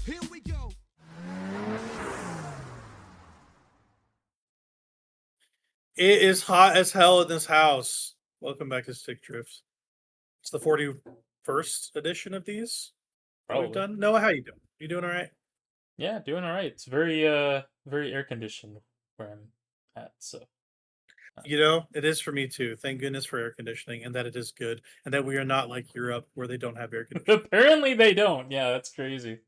Here we go. It is hot as hell in this house. Welcome back to Stick Drifts. It's the 41st edition of these that we've Probably. done. Noah, how you doing? You doing all right? Yeah, doing all right. It's very very air conditioned where I'm at, so You know, it is for me too. Thank goodness for air conditioning and that it is good and that we are not like Europe where they don't have air conditioning. apparently they don't. Yeah, that's crazy.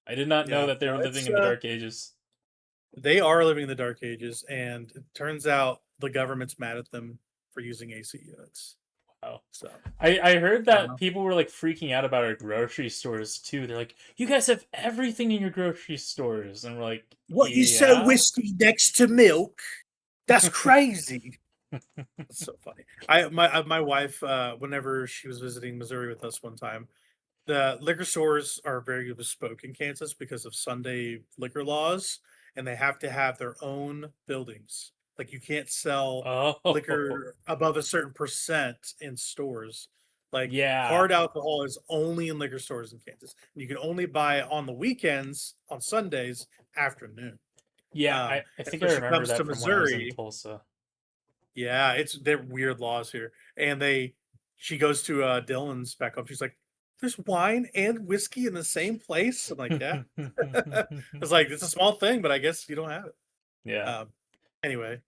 I did not know Yeah, that they no, were living it's in the dark ages. they are living in the dark ages, and it turns out the government's mad at them for using AC units. Wow. So I heard I don't that know. people were like freaking out about our grocery stores too. They're like, "You guys have everything in your grocery stores," and we're like, What, you sell "Yeah." whiskey next to milk? That's crazy. That's so funny. My wife, whenever she was visiting Missouri with us one time, the liquor stores are very bespoke in Kansas because of Sunday liquor laws, and they have to have their own buildings. Like you can't sell Oh, liquor above a certain percent in stores. Like yeah, hard alcohol is only in liquor stores in Kansas. And you can only buy it on the weekends, on Sundays, afternoon. yeah. I And think so I she remember comes to that from when I was in Missouri. Tulsa. Yeah, they're weird laws here. And she goes to Dylan's back home. She's like, there's wine and whiskey in the same place. I'm like, yeah. I was like, it's a small thing, but I guess you don't have it. Yeah, Um, anyway,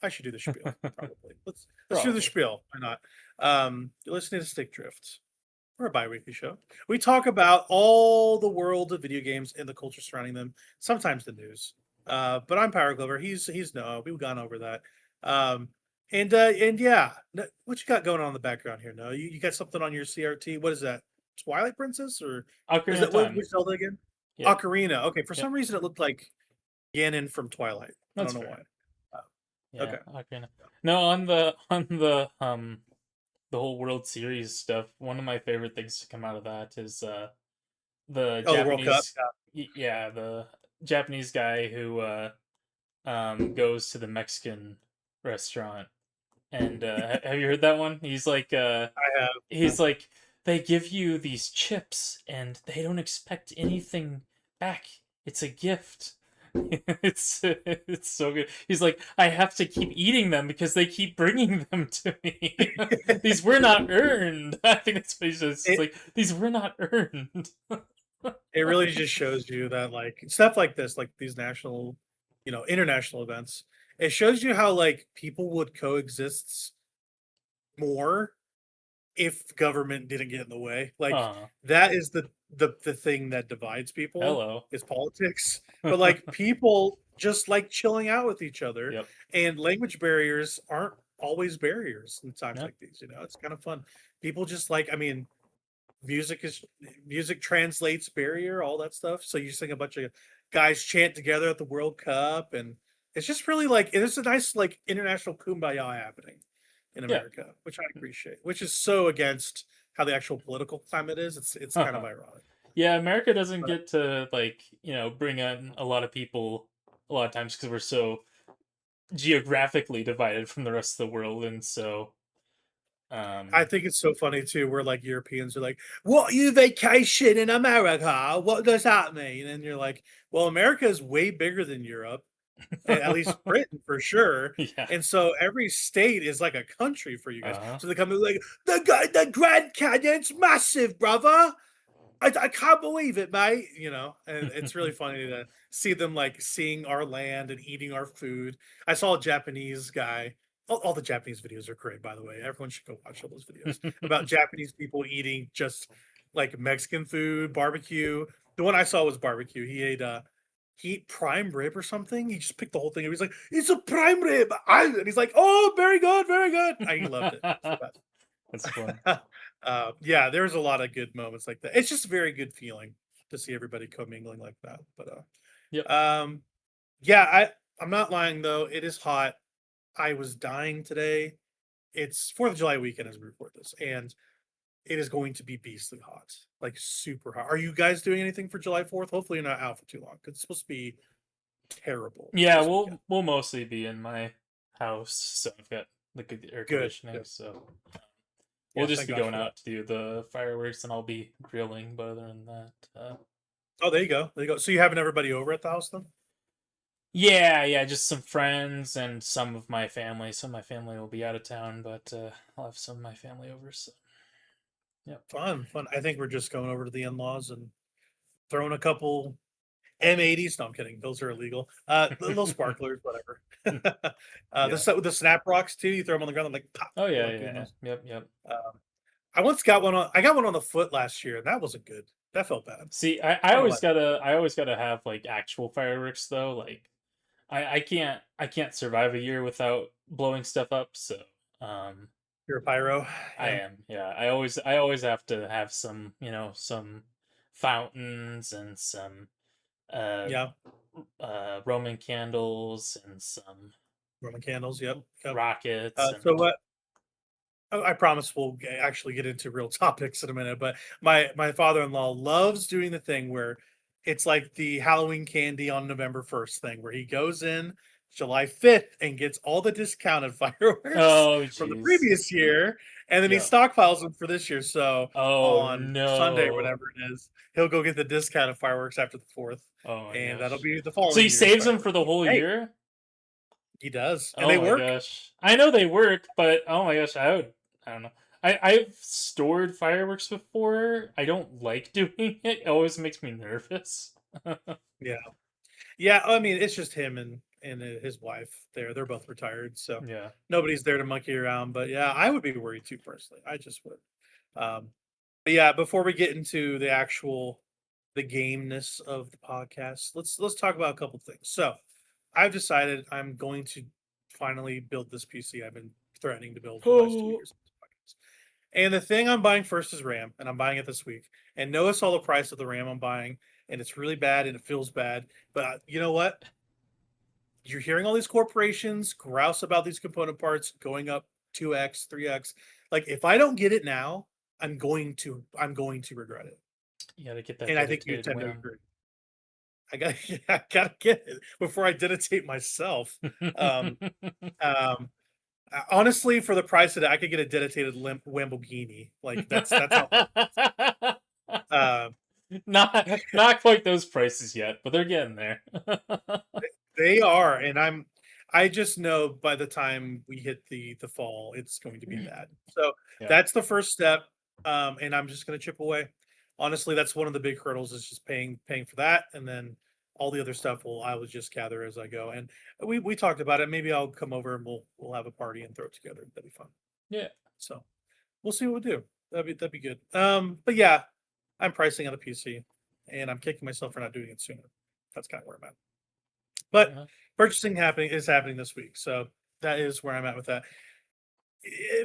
I should do the spiel, probably. Let's do the probably. spiel. Why not? You're listening to Stick Drift. We're a bi-weekly show. We talk about all the world of video games and the culture surrounding them, sometimes the news. But I'm Power Glover. He's Noah. We've gone over that. Um, and yeah, what you got going on in the background here? No, you got something on your CRT. What is that? Twilight Princess, or is Ocarina of that what Time. which Zelda again? Yep. Ocarina. Okay, for Yep. some reason it looked like Ganon from Twilight. I don't That's know fair. why. Yeah, Okay. Ocarina. No, on the whole World Series stuff, one of my favorite things to come out of that is the Oh, the World Cup. Japanese yeah, the Japanese guy who goes to the Mexican restaurant. And have you heard that one? I have. He's like, they give you these chips and they don't expect anything back. It's a gift. It's so good. He's like, I have to keep eating them because they keep bringing them to me. These were not earned. I think that's what he says. It's it like, these were not earned. it really just shows you that like stuff like this, like these national, international events, it shows you how like people would coexist more if government didn't get in the way. Like uh, that is the thing that divides people hello. is politics. But like people just like chilling out with each other, Yep. and language barriers aren't always barriers in times Yep. like these. It's kind of fun. People just like, I mean, music translates barrier, all that stuff. So you sing a bunch of guys chant together at the World Cup, and it's just really like it's a nice like international kumbaya happening in Yeah. America, which I appreciate. Which is so against how the actual political climate is. It's kind of ironic. Yeah, America doesn't But get to bring in a lot of people a lot of times because we're so geographically divided from the rest of the world, and so I um think it's so funny too, where like Europeans are like, "What, you vacation in America? What does that mean?" And you're like, "Well, America is way bigger than Europe, at least Britain for sure." yeah. And so every state is like a country for you guys. Uh-huh. So they come in like, the Grand Canyon's massive, brother. I can't believe it, mate. And it's really funny to see them like seeing our land and eating our food. I saw a Japanese guy. All the Japanese videos are great, by the way. Everyone should go watch all those videos about Japanese people eating just like Mexican food, barbecue. The one I saw was barbecue. He ate prime rib or something. He just picked the whole thing. He was like, "It's a prime rib," and he's like, "Oh, very good, very good." He loved it. It's the best. That's fun. Yeah, there's a lot of good moments like that. It's just a very good feeling to see everybody commingling like that. But Yep. yeah, I'm not lying though. It is hot. I was dying today. It's 4th of July weekend as we record this, and it is going to be beastly hot, like super hot. Are you guys doing anything for July 4th? Hopefully, you're not out for too long because it's supposed to be terrible Yeah, this weekend. we'll mostly be in my house, so I've got the good air Good, conditioning, good. so we'll Yeah, just thank be God going for that. out to do the fireworks, and I'll be grilling. But other than that, Oh, there you go. There you go. So you having everybody over at the house then? Yeah, just some friends and some of my family. Some of my family will be out of town, but I'll have some of my family over. So, yep. Fun, fun. I think we're just going over to the in-laws and throwing a couple M80s. No, I'm kidding. Those are illegal. The little sparklers, whatever. Yeah. The snap rocks too. You throw them on the ground, and like pop. Oh I yeah, like doing yeah. those. Yep. I once got one on. I got one on the foot last year, and that wasn't good. That felt bad. See, I I don't know always why. gotta have like actual fireworks though. Like I can't survive a year without blowing stuff up. So um You're a pyro. I Yeah. am. Yeah. I always have to have some, some fountains and some uh Yeah. Roman candles and some Roman candles. Yep. Yep. rockets So and what? I promise we'll actually get into real topics in a minute. But my father-in-law loves doing the thing where it's like the Halloween candy on November 1st thing, where he goes in July 5th and gets all the discounted fireworks oh from the jeez. previous year, and then he Yeah. stockpiles them for this year. So Oh on Sunday or no. whatever it is, he'll go get the discounted fireworks after the 4th, Oh my and that'll gosh. be the So following he year's saves them for fireworks. the whole Hey, year? he does, and Oh they my work. gosh. I know they work, but oh my gosh, I don't know. I've stored fireworks before. I don't like doing it. It always makes me nervous. Yeah. Yeah, I mean, it's just him and his wife. They're both retired, so Yeah. nobody's there to monkey around. But yeah, I would be worried too personally. I just would. Um, but yeah, before we get into the gameness of the podcast, let's talk about a couple things. So I've decided I'm going to finally build this PC I've been threatening to build for the last 2 years. And the thing I'm buying first is RAM, and I'm buying it this week. And Noah saw the price of the RAM I'm buying, and it's really bad and it feels bad. But you know what? You're hearing all these corporations grouse about these component parts going up 2x, 3x. Like if I don't get it now, I'm going to regret it. You gotta get that And I think you dedicated tend to wham. agree. I gotta get it before I dedicate myself. Um, um, Honestly, for the price of it, I could get a dedicated Lamborghini. Like that's how much. Uh, Not quite those prices yet, but they're getting there. they are, and I just know by the time we hit the fall, it's going to be bad. So Yeah. that's the first step, and I'm just going to chip away. Honestly, that's one of the big hurdles is just paying for that, and then all the other stuff I will just gather as I go. And we talked about it. Maybe I'll come over and we'll have a party and throw it together. That'd be fun. Yeah. So we'll see what we do. That'd be good. But yeah, I'm pricing on the PC, and I'm kicking myself for not doing it sooner. That's kind of where I'm at. But Yeah. purchasing is happening this week, so that is where I'm at with that.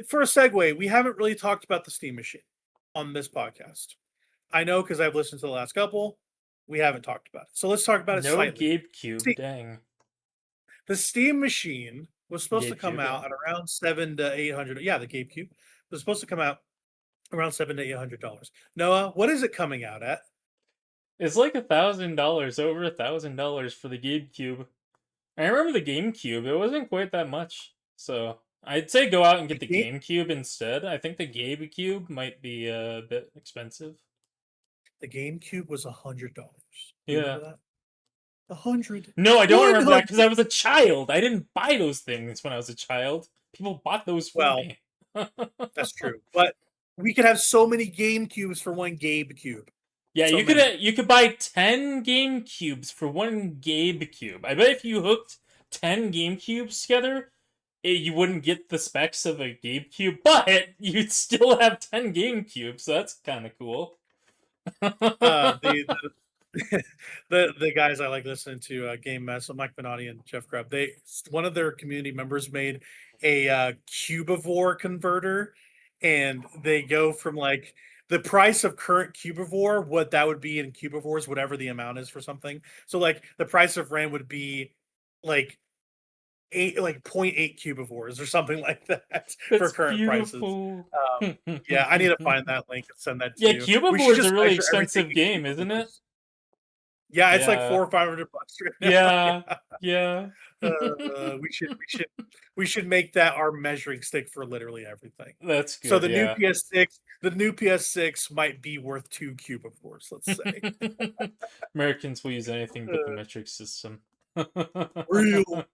For a segue, we haven't really talked about the Steam machine on this podcast. I know because I've listened to the last couple. We haven't talked about it, so let's talk about it No slightly. GameCube, See, dang. the Steam machine was supposed to come GameCube, out yeah. at around $700 to $800. Yeah, the GameCube was supposed to come out around $700 to $800. Noah, what is it coming out at? It's like $1,000, over $1,000 for the GameCube. I remember the GameCube, it wasn't quite that much. So I'd say go out and get the game- GameCube instead. I think the GameCube might be a bit expensive. The GameCube was $100. Do you Yeah. remember that? 100. No, I don't remember that 100. because I was a child. I didn't buy those things when I was a child. People bought those for Well, me. that's true. But we could have so many GameCubes for one GameCube. Yeah, So you could buy 10 GameCubes for one GameCube. I bet if you hooked 10 GameCubes together, you wouldn't get the specs of a GameCube, but you'd still have 10 GameCubes, so that's kind of cool. the the guys I like listening to, Game Mess, Mike Benatti and Jeff Grubb, one of their community members made a cubivore converter, and they go from like the price of current cubivore, what that would be in cubivores, whatever the amount is for something. So like the price of RAM would be like 0.8 cubivores or something like that for That's current prices. beautiful. Yeah, I need to find that link and send that to Yeah, you. We should Cubivore is just a really measure everything expensive in game, isn't it? cubivores. Yeah, it's like Yeah. 400 or 500 bucks right now. Yeah. We should make that our measuring stick for literally everything. That's So good, yeah. the new PS6 might be worth 2 cubivores, let's say. Americans will use anything but the Uh, metric system. real.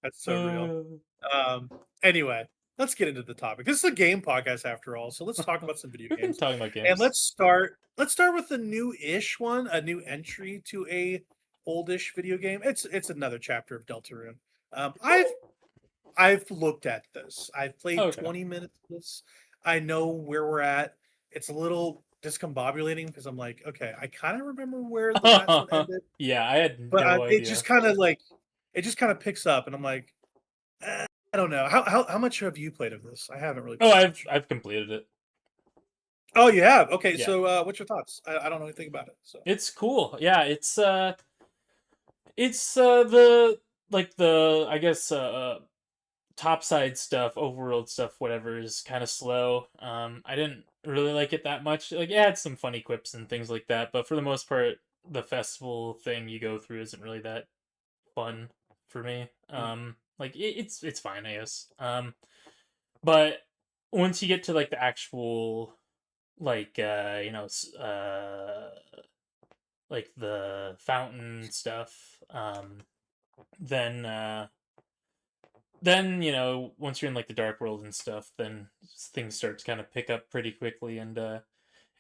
That's so real. Uh, Anyway, let's get into the topic. This is a game podcast after all, so let's talk about some video We've been games. talking about And games. let's start with a new-ish one, a new entry to a oldish video game. It's another chapter of Deltarune. I've looked at this. I've played Okay. 20 minutes of this. I know where we're at. It's a little discombobulating because I'm like, okay, I kind of remember where the last one ended, Yeah, I had but no it idea. just kind of picks up, and I'm like, I don't know. How much have you played of this? I haven't really. Oh, played much. I've completed it. Oh, you have? Okay, Yeah. so what's your thoughts? I don't know anything about it. So It's cool. Yeah, it's the like the I guess topside stuff, overworld stuff, whatever is kind of slow. I didn't really like it that much. Like it had some funny quips and things like that, but for the most part, the festival thing you go through isn't really that fun for me. Like it's fine, I guess. But once you get to like the actual like like the fountain stuff, then once you're in like the dark world and stuff, then things start to kind of pick up pretty quickly, and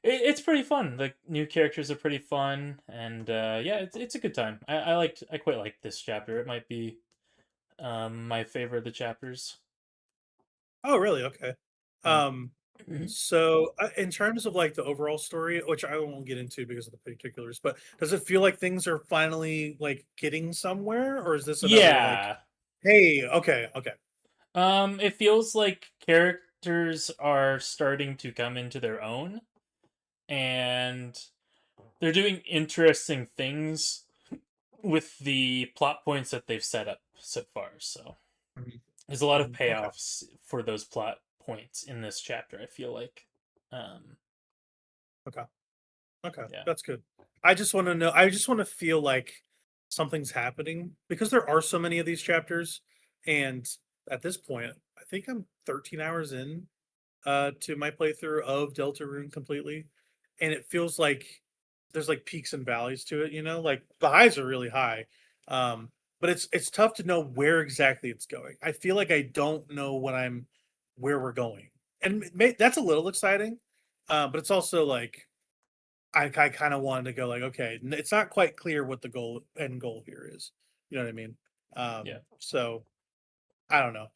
it's pretty fun. The new characters are pretty fun, and yeah, it's a good time. I quite like this chapter. It might be my favorite of the chapters. oh, really? Okay. Mm. Um, so in terms of like the overall story, which I won't get into because of the particulars, but does it feel like things are finally like getting somewhere, or is this another like, Yeah. hey, okay, It feels like characters are starting to come into their own, and they're doing interesting things with the plot points that they've set up so far. So Mhm, there's a lot of okay, payoffs for those plot points in this chapter, I feel like. okay. Okay, Yeah. that's good. I just want to know. I just want to feel like something's happening because there are so many of these chapters, and at this point, I think I'm 13 hours in to my playthrough of Deltarune completely, and it feels like there's like peaks and valleys to it. You know, like the highs are really high, but it's tough to know where exactly it's going. I feel like I don't know where we're going, and that's a little exciting, but it's also like I kind of wanted to go like, okay, it's not quite clear what the end goal here is. You know what I mean? Yeah. So I don't know.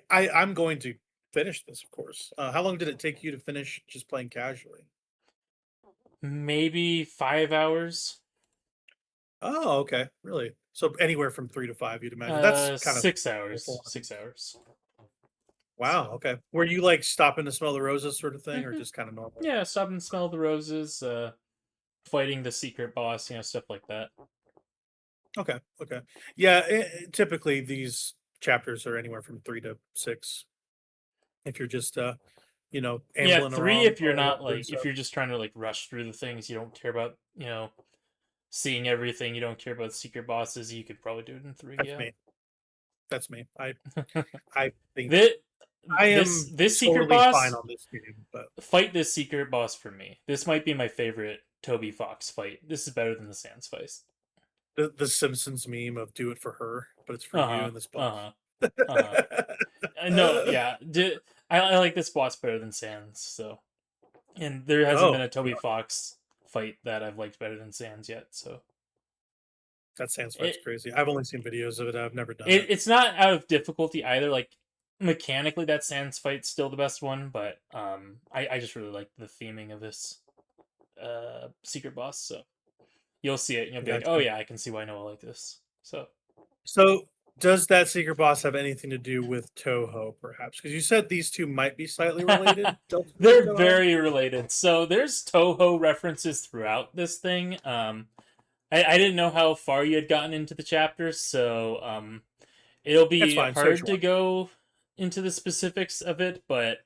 I'm going to finish this, of course. How long did it take you to finish just playing casually? Maybe 5 hours. Oh, okay, really? So anywhere from 3 to 5, you'd imagine. That's kind of 6 hours. full on. 6 hours. Wow. So. Okay. Were you like stopping to smell the roses, sort of thing, or Hmm. just kind of normal? Yeah, stop and smell the roses. Fighting the secret boss. Stuff like that. Okay. Okay. Yeah. Typically, these chapters are anywhere from 3 to 6. If you're just Yeah, ambling 3 around if you're not doing like if stuff. you're just trying to like rush through the things, you don't care about seeing everything. You don't care about secret bosses. You could probably do it in 3. That's Yeah. me. That's me. I think this I this am this secret totally fine boss on this game, but fight this secret boss for me. This might be my favorite Toby Fox fight. This is better than the Sans fight. the Simpsons meme of "Do it for her," but it's for Uh you huh. in this Uh boss. huh. Uh huh. No, yeah. I like this boss better than Sans. So, and there hasn't been Oh, a Toby Fox fight that I've liked better than Sans yet. So that Sans fight's it, crazy. I've only seen videos of it. I've never done it it. it's not out of difficulty either. Like mechanically, that Sans fight's still the best one, but I just really like the theming of this secret boss. So you'll see it and you'll be like, oh Gotcha. yeah, I can see why Noah like this. So So, does that secret boss have anything to do with Toho, perhaps? Because you said these two might be slightly related. Deltarune and they're Toho. very related. So there's Toho references throughout this thing. I didn't know how far you had gotten into the chapter, so it'll That's be fine. Say what hard you to want. go into the specifics of it, but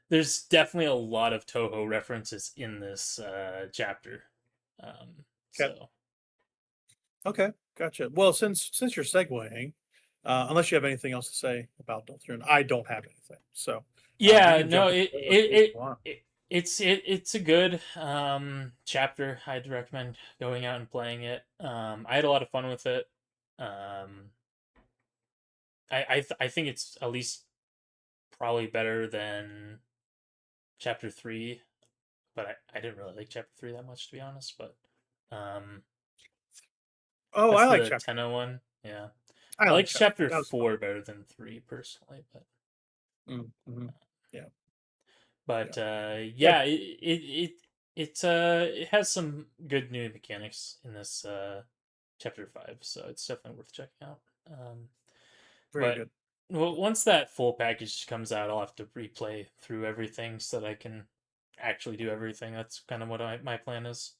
there's definitely a lot of Toho references in this chapter. Okay. So Okay, gotcha. Well, since you're segueing, unless you have anything else to say about Deltarune, I don't have anything. So you Yeah, can jump no, in if you want. it's a good chapter. I'd recommend going out and playing it. I had a lot of fun with it. Um, I think it's at least probably better than chapter 3, but I didn't really like chapter 3 that much, to be honest. But um, Oh, that's I like the chapter. Tenno one. Yeah, I I like like chapter. chapter That was fun. 4 better than 3 personally, but Mm-hmm. Yeah, yeah, yeah. yeah, it has some good new mechanics in this chapter 5, so it's definitely worth checking out. Very But good. well, once that full package comes out, I'll have to replay through everything so that I can actually do everything. That's kind of what my plan is.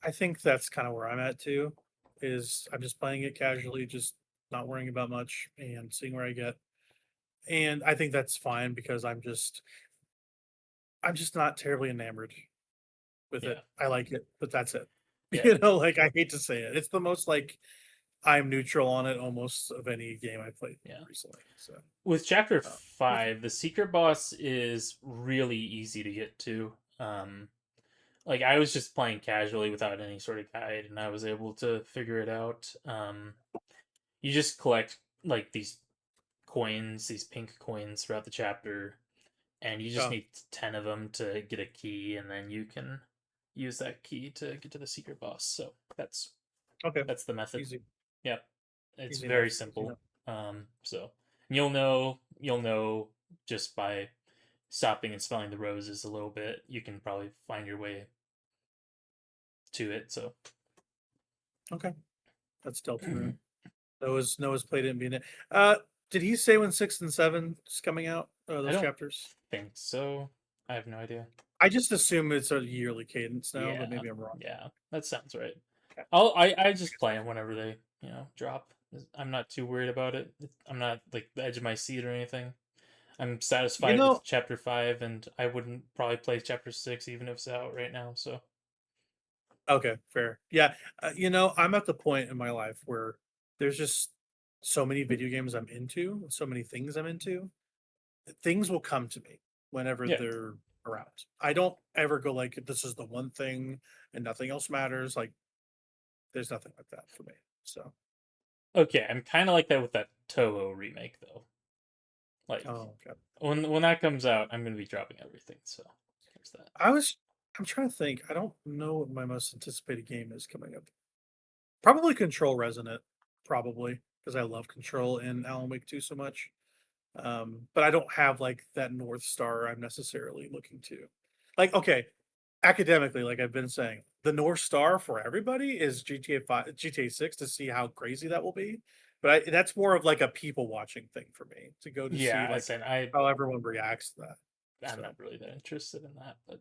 I think that's kind of where I'm at too. Is I'm just playing it casually, just not worrying about much and seeing where I get. And I think that's fine because I'm just not terribly enamored with it. Yeah, I like it, but that's it. yeah. Like I hate to say it. It's the most like I'm neutral on it almost of any game I played Yeah. recently. So With chapter uh, 5, the secret boss is really easy to get to. Like I was just playing casually without any sort of guide, and I was able to figure it out. You just collect like these coins, these pink coins throughout the chapter, and you just oh, need 10 of them to get a key, and then you can use that key to get to the secret boss. So okay. that's the method. Easy. Yep, it's Easy very enough. Easy simple. enough. So you'll know just by stopping and smelling the roses a little bit. You can probably find your way to it. So Okay. That's I Deltarune. Noah's played it and being it. Did he say when 6 and 7 is coming out? Those don't chapters? think so. I have no idea. I just assume it's a yearly cadence now, but Yeah, maybe I'm wrong. yeah, that sounds right. Okay. I just play them whenever they drop. I'm not too worried about it. I'm not like the edge of my seat or anything. I'm You satisfied know, with chapter 5, and I wouldn't probably play chapter 6 even if it's out right now. So okay, fair. Yeah, I'm at the point in my life where there's just so many video games I'm into, so many things I'm into. Things will come to me whenever yeah, they're around. I don't ever go like this is the one thing and nothing else matters. Like there's nothing like that for me. So, okay. I'm kind of like that with that Touhou remake though. Like oh okay. when that comes out, I'm gonna be dropping everything. So there's that. I was I'm trying to think. I don't know what my most anticipated game is coming up. Probably Control Resonant, probably because I love Control and Alan Wake 2 so much. But I don't have like that North Star I'm necessarily looking to. Like, okay, academically, like I've been saying, the North Star for everybody is GTA 5, GTA 6 to see how crazy that will be. But that's more of like a people watching thing for me to go to see Yeah, I like said how everyone reacts to that. I'm So not really that interested in that, but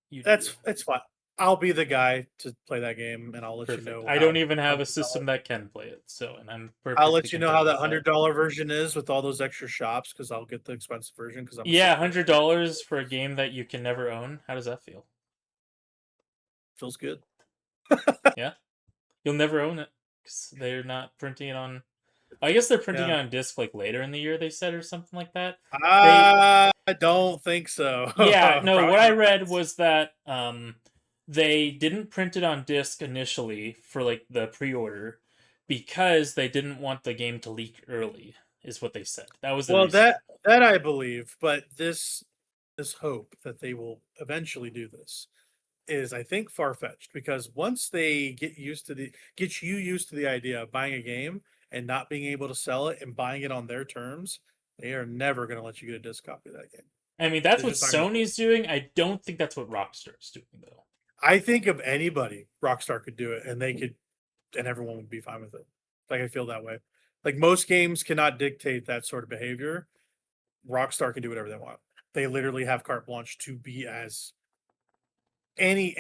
you do you. that's fine. I'll be the guy to play that game and I'll let you Perfect. know I how don't even have a $100 system that can play it, so and I'm I'll perfectly let you know how content that with that. $100 version is with all those extra shops because I'll get the expensive version because I'm a Yeah, sucker. $100 for a game that you can never own. How does that feel? Feels good. Yeah, you'll never own it because they're not printing it on. I guess they're printing it Yeah. on disc like later in the year. They said or something like that. They I don't think so. Yeah, no, what I Probably read not. was that they didn't print it on disc initially for like the pre-order because they didn't want the game to leak early, is what they said. That was the Well, reason. that I believe, but this hope that they will eventually do this is I think far-fetched because once they get you used to the idea of buying a game and not being able to sell it and buying it on their terms, they are never going to let you get a disc copy of that game. I mean, that's They're what just not going to do it. Sony's doing. I don't think that's what Rockstar's doing though. I think of anybody, Rockstar could do it, and they could, and everyone would be fine with it. Like I feel that way. Like most games cannot dictate that sort of behavior. Rockstar can do whatever they want. They literally have carte blanche to be as any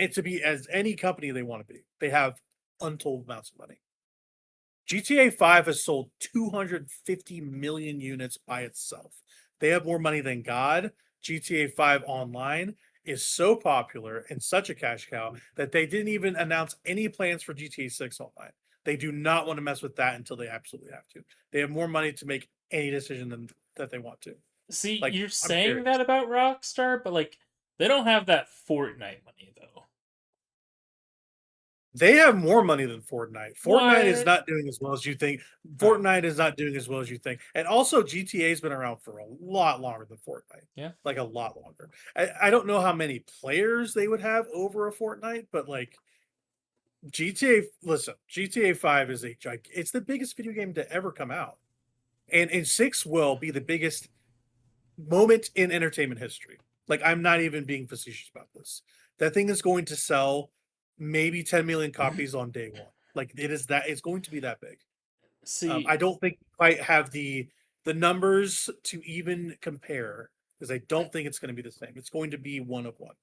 company they want to be. They have untold amounts of money. GTA 5 has sold 250 million units by itself. They have more money than God. GTA 5 online is so popular and such a cash cow that they didn't even announce any plans for GTA 6 online. They do not want to mess with that until they absolutely have to. They have more money to make any decision than that they want to. See, Like, you're I'm saying curious. that about Rockstar, but like they don't have that Fortnite money though. They have more money than Fortnite. Fortnite is What? not doing as well as you think. Huh. Fortnite is not doing as well as you think. And also, GTA's been around for a lot longer than Fortnite. Yeah. Like a lot longer. I don't know how many players they would have over a Fortnite, but like GTA 5 is it's the biggest video game to ever come out. And 6 will be the biggest moment in entertainment history. Like, I'm not even being facetious about this. That thing is going to sell maybe 10 million copies on day one. Like, it's going to be that big. See, I don't think we quite have the numbers to even compare, because I don't think it's going to be the same. It's going to be one of one.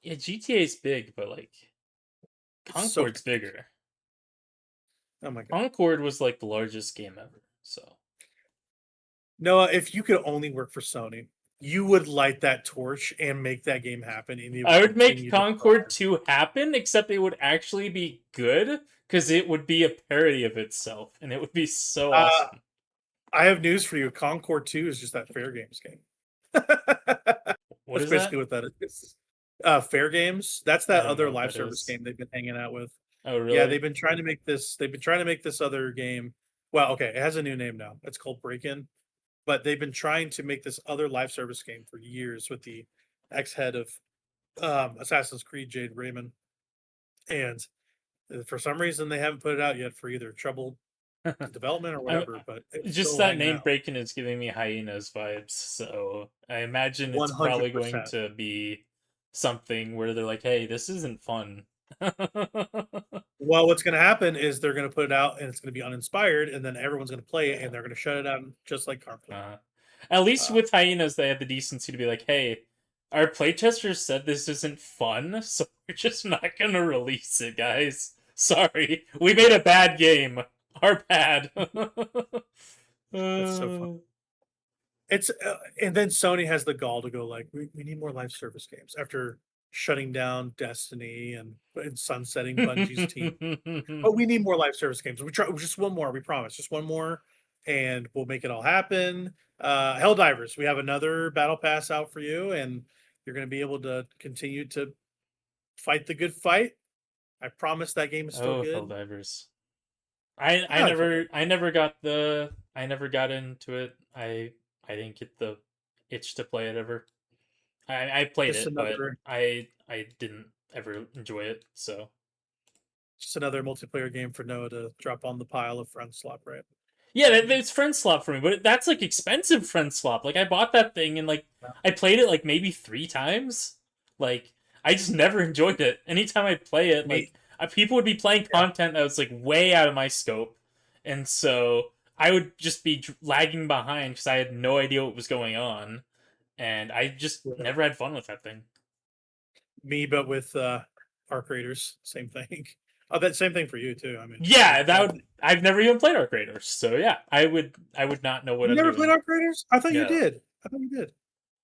yeah, GTA's big, but like It's so Concord's bigger. Oh my god. Concord was like the largest game ever. So Noah, if you could only work for Sony, you would light that torch and make that game happen. And I would make continue to Concord thrive. 2 happen, except it would actually be good because it would be a parody of itself, and it would be so awesome. I have news for you. Concord 2 is just that Fair Games game. What That's is basically that? what that is. Fair Games. That's I that don't know other what live that service is. game they've been hanging out with. Oh, really? Yeah, they've been trying to make this. They've been trying to make this other game. Well, okay, it has a new name now. It's called Break-In. But they've been trying to make this other live service game for years with the ex-head of Assassin's Creed, Jade Raymond. And for some reason, they haven't put it out yet for either troubled development or whatever. But it's Just still that hanging name out. Breaking is giving me Hyenas vibes, so I imagine it's 100%. probably going to be something where they're like, "Hey, this isn't fun." Well, what's going to happen is they're going to put it out and it's going to be uninspired, and then everyone's going to play it and they're going to shut it down just like Conflict. At least with Hyenas, they had the decency to be like, "Hey, our playtesters said this isn't fun, so we're just not gonna release it, guys. Sorry, we made a bad game. Our bad." That's so fun. It's and then Sony has the gall to go like, we need more live service games after shutting down Destiny and sunsetting Bungie's team. But we need more live service games. We try just one more. We promise, just one more, and we'll make it all happen. Helldivers, we have another battle pass out for you, and you're going to be able to continue to fight the good fight. I promise that game is still Oh, good. Helldivers. I never got into it. I didn't get the itch to play it ever. I played Just it, but another, I didn't ever enjoy it. So just another multiplayer game for Noah to drop on the pile of friend slop, right? yeah, it's friend swap for me, but that's like expensive friend swap. Like I bought that thing and like I played it like maybe 3 times. Like I just never enjoyed it. Anytime I play it, Me, like people would be playing content that was like way out of my scope, and so I would just be lagging behind because I had no idea what was going on, and I just yeah. never had fun with that thing. Me, but with Arc Raiders, same thing. Oh, that same thing for you too. I mean, Yeah, I've never even played Arc Raiders, so yeah, I would not know what you I'm never doing. played Arc Raiders? I thought you No. did. I thought you did.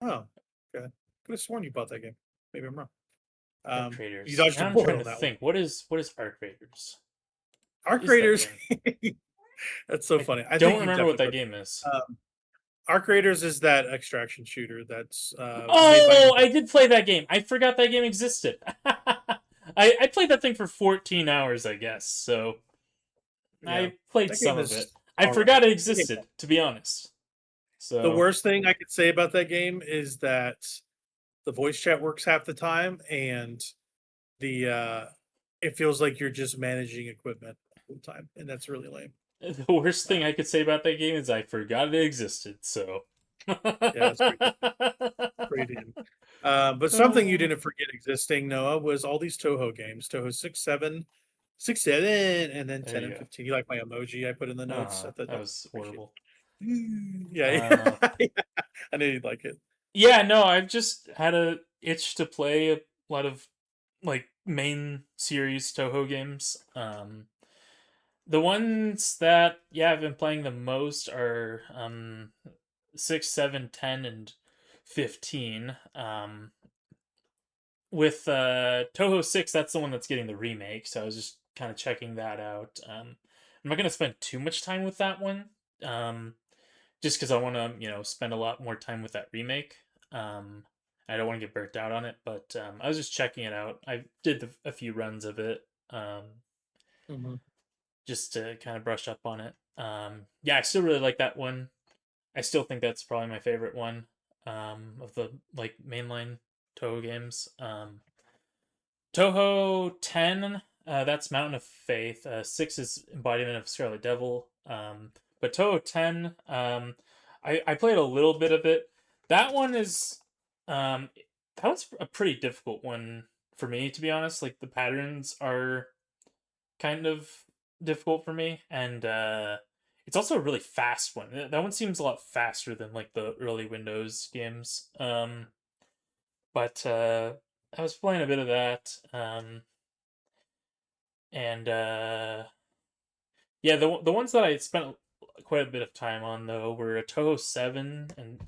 Oh, okay. Could have sworn you bought that game. Maybe I'm wrong. Arc Raiders. You dodged Now a I'm bullet trying on to that one. think. What is Arc Raiders? Arc Is that Raiders. game? That's so funny. I Don't think you remember what that definitely. game is. Arc Raiders is that extraction shooter that's made by Oh, Miku. I did play that game. I forgot that game existed. I played that thing for 14 hours, I guess. So Yeah, I played that game some of is it. I all forgot right. it existed, to be honest. The So worst thing I could say about that game is that the voice chat works half the time, and the it feels like you're just managing equipment all the time, and that's really lame. the worst thing I could say about that game is I forgot it existed. So Yeah, that's pretty damn. But something you didn't forget existing, Noah, was all these Touhou games. Touhou 6, 7, 6, 7, and then There 10 you and go. 15. You like my emoji I put in the notes? I thought That that was was appreciated. horrible. Yeah, I knew you'd like it. Yeah, no, I've just had a itch to play a lot of like main series Toho games. The ones that I've been playing the most are 6, 7, 10, and 15. with Touhou 6, that's the one that's getting the remake, so I was just kind of checking that out. I'm not going to spend too much time with that one, um, just because I want to, spend a lot more time with that remake. Um, I don't want to get burnt out on it, but I was just checking it out. I did a few runs of it, Hmm. just to kind of brush up on it. Yeah, I still really like that one. I still think that's probably my favorite one of the like mainline Touhou games. Touhou 10, that's Mountain of Faith. 6 is Embodiment of Scarlet Devil. But Touhou 10, I played a little bit of it. That one is, um, that one's a pretty difficult one for me, to be honest. Like, the patterns are kind of difficult for me, and it's also a really fast one. That one seems a lot faster than, like, the early Windows games. But I was playing a bit of that, and yeah, the ones that I spent quite a bit of time on though were Touhou 7 and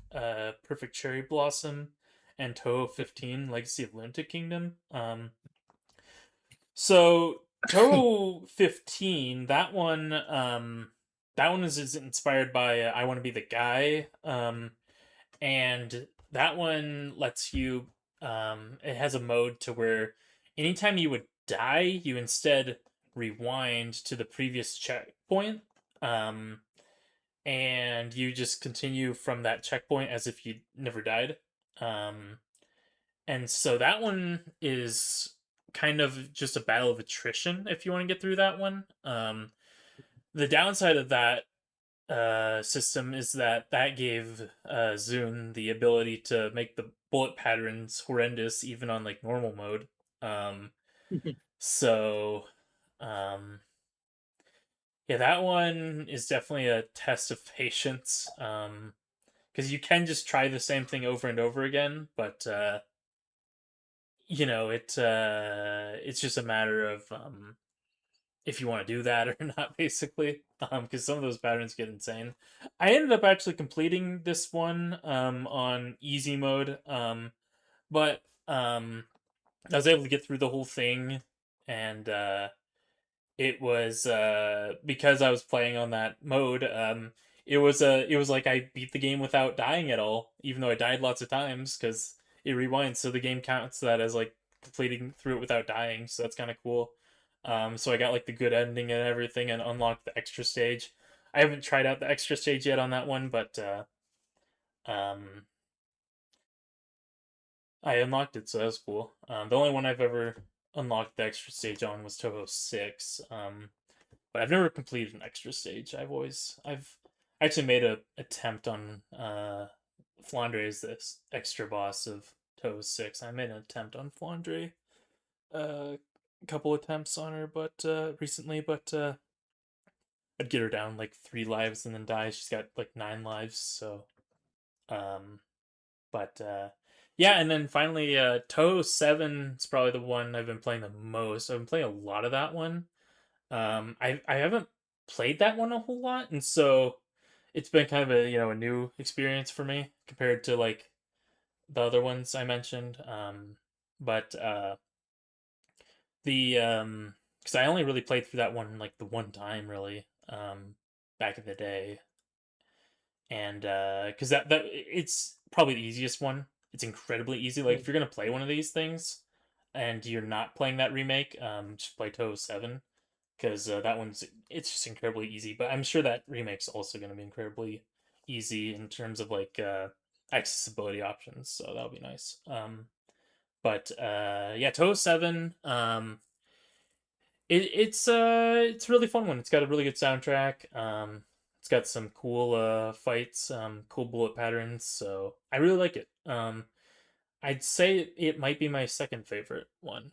Perfect Cherry Blossom, and Touhou 15 Legacy of Lunatic Kingdom. So Touhou 15, that one is inspired by I Want to Be the Guy, and that one lets you it has a mode to where anytime you would die, you instead rewind to the previous checkpoint, um and you just continue from that checkpoint as if you never died. And so that one is kind of just a battle of attrition if you want to get through that one. The downside of that system is that gave Zune the ability to make the bullet patterns horrendous even on like normal mode. So, yeah, that one is definitely a test of patience. Because you can just try the same thing over and over again, but it's just a matter of if you want to do that or not, basically. Because some of those patterns get insane. I ended up actually completing this one on easy mode, but I was able to get through the whole thing, and it was because I was playing on that mode. It was like I beat the game without dying at all, even though I died lots of times because it rewinds, so the game counts that as like completing through it without dying. So that's kind of cool. So I got like the good ending and everything, and unlocked the extra stage. I haven't tried out the extra stage yet on that one, but um, I unlocked it, so that was cool. The only one I've ever unlocked the extra stage on was Touhou 6. But I've never completed an extra stage. I've actually made a attempt on Flandre is this extra boss of Touhou 6. I made an attempt on Flandre, a couple attempts on her, but recently, but I'd get her down like 3 lives and then die. She's got like 9 lives, so um, but yeah, and then finally, Touhou 7 is probably the one I've been playing the most. I've been playing a lot of that one. I haven't played that one a whole lot, and so it's been kind of a new experience for me compared to like the other ones I mentioned. But the because I only really played through that one like the one time really back in the day, and because that it's probably the easiest one. It's incredibly easy. Like if you're gonna play one of these things and you're not playing that remake, just play Touhou 7 because that one's it's just incredibly easy. But I'm sure that remake's also going to be incredibly easy in terms of like accessibility options. So that'll be nice. But yeah, Touhou 7. It's a really fun one. It's got a really good soundtrack. It's got some cool fights, cool bullet patterns. So I really like it. I'd say it might be my second favorite one.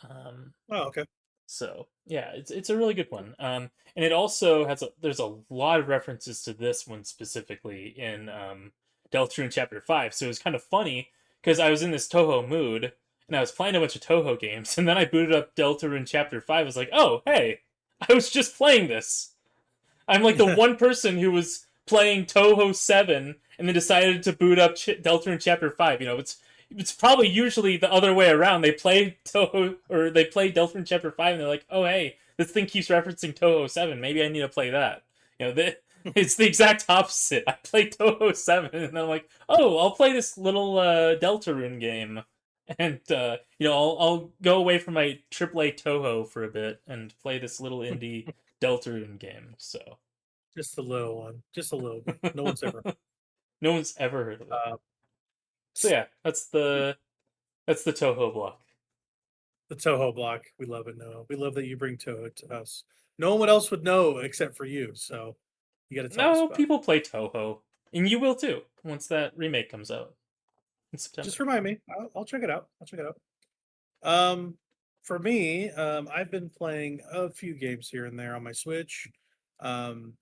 Oh, okay. So yeah, it's a really good one. And it also there's a lot of references to this one specifically in Deltarune Chapter 5. So it was kind of funny because I was in this Touhou mood and I was playing a bunch of Touhou games, and then I booted up Deltarune Chapter 5. I was like, oh hey, I was just playing this. I'm like the one person who was playing Touhou 7 and then decided to boot up Deltarune Chapter 5. it's probably usually the other way around. They play Touhou, or they play Deltarune Chapter 5, and they're like, oh, hey, this thing keeps referencing Touhou 7. Maybe I need to play that. It's the exact opposite. I play Touhou 7, and I'm like, oh, I'll play this little Deltarune game. And, I'll go away from my AAA Touhou for a bit and play this little indie Deltarune game. So Just a little one. Just a little bit. No one's ever. no one's ever heard of it. Uh, So yeah, that's the Touhou block. the Toho block. We love it, Noah. We love that you bring Toho to us. No one else would know except for you. So you got to tell us No, about it. people play Touhou, and you will too once that remake comes out in September. Just remind me. I'll check it out. I'll check it out. For me, I've been playing a few games here and there on my Switch. Um,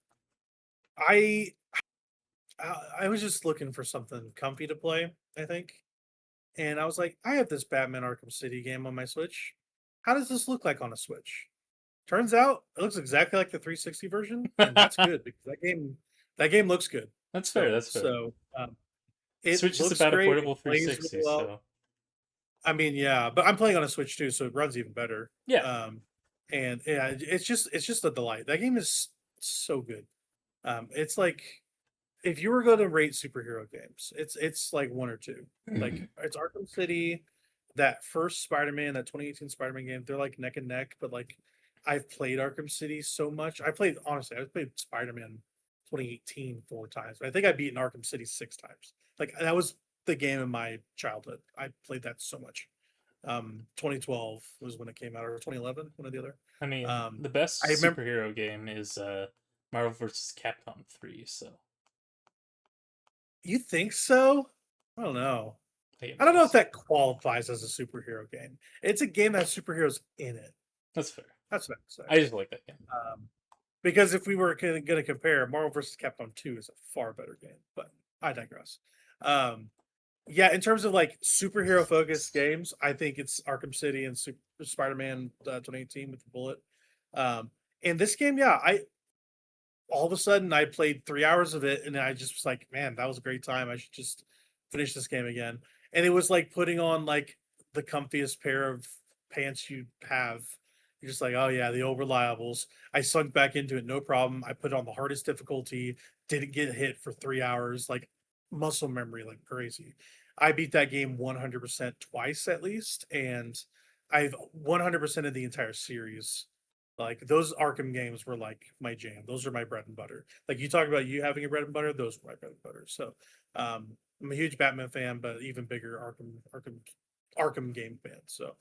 I I was just looking for something comfy to play, I think. And I was like, I have this Batman Arkham City game on my Switch. How does this look like on a Switch? Turns out it looks exactly like the 360 version, and that's good because that game looks good. That's fair. That's fair. So it Switch is looks about a great. portable It plays 360, really well. so I mean, yeah, but I'm playing on a Switch too, so it runs even better. yeah. And yeah, it's just a delight. That game is so good. It's like if you were going to rate superhero games, it's like one or two. Like it's Arkham City, that first Spider-Man, that 2018 Spider-Man game. They're like neck and neck, but like I've played Arkham City so much. I've played Spider-Man 2018 4 times, but I think I've beaten Arkham City 6 times. Like that was the game in my childhood. I played that so much. 2012 was when it came out, or 2011, one or the other. I mean, Um, the best I remember. superhero game is Marvel vs. Capcom 3. So You think so? I don't know. think it I don't know if does. that qualifies as a superhero game. It's a game that has superheroes in it. That's fair. That's what I'm saying. I just like that game. Because if we were going to compare, Marvel vs. Capcom 2 is a far better game, but I digress. Yeah, in terms of like superhero focused games, I think it's Arkham City and Spider-Man 2018 with the bullet. In this game, yeah, all of a sudden I played 3 hours of it and I just was like, man, that was a great time. I should just finish this game again. And it was like putting on like the comfiest pair of pants you have. You're just like, oh yeah, the old reliables. I sunk back into it, no problem. I put it on the hardest difficulty, didn't get hit for 3 hours, like muscle memory, like crazy. I beat that game 100% twice at least, and I've 100% of the entire series. Like those Arkham games were like my jam. Those are my bread and butter. Like you talk about you having a bread and butter, those were my bread and butter. So I'm a huge Batman fan, but even bigger Arkham game fan. So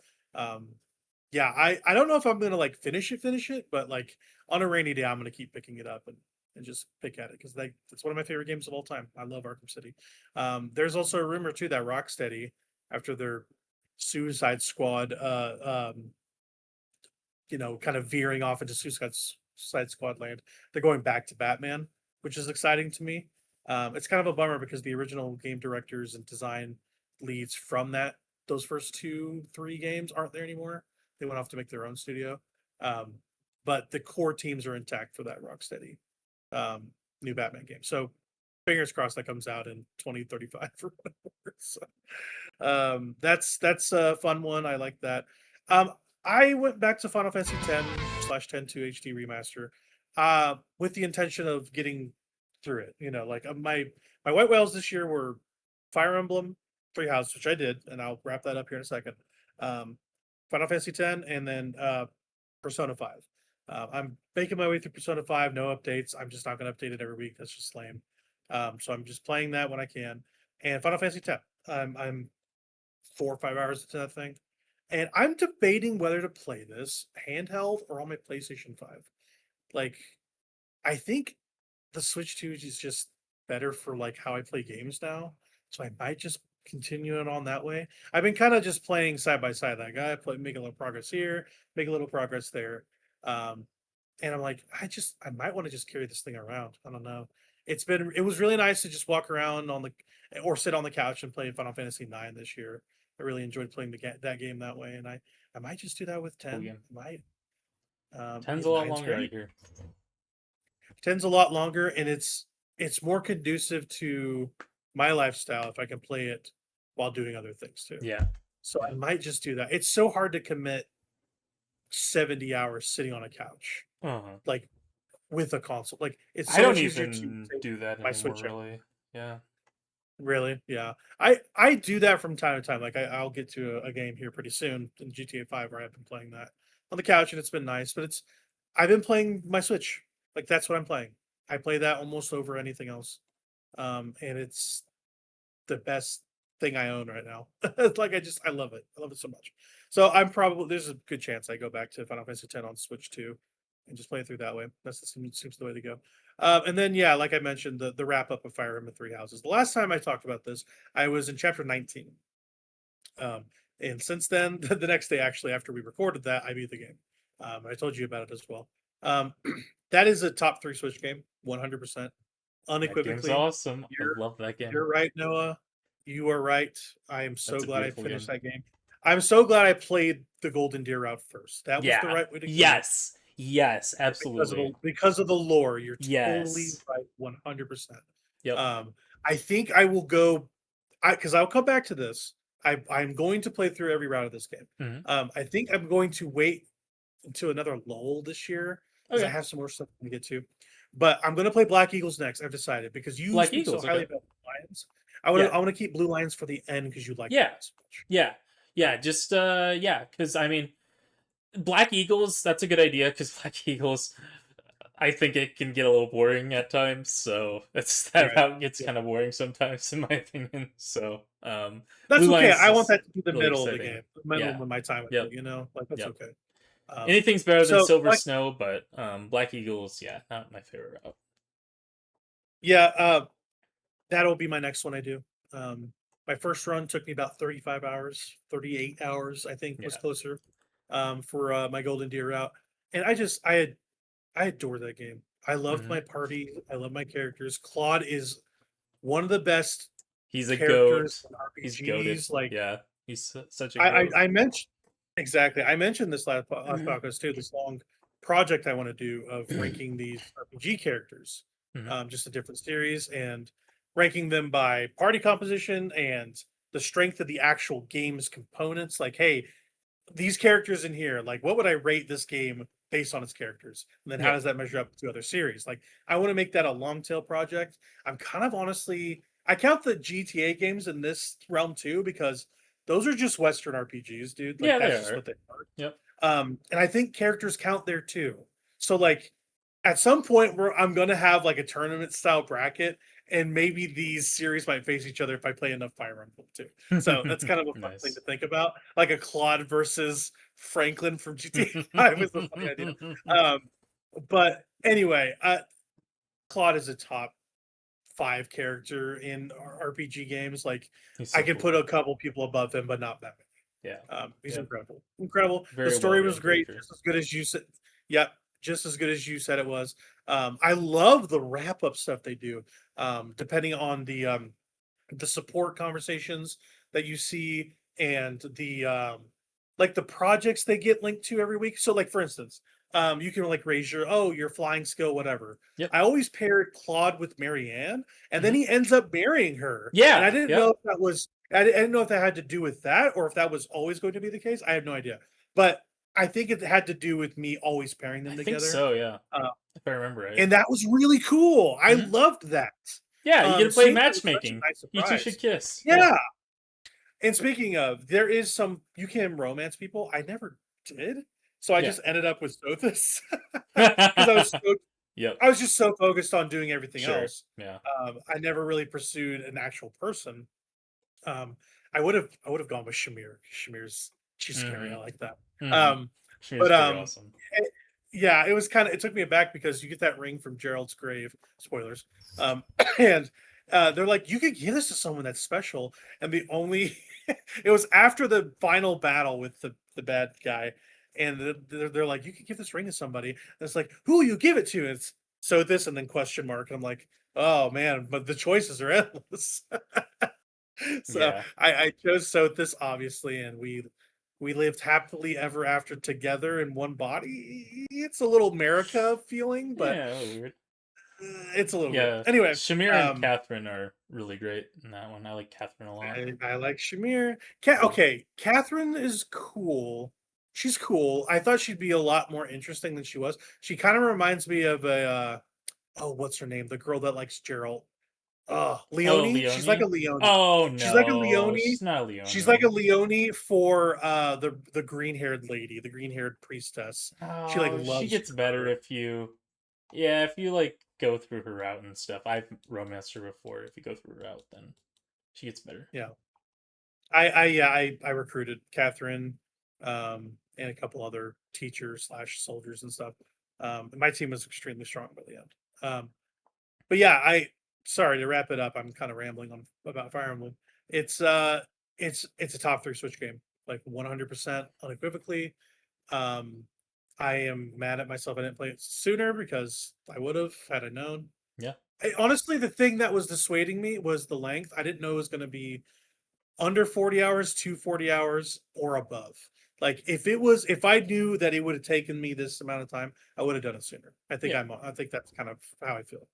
yeah, I don't know if I'm gonna like finish it, but like on a rainy day, I'm gonna keep picking it up and just pick at it because it's one of my favorite games of all time. I love Arkham City. There's also a rumor too that Rocksteady, after their Suicide Squad, kind of veering off into Suicide Squad land, they're going back to Batman, which is exciting to me. It's kind of a bummer because the original game directors and design leads from those first 2-3 games aren't there anymore. They went off to make their own studio. But the core teams are intact for that Rocksteady new Batman game. So fingers crossed that comes out in 2035 or whatever. So that's a fun one. I like that. I went back to Final Fantasy X/10 2 HD remaster with the intention of getting through it. Like my white whales this year were Fire Emblem, Three Houses, which I did, and I'll wrap that up here in a second. Final Fantasy X, and then Persona 5. I'm making my way through Persona 5, no updates. I'm just not going to update it every week. That's just lame. So I'm just playing that when I can. And Final Fantasy X. I'm 4 or 5 hours into that thing. And I'm debating whether to play this handheld or on my PlayStation 5. Like, I think the Switch 2 is just better for like how I play games now. So I might just continue it on that way. I've been kind of just playing side by side that guy, make a little progress here, make a little progress there. And I'm like, I might want to just carry this thing around. I don't know. It was really nice to just walk around or sit on the couch and play Final Fantasy 9 this year. I really enjoyed playing that game that way, and I might just do that with 10. Cool, I might. 10's a lot 9's longer, I great. hear. 10's a lot longer, and it's more conducive to my lifestyle if I can play it while doing other things too. Yeah. So I might just do that. It's so hard to commit 70 hours sitting on a couch, Uh-huh. like with a console. Like it's I so don't much easier to even take do that my anymore, Switch. really. Yeah. Really? Yeah. I do that from time to time. Like I'll get to a game here pretty soon in GTA 5 where I've been playing that on the couch and it's been nice. But I've been playing my Switch. Like that's what I'm playing. I play that almost over anything else. And it's the best thing I own right now. Like I love it. I love it so much. So there's a good chance I go back to Final Fantasy X on Switch 2 and just play it through that way. Seems the way to go. And then yeah, like I mentioned, the wrap up of Fire Emblem Three Houses. The last time I talked about this, I was in chapter 19. And since then, the next day actually after we recorded that, I beat the game. I told you about it as well. That is a top 3 Switch game, 100%, That game's unequivocally. awesome. I love that game. You're right, Noah. You are right. I am so That's a glad I beautiful finished game. that game. I'm so glad I played the Golden Deer route first. That was the Yeah. right way to go. Yes. Yes, Because absolutely. because of the lore. You're totally Yes. right, 100%. Yep. I think I will go because I'll come back to this. I'm going to play through every route of this game. Mhm. I think I'm going to wait until another lull this year because I Okay. have some more stuff to get to. But I'm going to play Black Eagles next. I've decided because you Black speak so Eagles, highly okay. about Lions. I want to Yeah. I want to keep Blue Lions for the end because you like Yeah. that so much. Yeah. Yeah, just yeah, cuz I mean Black Eagles, that's a good idea cuz Black Eagles I think it can get a little boring at times, so that Right. route gets Yeah. kind of boring sometimes in my opinion. So, That's Blue okay. Lions I want is that to be the really middle of the exciting. game, the middle Yeah. of my time with Yep. it. Like that's Yep. okay. Um, Anything's better than so Silver like Snow, but Black Eagles, yeah, not my favorite route. yeah, that'll be my next one I do. My first run took me about 35 hours, 38 hours, I think was Yeah. closer. For my Golden Deer route, and I adore that game. I loved Hmm. my party. I love my characters. Claude is one of the best He's a characters goat. in He's goated. RPGs. Like Yeah, he's such a I goat. I, I mentioned exactly. I mentioned this last podcast too. This long project I want to do of ranking these RPG characters, Hmm. just a different series and ranking them by party composition and the strength of the actual game's components. Like, hey, these characters in here, like, what would I rate this game based on its characters? And then how Yep. does that measure up to other series? Like, I want to make that a long tail project. I'm kind of honestly, I count the GTA games in this realm too because those are just Western RPGs, dude. Like, Yeah, they that's just are. what they are. Yep. And I think characters count there too. So, like, at some point where I'm gonna have like a tournament style bracket, and maybe these series might face each other if I play enough Fire Emblem too. So that's kind of a fun thing to Nice. think about, like a Claude versus Franklin from GTA 5 is a funny idea. Um, but anyway, Claude is a top 5 character in RPG games. Like He's I so can put cool. a couple people above him, but not that many. Yeah. He's Yep. incredible. Incredible. The Very well story was written great, character. just as good as you said. Yep, just as good as you said it was. I love the wrap up stuff they do. Depending on the support conversations that you see and the like the projects they get linked to every week. So like for instance, you can like raise your flying skill, whatever. Yep. I always paired Claude with Marianne, and then Mhm. he ends up marrying her. And I Yeah. didn't know Yep. if that was I didn't know if that had to do with that or if that was always going to be the case. I have no idea. But I think it had to do with me always pairing them I think together. so. Yeah. Uh, If I remember right. and that was really cool. I Hmm. loved that. Yeah, you get to play Seeing that was such a matchmaking. nice You two should surprise. kiss. Yeah. Yeah. And speaking of, there is some you can romance people. I never did. So I Yeah. just ended up with Sothis because Yep. I was just so focused on doing everything Sure. else. Yeah. I never really pursued an actual person. Um, I would have gone with Shamir. She's scary. I Hmm. like that. Hmm. Um, She is but pretty awesome. yeah, it took me aback because you get that ring from Gerald's grave. Spoilers. And they're like, you could give this to someone that's special, and the only it was after the final battle with the bad guy, and they're like, you could give this ring to somebody. And it's like, who will you give it to? And it's so this and then question mark. And I'm like, oh man, but the choices are endless. So Yeah. I chose Sothis obviously, and we lived happily ever after together in one body. It's a little America feeling, but Yeah. Weird. it's a little weird. Yeah, Anyway, Shamir and Catherine are really great in that one. I like Catherine a lot. I like Shamir. Okay, Catherine is cool. She's cool. I thought she'd be a lot more interesting than she was. She kind of reminds me of a oh, what's her name? The girl that likes Gerald. Oh, Leonie. She's like a Leonie? Leonie. Oh She's like a no, Leonie. she's not a She's like a Leonie. Leonie for the green haired lady, the green haired priestess. She like Oh, she loves gets better her. if you, yeah, if you like go through her route and stuff. I've romanced her before. If you go through her route, then she gets better. Yeah. I recruited Catherine, and a couple other teachers slash soldiers and stuff. My team was extremely strong by the end. But yeah, sorry to wrap it up. I'm kind of rambling on about Fire Emblem. It's it's a top 3 Switch game, like 100% unequivocally. Um, I am mad at myself I didn't play it sooner because I would have had I known. Yeah. Honestly, the thing that was dissuading me was the length. I didn't know it was going to be under 40 hours, 240 hours, or above. Like if I knew that it would have taken me this amount of time, I would have done it sooner. Yeah. I think that's kind of how I feel.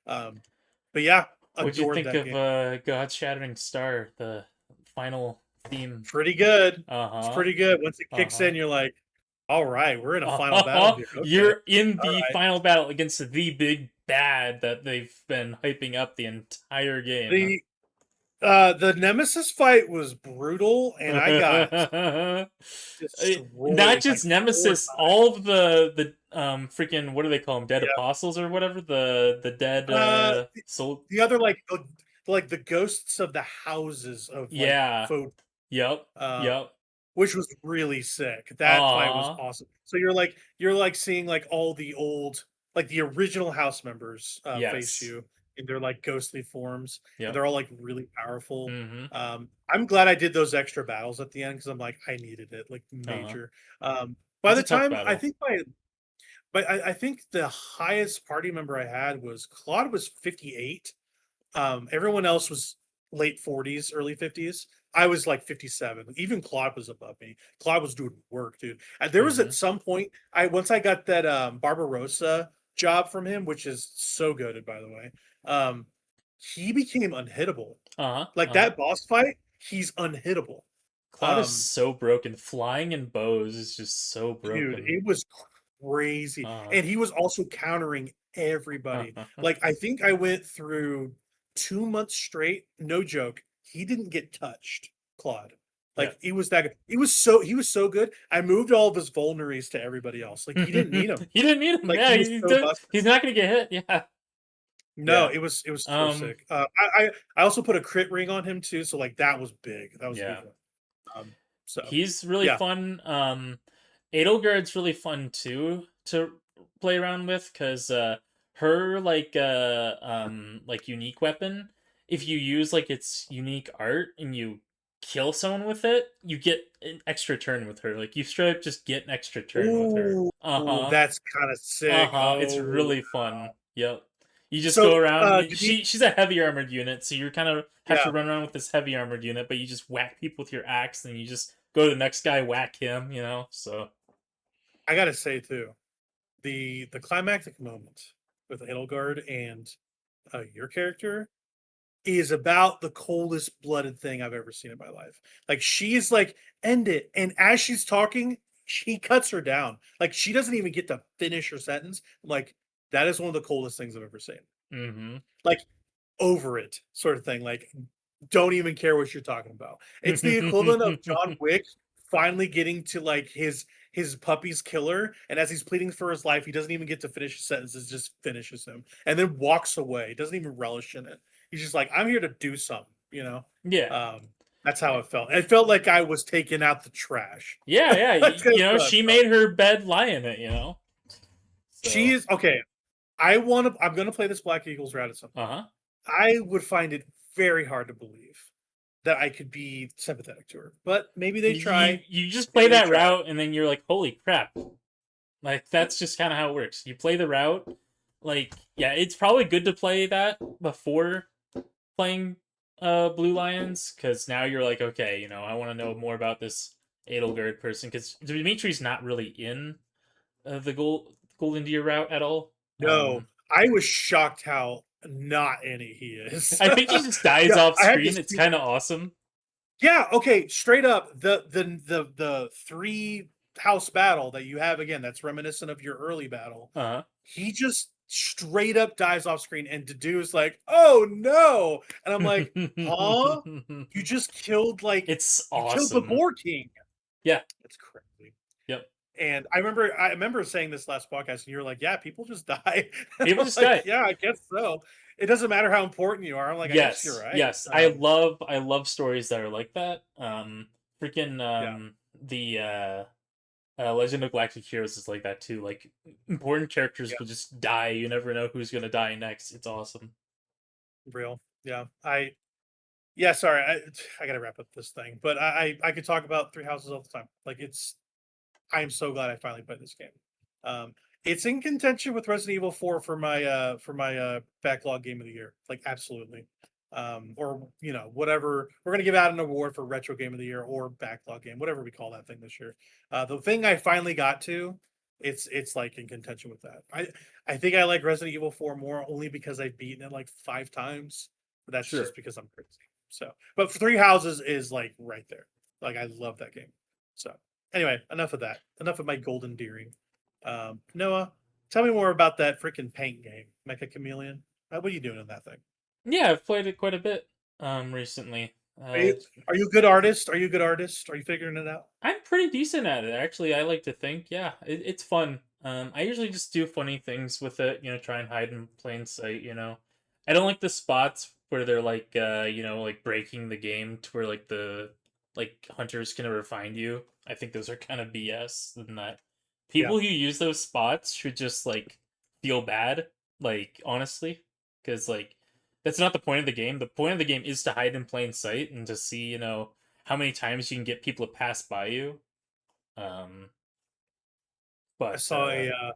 But yeah, What'd you adored think that of game. God Shattering Star, the final theme? Pretty good. It's Uh-huh. pretty good. Once it kicks Uh-huh. in, you're like, all right, we're in a final battle Uh-huh. here. Okay. You're in All the right. final battle against the big bad that they've been hyping up the entire game. The Nemesis fight was brutal, and I got Not destroyed like just 4 Nemesis, times. all of the freaking, what do they call them? Dead Yeah. apostles or whatever? The dead Uh, soul. the other like the ghosts of the houses of like Yeah. folk, Yep. um, Yep. which was really sick. That fight was Aw. awesome. So you're like seeing like all the old like the original house members face Yes. you in their like ghostly forms, and Yep. they're all like really powerful. Mm-hmm. I'm glad I did those extra battles at the end because I'm like I needed it like Uh-huh. major. By It's a the tough time I battle. think I think the highest party member I had was Claude was 58. Everyone else was late 40s, early 50s. I was like 57. Even Claude was above me. Claude was doing work, dude. And there was Mm-hmm. at some point, once I got that Barbarossa job from him, which is so goated, by the way. He became unhittable. Uh-huh. Like Uh-huh. that boss fight, he's unhittable. Cloud is Um, so broken. Flying in bows is just so Dude, broken. it was crazy. Uh-huh. And he was also countering everybody. Like I think I went through 2 months straight, no joke. He didn't get touched, Claude. Yeah. Like he was so good. I moved all of his vulneries to everybody else. Like he didn't need them. He didn't need him. Like Yeah, he was so busted. he's not gonna get hit. Yeah. No, Yeah. it was so Um, sick. I also put a crit ring on him too, so like that was big. That was a big yeah. one. So He's really yeah. fun. Edelgard's really fun too to play around with because her like unique weapon, if you use like its unique art and you kill someone with it, you get an extra turn with her. Like you straight up just get an extra turn with her. Ooh, Uh-huh. that's kind of sick. Uh-huh. It's Oh, really fun. Yep. You just go so around. did he? She's a heavy armored unit, so you're kind of have to Yeah, run around with this heavy armored unit, but you just whack people with your axe, and you just go to the next guy, whack him. So I gotta say too, the climactic moment with Edelgard and your character is about the coldest blooded thing I've ever seen in my life. Like she is like, end it, and as she's talking, she cuts her down. Like she doesn't even get to finish her sentence. Like that is one of the coldest things I've ever seen. mm-hmm. Like over it, sort of thing. Like don't even care what you're talking about. It's the equivalent of John Wick finally getting to like his puppy's killer, and as he's pleading for his life, he doesn't even get to finish his sentences, just finishes him, and then walks away. Doesn't even relish in it. He's just like, I'm here to do something. Yeah. That's how it felt. It felt like I was taking out the trash. Yeah, yeah. That's kind of She made her bed lie in it. she So is okay. I'm gonna play this Black Eagles route at some point. uh-huh. I would find it very hard to believe that I could be sympathetic to her, but maybe they try. You just play Maybe they that try. route, and then you're like, holy crap! Like that's just kind of how it works. You play the route. Like, yeah, it's probably good to play that before playing Blue Lions, because now you're like, okay, I want to know more about this Edelgard person, because Dimitri's not really in the Golden Deer route at all. No, I was shocked how not any he is. I think he just dies Yeah, off I had screen. to It's see- kind of awesome. Yeah, okay, straight up, the 3 house battle that you have again, that's reminiscent of your early battle. Uh-huh. He just straight up dies off screen, and Dedue's like, "Oh no!" And I'm like, "Huh? You just killed It's you killed the awesome. Boar King." Yeah. It's crazy. Yep. And I remember saying this last podcast, and you were like, "Yeah, people just die." And People I'm just like, die. "Yeah, I guess so. It doesn't matter how important you are." I'm like, "I guess you're right." Yes. I love stories that are like that. Freaking Yeah. the Legend of Galactic Heroes is like that too. Like important characters Yeah. will just die. You never know who's gonna die next. It's awesome. Real. Yeah. Sorry, I gotta wrap up this thing. But I could talk about Three Houses all the time. I am so glad I finally played this game. It's in contention with Resident Evil 4 for my backlog game of the year. Like, absolutely. Or whatever. We're gonna give out an award for retro game of the year or backlog game, whatever we call that thing this year. The thing I finally got to, it's like in contention with that. I think I like Resident Evil 4 more only because I've beaten it like 5 times. But that's Sure. just because I'm crazy. So, but Three Houses is like right there. Like, I love that game. So anyway, enough of that. Enough of my golden deering. Noah, tell me more about that freaking paint game, Mecha Chameleon. What are you doing in that thing? Yeah, I've played it quite a bit recently. Are you a good artist? Are you a good artist? Are you figuring it out? I'm pretty decent at it, actually. I like to think. Yeah, it's fun. I usually just do funny things with it. Try and hide in plain sight. I don't like the spots where they're like, like breaking the game to where like the hunters can never find you. I think those are kind of BS. And that Yeah. people who use those spots should just like feel bad. Like honestly, because like that's not the point of the game. The point of the game is to hide in plain sight and to see how many times you can get people to pass by you. Um, I but saw a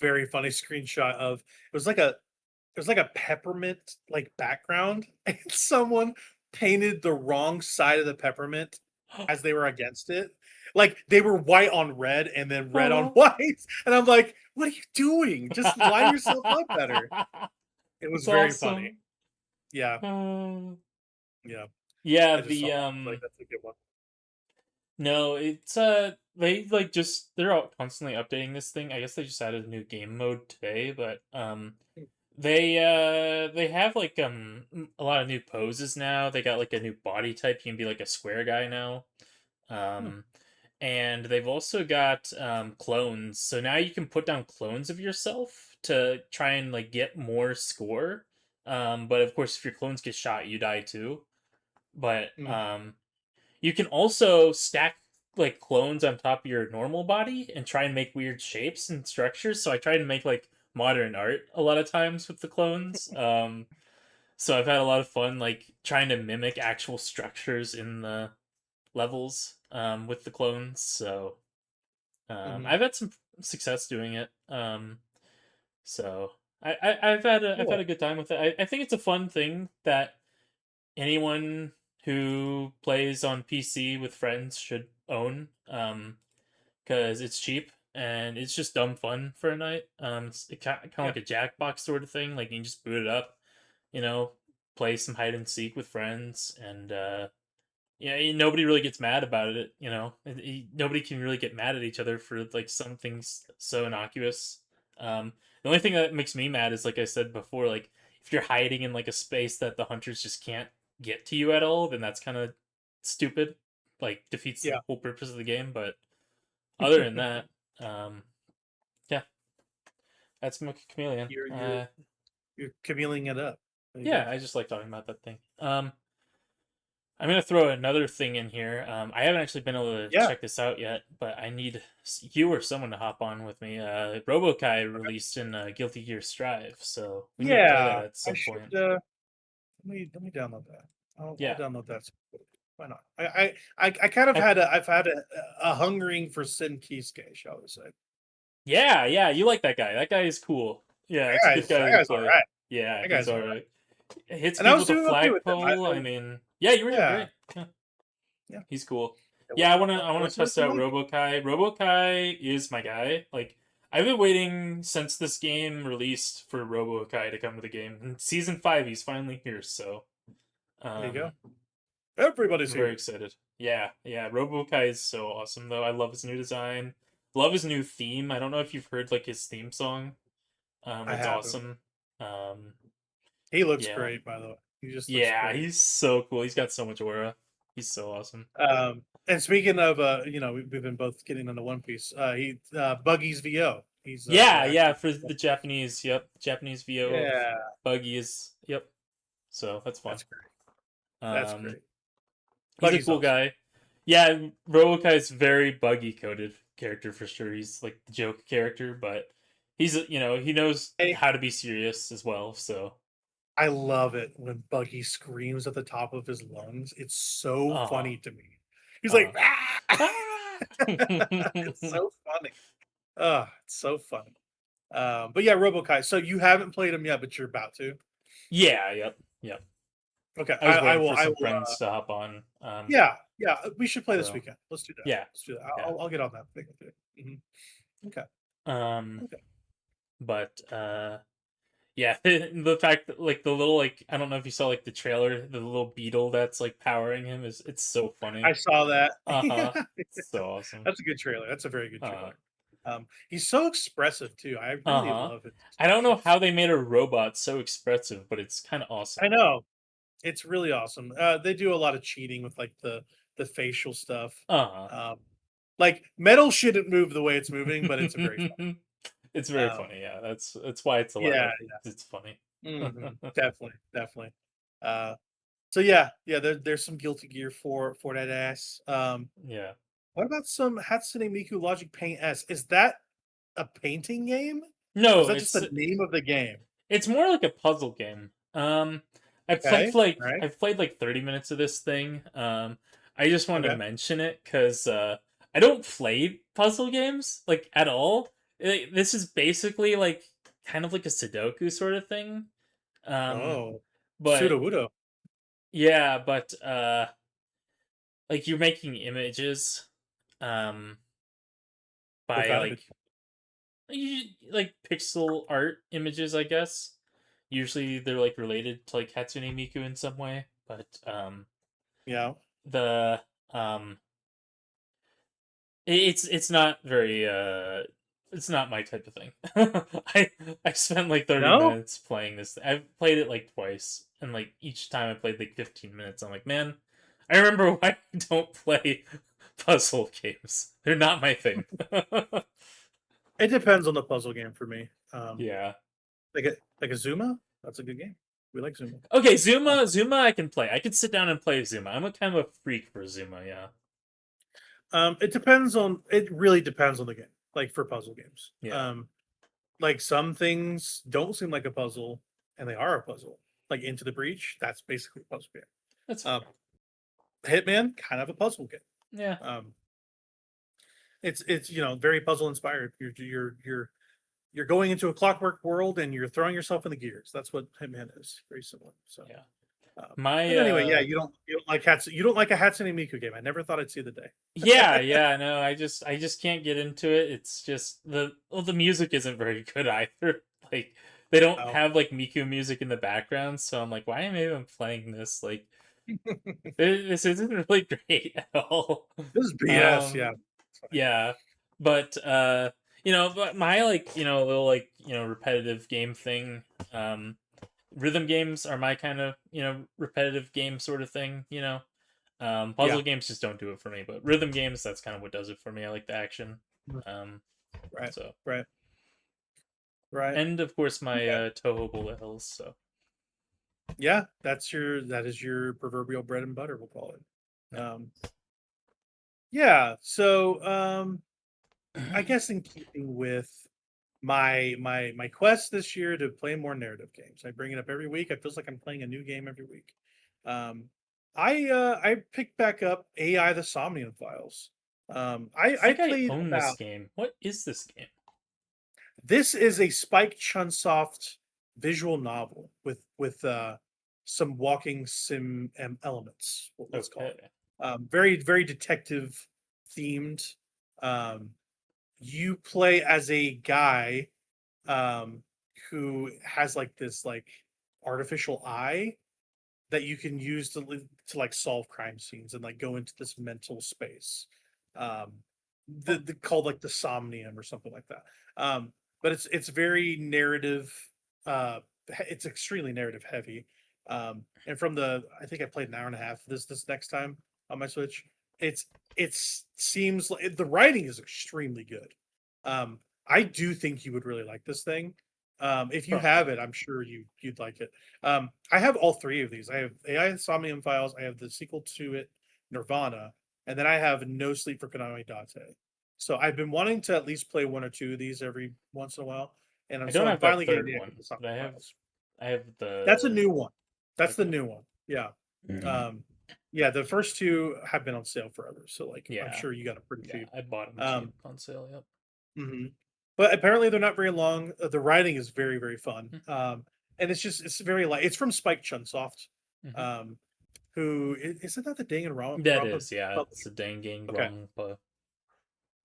very funny screenshot of it was like a peppermint like background, and someone painted the wrong side of the peppermint as they were against it. Like, they were white on red and then red on Oh. white. And I'm like, what are you doing? Just line yourself up better. It was It's very funny. awesome. Yeah. Uh, Yeah. yeah, I just saw that. Like, that's a good one. no, it's they like just they're out constantly updating this thing. I guess they just added a new game mode today, but they have like a lot of new poses now. They got like a new body type. You can be like a square guy now. And they've also got clones. So now you can put down clones of yourself to try and like get more score. But of course, if your clones get shot, you die too. But you can also stack like clones on top of your normal body and try and make weird shapes and structures. So I try to make like modern art a lot of times with the clones. So I've had a lot of fun like trying to mimic actual structures in the levels with the clones. So I've had some success doing it. So I've had a good time with it. I think it's a fun thing that anyone who plays on PC with friends should own, because it's cheap and it's just dumb fun for a night. It's kind of like a Jackbox sort of thing. Like you can just boot it up, play some hide and seek with friends, and nobody really gets mad about it. Nobody can really get mad at each other for like something so innocuous. The only thing that makes me mad is, like I said before, like if you're hiding in like a space that the hunters just can't get to you at all, then that's kind of stupid. Like defeats the whole purpose of the game. But other than that, yeah, that's Meccha Chameleon. You're chameleoning it up. Yeah, I just like talking about that thing. I'm gonna throw another thing in here. I haven't actually been able to check this out yet, but I need you or someone to hop on with me. Robokai released in Guilty Gear Strive, so we need to play that at some point. Let me download that. I'll download that. Why not? I kind of I've had a hungering for Sin Kisuke, shall we say? Yeah, you like that guy. That guy is cool. Yeah, that's a good guy to play. Alright. Yeah, he's alright. Hits And I people was with a doing okay with him. flagpole. I mean, yeah, you were doing great. Yeah, he's cool. Yeah, I wanna test out Robokai. Robokai is my guy. Like, I've been waiting since this game released for Robo Kai to come to the game. In season 5, he's finally here, so There you go. I'm Everybody's very here. excited. Yeah. Robo Kai is so awesome though. I love his new design. Love his new theme. I don't know if you've heard like his theme song. I It's have him. awesome. He looks Yeah. great, by the way. He just looks Yeah, great. he's so cool. He's got so much aura. He's so awesome. And speaking of, we've been both getting into One Piece. Buggy's VO. He's Yeah, for the Japanese. Yep, Japanese VO of yeah, Buggy is. Yep. So that's fun. that's great. That's Um, great. he's Buggy's a cool awesome. guy. Yeah, Robokai's very Buggy coded character for sure. He's like the joke character, but he's he knows Hey, how to be serious as well. So I love it when Buggy screams at the top of his lungs. It's so uh funny to me. He's uh like, ah! It's huh. so funny. It's so funny. But yeah, Robokai. So you haven't played him yet, but you're about to. Yeah, yep. Okay, I was I waiting will. for I some will. friends to hop on. Yeah. We should play this So weekend. Let's do that. yeah, Let's do that. yeah. I'll get on that thing with you. Okay. Um, Okay. but yeah, the fact that like the little like I don't know if you saw like the trailer, the little beetle that's like powering him is it's so funny. I saw that. Uh-huh. So awesome. That's a good trailer. That's a very good Uh trailer. He's so expressive too. I really uh-huh. love it. I don't know how they made a robot so expressive, but it's kind of awesome. I know. It's really awesome. They do a lot of cheating with like the facial stuff. Uh-huh. Like metal shouldn't move the way it's moving, but it's a very fun. It's very Um, funny, yeah. That's why it's yeah, alive. It's funny. definitely. Uh, so yeah, there's some Guilty Gear for that ass. Yeah. What about some Hatsune Miku Logic Paint S? Is that a painting game? Or is No, that just the name of the game? it's more like a puzzle game. Okay, right. I've played like 30 minutes of this thing. I just wanted to Okay. mention it because I don't play puzzle games like at all. This is basically like kind of like a Sudoku sort of thing. Um, Oh, but Sudowoodo. yeah, but like you're making images, um, What by kind of it? like pixel art images, I guess. Usually they're like related to like Hatsune Miku in some way, but Yeah. the um it's not very it's not my type of thing. I spent like 30 No? minutes playing this. I've played it like twice, and like each time I played like 15 minutes. I'm like, man, I remember why I don't play puzzle games. They're not my thing. It depends on the puzzle game for me. Yeah. Like a Zuma? That's a good game. We like Zuma. Okay, Zuma I can play. I could sit down and play Zuma. I'm a kind of a freak for Zuma, yeah. It really depends on the game, like for puzzle games. Yeah. Like some things don't seem like a puzzle and they are a puzzle. Like Into the Breach, that's basically a puzzle game. That's Hitman, kind of a puzzle game. yeah. It's very puzzle inspired. You're going into a clockwork world and you're throwing yourself in the gears. That's what Hitman is. Very similar. So Yeah. but anyway, yeah, you don't like you don't like a Hatsune Miku game. I never thought I'd see the day. Yeah, no, I just can't get into it. It's just the music isn't very good either. Like they don't Oh. have like Miku music in the background, so I'm like, why am I even playing this? Like this isn't really great at all. This is BS. Um, Yeah. yeah, but but my like little like repetitive game thing. Rhythm games are my kind of repetitive game sort of thing. Puzzle Yeah. games just don't do it for me, but rhythm games, that's kind of what does it for me. I like the action. Right. So Right. Right. and of course my Okay. Touhou bullet hells. So Yeah, that is your proverbial bread and butter, we'll call it. Yeah. Yeah, so I guess in keeping with my quest this year to play more narrative games. I bring it up every week. It feels like I'm playing a new game every week. Um I picked back up AI the Somnium Files. I I think I played own this about game. What is this game? this is a Spike Chunsoft visual novel with some walking sim elements. Let's call Okay. it very detective themed. Um, you play as a guy um who has like this like artificial eye that you can use to like solve crime scenes and like go into this mental space. Um the called like the Somnium or something like that. But it's very narrative it's extremely narrative heavy. And from the I think I played an hour and a half this next time on my Switch. It's seems like the writing is extremely good. I do think you would really like this thing. If you have Probably. it, I'm sure you'd like it. I have all three of these. I have AI Somnium Files. I have the sequel to it, Nirvana, and then I have No Sleep for Konami Date. So I've been wanting to at least play one or two of these every once in a while, and I so don't I'm have that finally getting third the one, but Somnium Files. I have That's a the new one. That's the okay. new one. Yeah. Um, yeah, the first two have been on sale forever, so like I'm Yeah. sure you got it pretty Yeah, cheap. I bought them cheap Um, on sale, yep. but apparently they're not very long. The writing is very very fun. Mm. And it's very light. It's from Spike Chunsoft, Mhm. um, who isn't that the That Danganronpa is, yeah, it's publisher? a danging Okay, wrong, but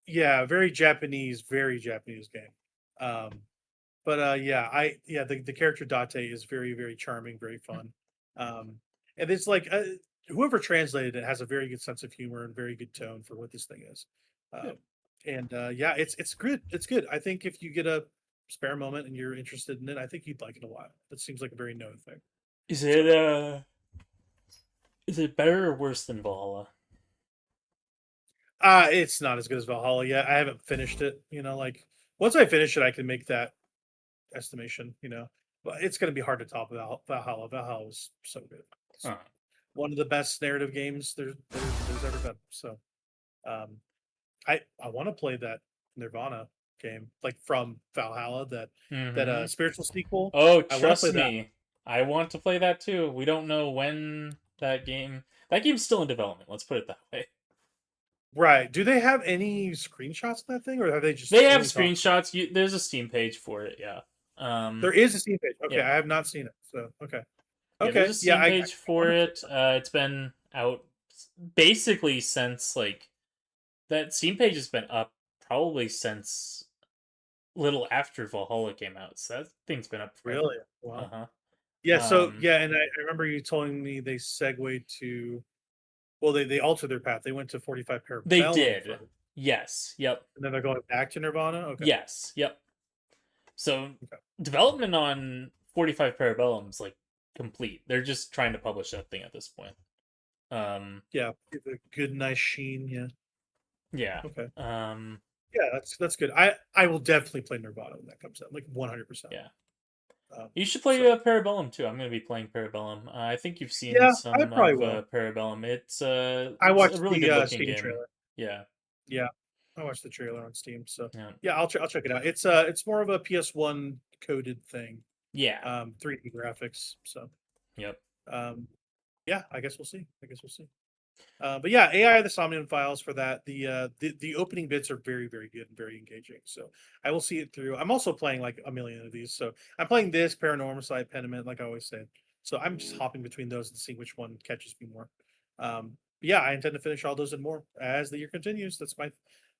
yeah, very Japanese game. Um, but yeah, the character Date is very very charming, very fun. Um, and it's like whoever translated it has a very good sense of humor and very good tone for what this thing is. Um, good. and yeah, it's good. It's good. I think if you get a spare moment and you're interested in it, I think you'd like it a lot. It seems like a very known thing. Is So it better or worse than Valhalla? it's not as good as Valhalla yet. I haven't finished it. Like once I finish it, I can make that estimation. But it's going to be hard to top Valhalla. Valhalla was so good. It's Huh. one of the best narrative games there's ever been. So um, I want to play that Nirvana game like from Valhalla that Mm-hmm. spiritual sequel. Oh, I want to play trust that. me. I want to play that too. We don't know when that game's still in development, let's put it that way. Right? Do they have any screenshots of that thing, or have they just They have only talked about it? screenshots. There's a Steam page for it, yeah. There is a Steam page. Okay, Yeah. I have not seen it. So okay, Yeah, there's okay, a yeah, Steam I page for want to. it. It's been out basically since like that Steam page has been up probably since little after Valhalla came out. So that thing's been up forever. Really? Wow. Uh-huh. Yeah. So Um yeah, and I remember you telling me they segued to. Well, they altered their path. They went to 45 they Parabellum did. first, Yes. Yep. and then they're going back to Nirvana. Okay. Yes. Yep. So Okay. development on 45 Parabellum's like complete. They're just trying to publish that thing at this point. Um Yeah. Give it a good, nice sheen. Yeah. yeah. Okay. Um Yeah, that's good. I will definitely play Nirvana when that comes out, like 100%. yeah. Um, You should play so Parabellum too. I'm going to be playing Parabellum. I think you've seen yeah, I some probably of will. Parabellum. I It's a watched really the good looking Steam game. trailer. Yeah. Yeah, I watched the trailer on Steam. So Yeah. yeah, I'll check it out. It's more of a PS1 coded thing, Yeah. 3D graphics. So Yep. um, yeah, I guess we'll see. But yeah, AI the Somnium Files for that. The opening bits are very very good and very engaging. So I will see it through. I'm also playing like a million of these. So I'm playing this Paranormal Side Pentiment, like I always said. So I'm just hopping between those and seeing which one catches me more. But yeah, I intend to finish all those and more as the year continues. That's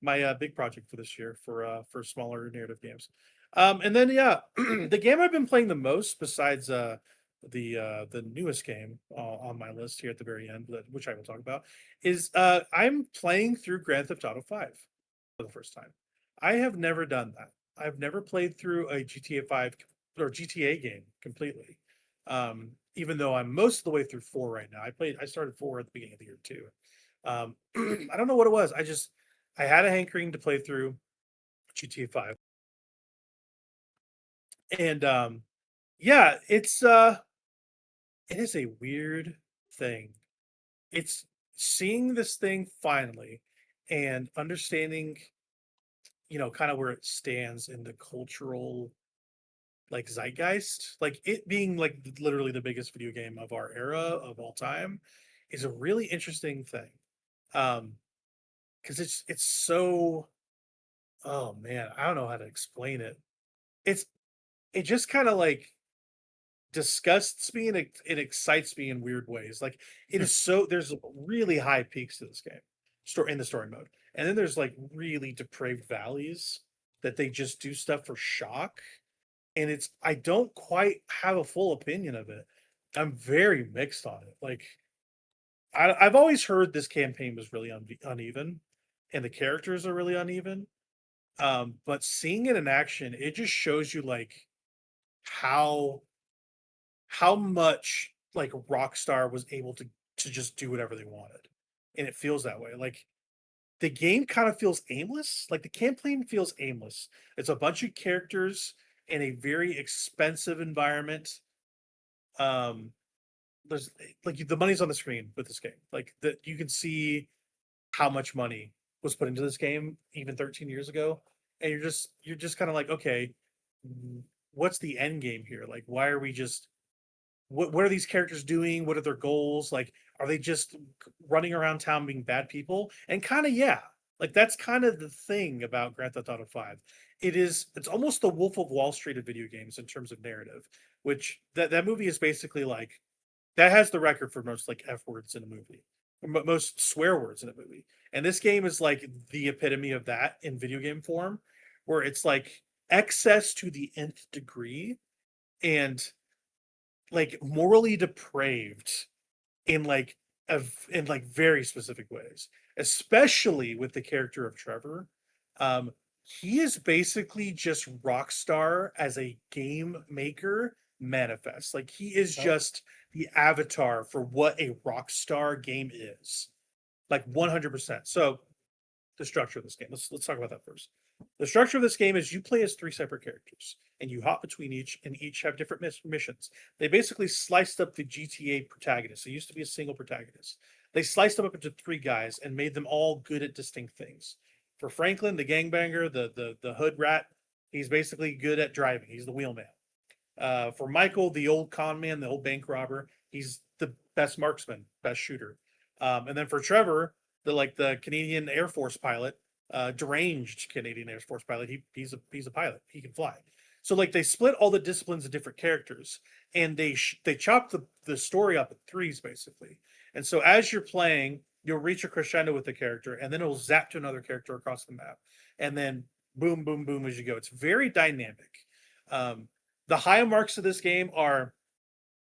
my big project for this year for smaller narrative games. And then yeah, the game I've been playing the most besides the newest game on my list here at the very end, which I will talk about, is I'm playing through Grand Theft Auto 5 for the first time. I have never done that. I've never played through a GTA 5 or GTA game completely. Even though I'm most of the way through 4 right now. I started 4 at the beginning of the year too. I don't know what it was. I had a hankering to play through GTA 5. And yeah, it is a weird thing. It's seeing this thing finally and understanding, kind of where it stands in the cultural like zeitgeist, like it being like literally the biggest video game of our era of all time is a really interesting thing. Because it's so oh man, I don't know how to explain it. It's it just kind of like disgusts me and it excites me in weird ways. Like it Hmm. is so there's really high peaks to this game. In the story mode. and then there's like really depraved valleys that they just do stuff for shock, and I don't quite have a full opinion of it. I'm very mixed on it. Like I've always heard this campaign was really uneven, and the characters are really uneven. But seeing it in action, it just shows you like how much like Rockstar was able to just do whatever they wanted, and it feels that way. Like the game kind of feels aimless. Like the campaign feels aimless. It's a bunch of characters in a very expensive environment. Um, there's like the money's on the screen with this game. Like that you can see how much money was put into this game even 13 years ago, and you're just kind of like, okay, what's the end game here? Like, why are we just what are these characters doing? What are their goals? Like, are they just running around town being bad people? And kind of, yeah, like that's kind of the thing about Grand Theft Auto 5. It's almost the Wolf of Wall Street of video games in terms of narrative, which that movie is basically like that has the record for most like F words in a movie, most swear words in a movie. And this game is like the epitome of that in video game form, where it's like excess to the nth degree and like morally depraved in like in like very specific ways, especially with the character of Trevor. um he is basically just Rockstar as a game maker manifest. Like he is just the avatar for what a Rockstar game is, like 100%. So the structure of this game, let's talk about that first. The structure of this game is you play as three separate characters and you hop between each, and each have different missions. They basically sliced up the GTA protagonists. It used to be a single protagonist. They sliced them up into three guys and made them all good at distinct things. For Franklin, the gangbanger, the hood rat, he's basically good at driving. He's the wheelman. For Michael, the old con man, the old bank robber, he's the best marksman, best shooter. And then for Trevor, the Canadian Air Force pilot, deranged Canadian Air Force pilot. He's a pilot. He can fly. So like they split all the disciplines of different characters, and they chop the story up in threes basically. And so as you're playing, you'll reach a crescendo with the character, and then it'll zap to another character across the map, and then boom, boom, boom as you go. It's very dynamic. The high marks of this game are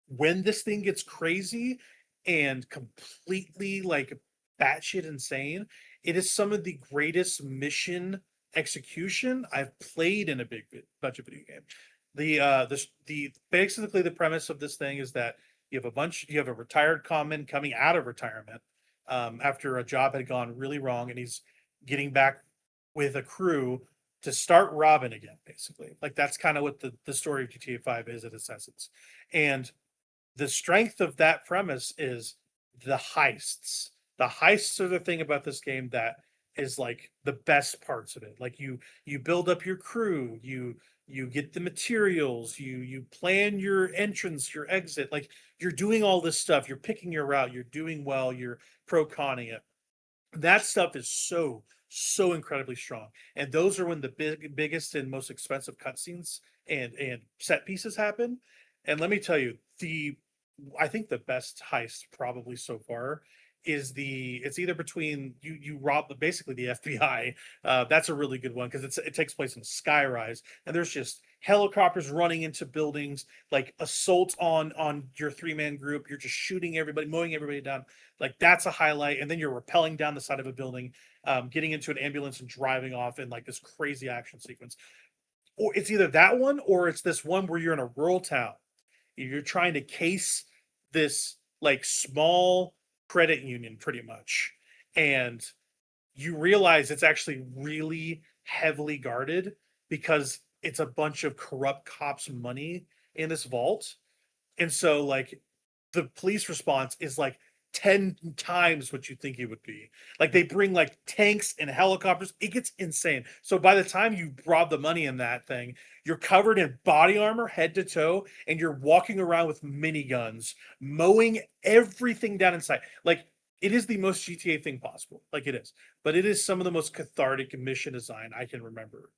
when this thing gets crazy and completely like batshit insane. It is some of the greatest mission execution I've played in a bunch of video game. The basically the premise of this thing is that you have a retired conman coming out of retirement after a job had gone really wrong, and he's getting back with a crew to start robbing again, basically. Like that's kind of what the story of GTA 5 is at its essence. And the strength of that premise is the heists. The heists are the thing about this game that is like the best parts of it. Like you build up your crew, you get the materials, you plan your entrance, your exit. Like you're doing all this stuff, you're picking your route, you're doing well, you're pro-conning it. That stuff is so incredibly strong, and those are when the biggest and most expensive cutscenes and set pieces happen. And let me tell you, I think the best heist probably so far is it's either between you rob basically the FBI. That's a really good one because it takes place in a skyrise, and there's just helicopters running into buildings, like assault on your three-man group. You're just shooting everybody, mowing everybody down. Like that's a highlight. And then you're rappelling down the side of a building, getting into an ambulance and driving off in like this crazy action sequence. Or it's either that one or it's this one where you're in a rural town. You're trying to case this like small credit union pretty much, and you realize it's actually really heavily guarded because it's a bunch of corrupt cops' money in this vault. And so like the police response is like 10 times what you think it would be. Like they bring like tanks and helicopters. It gets insane. So by the time you rob the money in that thing, you're covered in body armor head to toe, and you're walking around with miniguns, mowing everything down in sight. Like it is the most GTA thing possible. Like it is. But it is some of the most cathartic mission design I can remember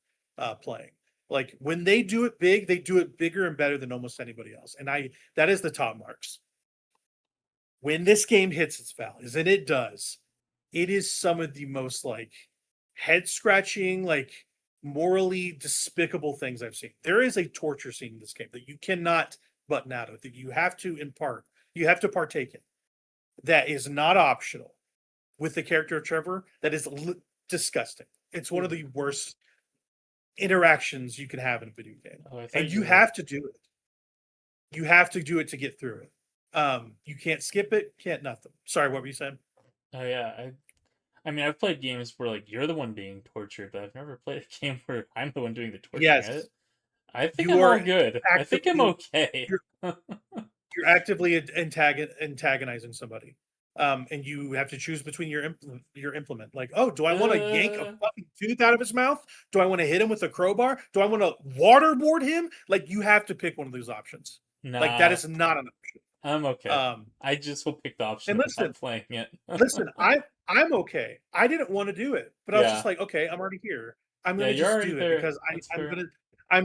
playing. Like when they do it big, they do it bigger and better than almost anybody else. And that is the top marks. When this game hits its values, and it does, it is some of the most like head scratching, like morally despicable things I've seen. There is a torture scene in this game that you cannot button out of, that you have to partake in. That is not optional with the character of Trevor. That is disgusting. It's one of the worst interactions you can have in a video game. Oh, I thought And you were- have to do it. You have to do it to get through it. You can't skip it, can't nothing. Sorry, what were you saying? Oh yeah, I mean, I've played games where like you're the one being tortured, but I've never played a game where I'm the one doing the torturing. Yes. I think You I'm are all good. I think I'm okay. You're actively antagonizing somebody. And you have to choose between your implement. Like, oh, do I want to yank a fucking tooth out of his mouth? Do I want to hit him with a crowbar? Do I want to waterboard him? Like, you have to pick one of those options. Nah, Like, that is not an option. I'm okay. I just will pick the option and without playing it. listen, I'm okay. I didn't want to do it, but I was just Yeah. like, okay, I'm already here. I'm Yeah, gonna you're just already do there. it because That's I'm fair. gonna I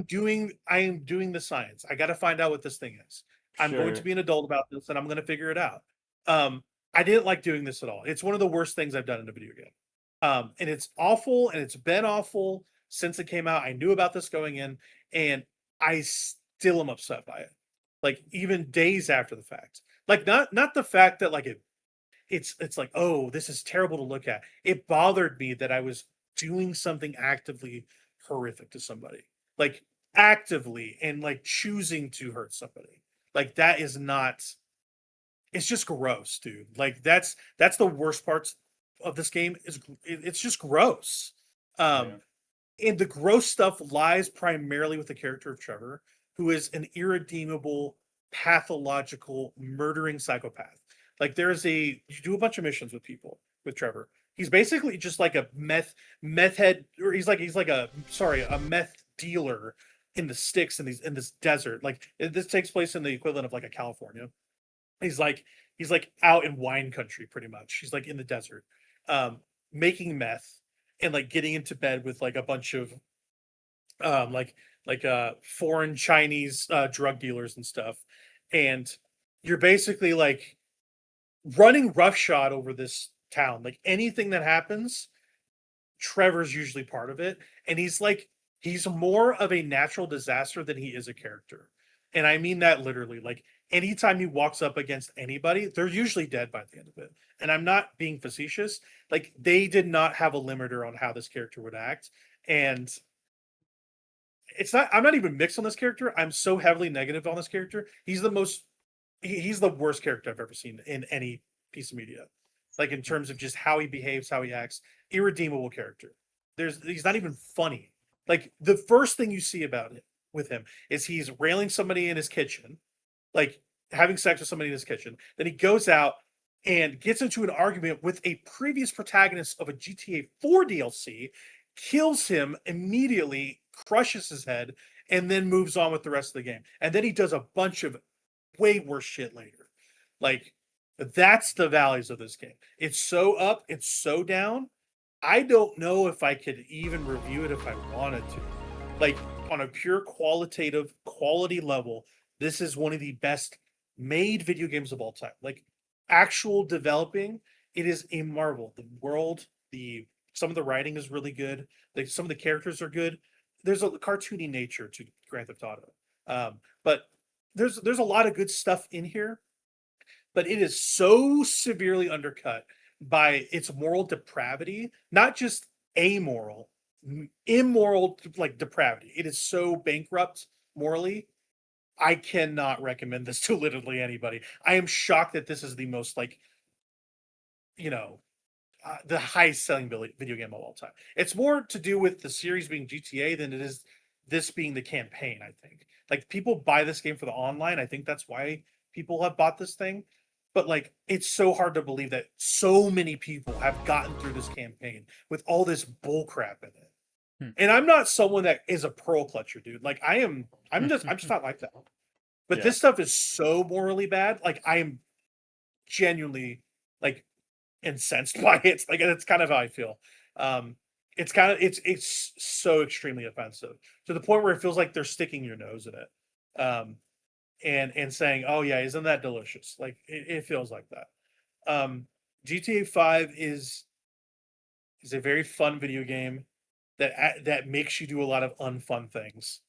am doing the science. I got to find out what this thing is. I'm going to Sure. be an adult about this, and I'm going to figure it out. I didn't like doing this at all. It's one of the worst things I've done in a video game. And it's awful, and it's been awful since it came out. I knew about this going in, and I still am upset by it. Like, even days after the fact. Like, not the fact that like it's like, oh, this is terrible to look at. It bothered me that I was doing something actively horrific to somebody. Like, actively, and like choosing to hurt somebody. Like, that is not, it's just gross, dude. Like, that's the worst parts of this game. It's just gross. Yeah. And the gross stuff lies primarily with the character of Trevor, who is an irredeemable, pathological, murdering psychopath. Like, you do a bunch of missions with people with Trevor. He's basically just like a meth head, or he's like a meth dealer in the sticks in this desert. Like, this takes place in the equivalent of like a California. He's like out in wine country, pretty much. He's like in the desert, making meth and like getting into bed with like a bunch of foreign Chinese drug dealers and stuff. And you're basically like running roughshod over this town. Like, anything that happens, Trevor's usually part of it. And he's more of a natural disaster than he is a character. And I mean that literally. Like, anytime he walks up against anybody, they're usually dead by the end of it. And I'm not being facetious. Like, they did not have a limiter on how this character would act. And I'm not even mixed on this character. I'm so heavily negative on this character. He's the worst character I've ever seen in any piece of media. Like, in terms of just how he behaves, how he acts. Irredeemable character. He's not even funny. Like, the first thing you see about it with him is he's railing somebody in his kitchen, like having sex with somebody in his kitchen. Then he goes out and gets into an argument with a previous protagonist of a GTA 4 DLC, kills him immediately, crushes his head, and then moves on with the rest of the game. And then he does a bunch of way worse shit later. Like, that's the valleys of this game. It's so up, it's so down. I don't know if I could even review it if I wanted to. Like, on a pure quality level, this is one of the best made video games of all time. Like, actual developing, it is a marvel. The world, some of the writing is really good. Like, some of the characters are good. There's a cartoony nature to Grand Theft Auto, but there's a lot of good stuff in here. But it is so severely undercut by its moral depravity, not just amoral, immoral, like, depravity. It is so bankrupt morally. I cannot recommend this to literally anybody. I am shocked that this is the most, like, the highest selling video game of all time. It's more to do with the series being GTA than it is this being the campaign, I think. Like, people buy this game for the online. I think that's why people have bought this thing. But like, it's so hard to believe that so many people have gotten through this campaign with all this bull crap in it. And I'm not someone that is a pearl clutcher, dude. Like, I'm just not like that. But this stuff is so morally bad. Like, I am genuinely, like, incensed by it. Like, it's kind of how I feel. It's so extremely offensive to the point where it feels like they're sticking your nose in it. And saying, oh yeah, isn't that delicious? Like, it feels like that. GTA 5 is is a very fun video game that makes you do a lot of unfun things.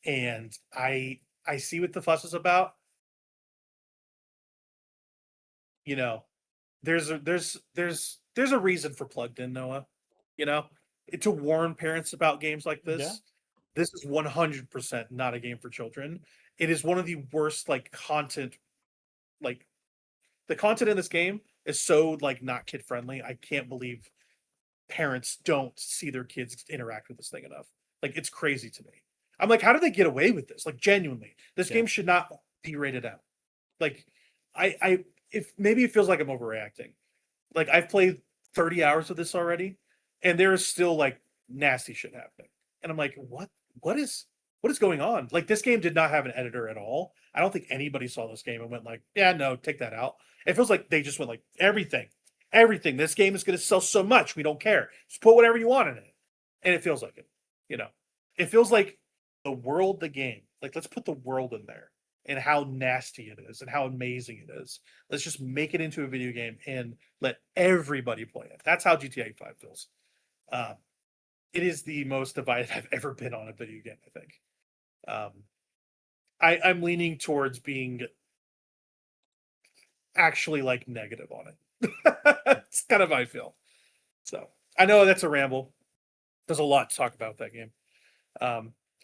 And I see what the fuss is about. You know, there's a reason for plugged in, Noah. You know, to warn parents about games like Yeah. this. This is 100% not a game for children. It is one of the worst like content. Like the content in this game is so like not kid friendly. I can't believe parents don't see their kids interact with this thing enough. Like it's crazy to me. I'm like, how do they get away with this? Like genuinely, this Yeah. game should not be rated out. Like, I if maybe it feels like I'm overreacting. Like I've played 30 hours of this already, and there is still like nasty shit happening. And I'm like, what is what is going on? Like this game did not have an editor at all. I don't think anybody saw this game and went like, yeah, no, take that out. It feels like they just went like everything. This game is going to sell so much, we don't care. Just put whatever you want in it, and it feels like it. You know, it feels like the world, the game. Like let's put the world in there and how nasty it is and how amazing it is. Let's just make it into a video game and let everybody play it. That's how GTA 5 feels. Um, it is the most divided I've ever been on a video game, I think. I'm leaning towards being actually like negative on it. It's kind of how I feel. So I know that's a ramble. There's a lot to talk about that game.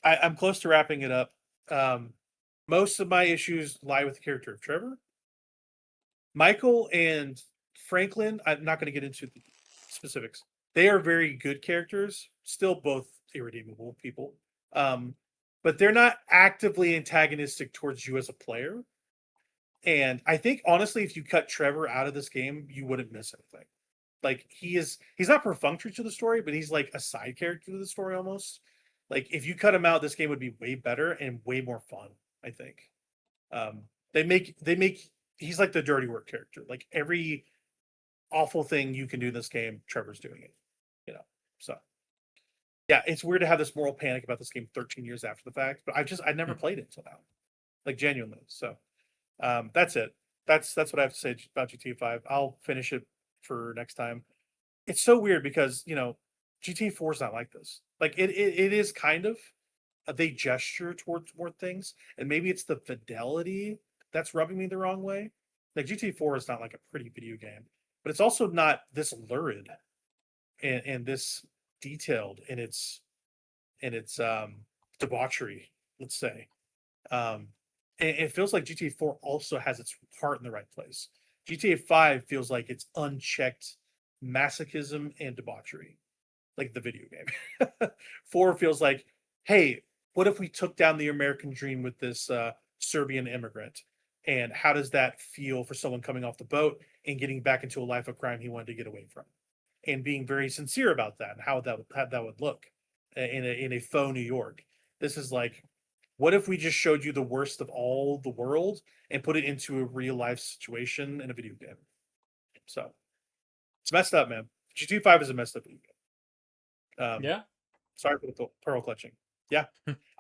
I'm close to wrapping it up. Most of my issues lie with the character of Trevor. Michael and Franklin, I'm not going to get into the specifics. They are very good characters, still both irredeemable people. But they're not actively antagonistic towards you as a player. And I think honestly, if you cut Trevor out of this game, you wouldn't miss anything. Like he's not perfunctory to the story, but he's like a side character to the story almost. Like if you cut him out, this game would be way better and way more fun, I think. Um, they make he's like the dirty work character. Like every awful thing you can do in this game, Trevor's doing it. You know. So yeah, it's weird to have this moral panic about this game 13 years after the fact, but I never played it until now. Like genuinely. So that's it. That's what I have to say about GTA 5. I'll finish it for next time. It's so weird because GTA 4 is not like this. Like it is kind of they gesture towards more things, and maybe it's the fidelity that's rubbing me the wrong way. Like GTA 4 is not like a pretty video game, but it's also not this lurid and this detailed in its debauchery, let's say. And it feels like GTA 4 also has its heart in the right place. GTA 5 feels like it's unchecked masochism and debauchery, like the video game. 4 feels like, hey, what if we took down the American dream with this Serbian immigrant? And how does that feel for someone coming off the boat and getting back into a life of crime he wanted to get away from? And being very sincere about that and how that would look in a faux New York. This is like, what if we just showed you the worst of all the world and put it into a real life situation in a video game? So it's messed up, man. GTA 5 is a messed up video game. Yeah. Sorry for the pearl clutching. Yeah.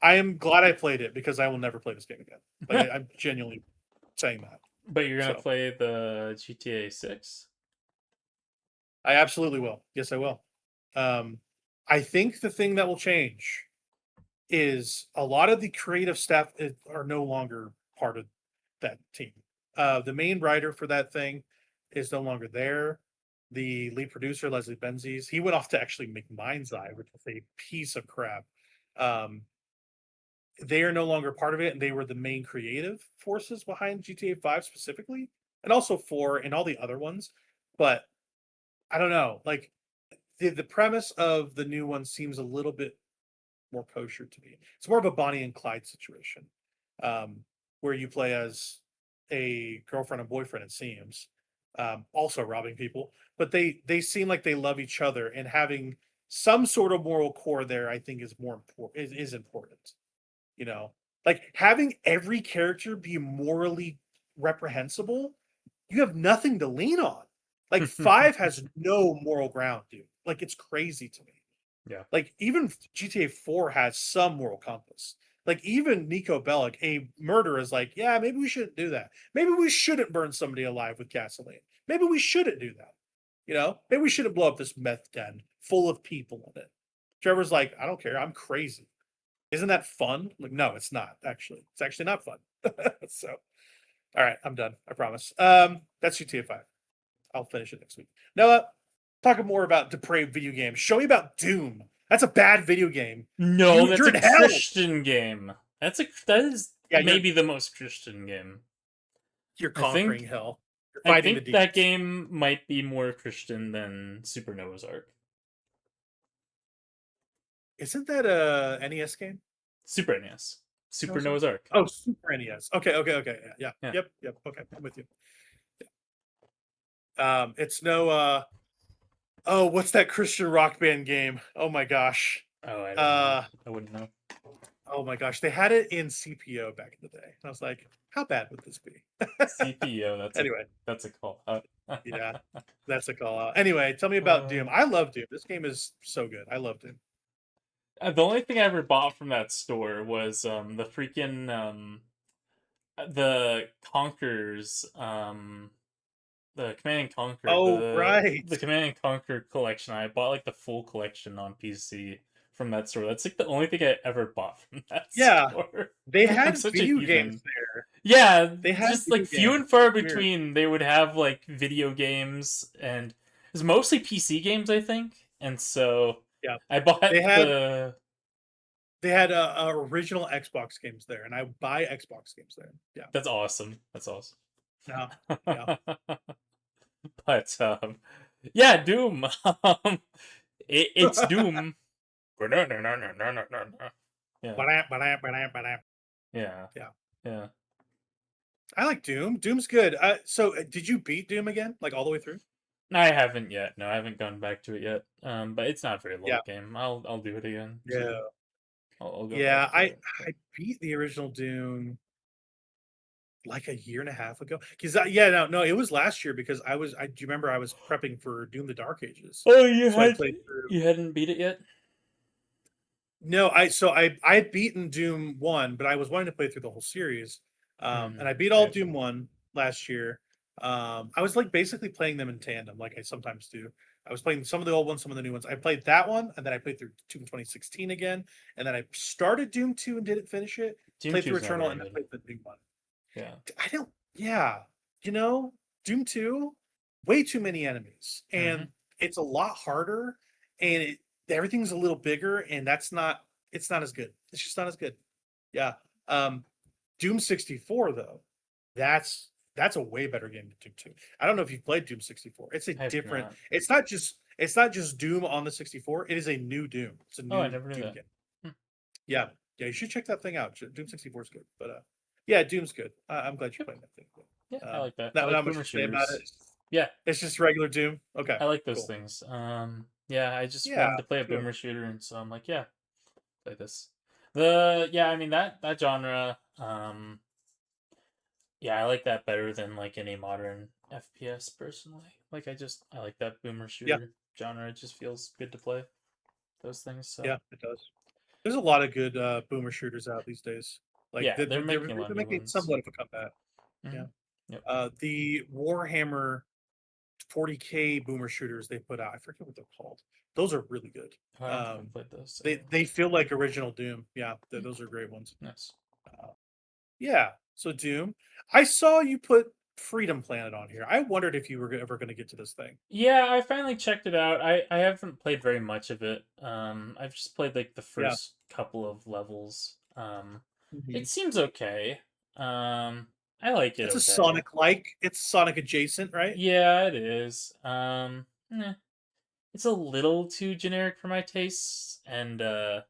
I am glad I played it because I will never play this game again. Like I'm genuinely saying that. But you're gonna So. play the GTA 6? I absolutely will. Yes, I will. I think the thing that will change is a lot of the creative staff are no longer part of that team. The main writer for that thing is no longer there. The lead producer, Leslie Benzies, he went off to actually make Mind's Eye, which is a piece of crap. They are no longer part of it, and they were the main creative forces behind GTA 5 specifically, and also 4 and all the other ones. But I don't know, like the premise of the new one seems a little bit more kosher to me. It's more of a Bonnie and Clyde situation, where you play as a girlfriend and boyfriend. It seems, also robbing people, but they seem like they love each other, and having some sort of moral core there, I think, is more important. Is important. Like having every character be morally reprehensible, you have nothing to lean on. Like 5 has no moral ground, dude. Like it's crazy to me. Yeah. Like even GTA 4 has some moral compass. Like even Nico Bellic, a murderer, is like, yeah, maybe we shouldn't do that. Maybe we shouldn't burn somebody alive with gasoline. Maybe we shouldn't do that. You know, maybe we shouldn't blow up this meth den full of people in it. Trevor's like, I don't care. I'm crazy. Isn't that fun? Like, no, it's not actually. It's actually not fun. So, all right, I'm done. I promise. That's GTA 5. I'll finish it next week. Noah, talking more about depraved video games. Show me about Doom. That's a bad video game. No, that's you're a in hell. Christian game. That is Yeah, maybe the most Christian game. You're I think- conquering hell. You're I fighting think the that demons. game might be more Christian than Supernova's Arc. Isn't that a NES game? Super NES. No, it's Supernova's Arc. Oh, Super NES. Okay. Yeah. Yeah. Yep. Okay, I'm with you. Yeah. It's no. Oh, what's that Christian rock band game? Oh my gosh. Oh, I don't know. I wouldn't know. Oh my gosh, they had it in CPO back in the day. And I was like, how bad would this be? CPO. Anyway, that's a call out. yeah, that's a call out. Anyway, tell me about Doom. I love Doom. This game is so good. I love Doom. The only thing I ever bought from that store was the freaking the Conquerors the Command and Conquer. Oh, right. The Command and Conquer collection. I bought like the full collection on PC from that store. That's like the only thing I ever bought from that store. They I'm had such a video heathen. games there. Yeah, They had just like video few games. and far Weird. between. They would have like video games, and it was mostly PC games, I think. And so Yeah. I bought They had- the. They had original Xbox games there, and I buy Xbox games there. Yeah. That's awesome. That's awesome. Yeah. But yeah, Doom. It's Doom. Yeah. Yeah. Yeah. Yeah. I like Doom. Doom's good. So did you beat Doom again, like all the way through? I haven't yet. No, I haven't gone back to it yet. But it's not a very long Yeah. game. I'll do it again. Yeah. So I'll go Yeah, back to it. I beat the original Doom like a year and a half ago. Because no, it was last year because do you remember I was prepping for Doom the Dark Ages? Oh, you So I played through. you hadn't beat it yet? No, I had beaten Doom 1, but I was wanting to play through the whole series. And I beat all Gotcha. Doom 1 last year. I was like basically playing them in tandem, like I sometimes do. I was playing some of the old ones, some of the new ones. I played that one, and then I played through Doom 2016 again, and then I started Doom 2 and didn't finish it. Doom Played 2 through is not Eternal, very and then good. played the new one. Yeah. Doom 2, way too many enemies, and it's a lot harder, and everything's a little bigger, and it's not as good. It's just not as good. Yeah. Doom 64 though, that's a way better game than Doom 2. I don't know if you've played Doom 64. It's a I have different. not. It's not just Doom on the 64. It is a new Doom. It's a new I never knew Doom that. game. Yeah, you should check that thing out. Doom 64 is good, but yeah, Doom's good. I'm glad you're playing that thing. Yeah, I like that. Not I like much boomer to say about shooters. it. Yeah, It's just regular Doom. Okay, I like those cool. things. Yeah, I just Yeah, wanted to play a cool. boomer shooter, and so I'm like, yeah, play this. I mean that genre. Yeah, I like that better than like any modern FPS personally. Like I like that boomer shooter genre. It just feels good to play those things. So Yeah, it does. There's a lot of good boomer shooters out these days. Like yeah, they're making a lot of new making ones. somewhat of a comeback. Mhm. Yeah. Yep. The Warhammer 40K boomer shooters they put out, I forget what they're called. Those are really good. I don't think I've played those. So. They feel like original Doom. Yeah, those are great ones. Nice. Yeah, so Doom. I saw you put Freedom Planet on here. I wondered if you were ever going to get to this thing. Yeah, I finally checked it out. I haven't played very much of it. I've just played like the first couple of levels. It seems okay. I like it. It's okay. a Sonic-like. It's Sonic adjacent, right? Yeah, it is. It's a little too generic for my tastes, and the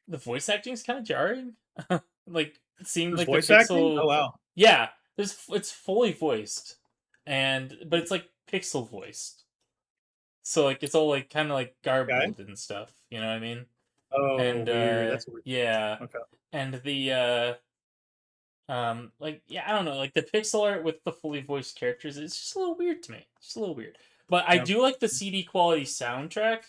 voice acting is kind of jarring. Like it seemed like voice the acting. pixel. Oh wow. Yeah, it's fully voiced, but it's like pixel voiced. So like it's all like kind of like garbled and stuff. You know what I mean? Oh, And weird. That's weird. yeah, Okay. and the like yeah, I don't know, like the pixel art with the fully voiced characters, it's just a little weird to me. Just a little weird. But I do like the CD quality soundtrack.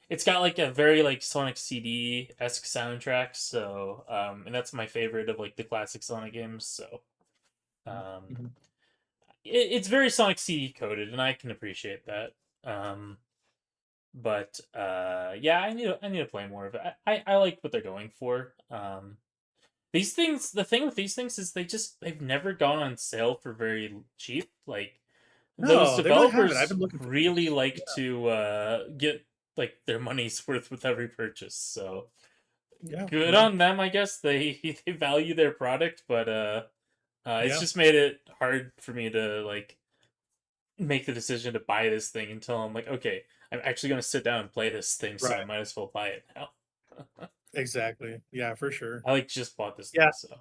It's got like a very like Sonic CD-esque soundtrack, so and that's my favorite of like the classic Sonic games, so it's very Sonic CD coded, and I can appreciate that. But yeah, I need to play more of it. I like what they're going for. These things, the thing with these things is they've never gone on sale for very cheap. Like those No, they really haven't. I've developers been looking for really these. like to get like their money's worth with every purchase. So Yeah, good yeah, on them, I guess. They value their product, but it's yeah. just made it hard for me to like make the decision to buy this thing until I'm like, okay, I'm actually gonna sit down and play this thing, so I Right. might as well buy it now. Exactly. Yeah, for sure. I like just bought this thing, Yeah. so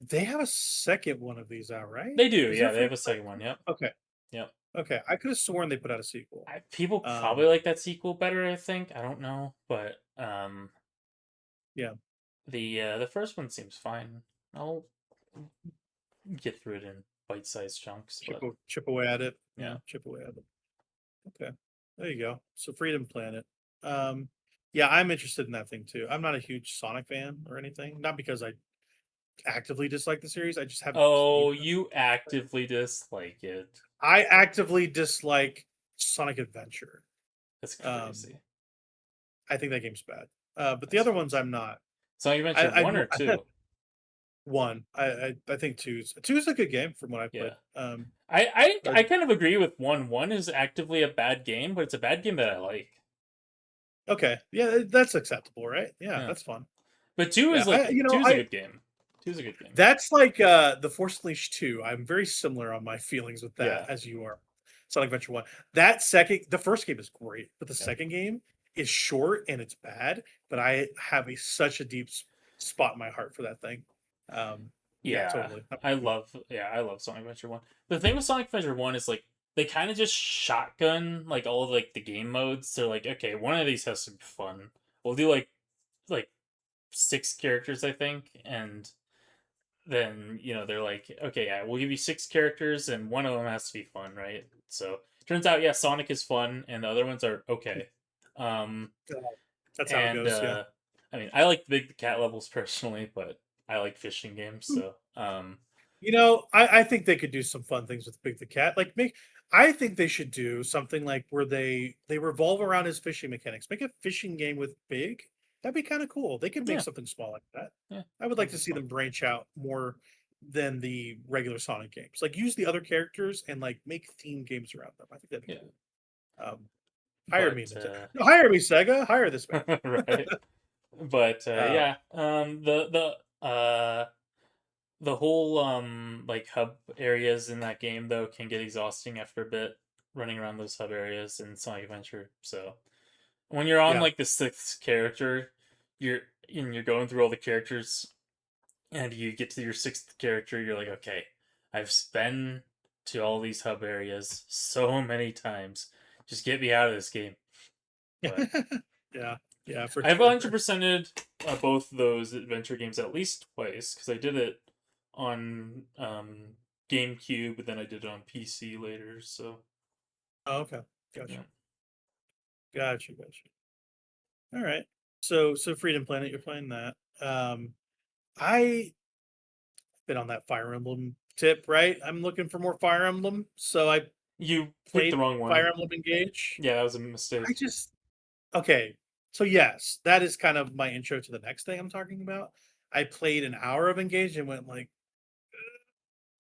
They have a second one of these out, right? they do. Is there Yeah, a they free have a second one. Yep, Okay. yep. Okay. I could have sworn they put out a sequel. People probably Um, like that sequel better. I think I don't know, but yeah. the first one seems fine. I'll get through it in bite-sized chunks, but Chip away at it. yeah. Yeah, chip away at it. Okay. There you go. So Freedom Planet. Um, yeah, I'm interested in that thing too. I'm not a huge Sonic fan or anything. Not because I actively dislike the series. I just haven't played Oh, them. you actively dislike it. I actively dislike Sonic Adventure. That's Um, crazy. I think that game's bad. But the That's other crazy. ones I'm not. Sonic Adventure I 1 or I had 2? one. I think two's a good game from what I've played. Yeah. Uh, I kind of agree with 1. 1 is actively a bad game, but it's a bad game that I like. okay, yeah, that's acceptable, right? Yeah, Yeah. that's fun. But 2 Yeah, is like 2 is a I good game. 2 is a good game. that's like the Force Unleashed 2. I'm very similar on my feelings with that Yeah. as you are. Sonic Adventure 1. The first game is great, but the Yeah. second game is short and it's bad, but I have such a deep spot in my heart for that thing. Yeah, Yeah. totally. I love Sonic Adventure 1. The thing with Sonic Adventure 1 is like they kind of just shotgun like all of like the game modes. They're like, okay, one of these has to be fun. We'll do like 6 characters, I think, and then they're like, okay, yeah, we'll give you 6 characters, and one of them has to be fun, right? So turns out, yeah, Sonic is fun, and the other ones are okay. Um, Yeah, that's how it and goes. Yeah. I mean, I like Big Cat levels personally, but I like fishing games, so I think they could do some fun things with Big the Cat. Like I think they should do something like where they revolve around his fishing mechanics. Make a fishing game with Big. That'd be kind of cool. They could make yeah, something small like that. yeah, I would like that'd to be see fun. them branch out more than the regular Sonic games. Like use the other characters and like make theme games around them. I think that'd be Yeah, cool. Hire me, but Nintendo. No, hire me, Sega. Hire this man. right, but Uh, yeah, the whole like hub areas in that game though can get exhausting after a bit running around those hub areas in Sonic Adventure. So when you're on yeah. like the 6th character, you're going through all the characters and you get to your 6th character, you're like, okay, I've been to all these hub areas so many times. Just get me out of this game. But Yeah. Yeah, for I've sure. 100%ed both those adventure games at least twice because I did it on GameCube, but then I did it on PC later. So Oh, okay. Gotcha. yeah, Gotcha. All right. So Freedom Planet, you're playing that. I been on that Fire Emblem tip, right? I'm looking for more Fire Emblem, so I you picked the played wrong one. Fire Emblem Engage. Yeah, that was a mistake. I just okay. So yes, that is kind of my intro to the next thing I'm talking about. I played an hour of Engage and went like,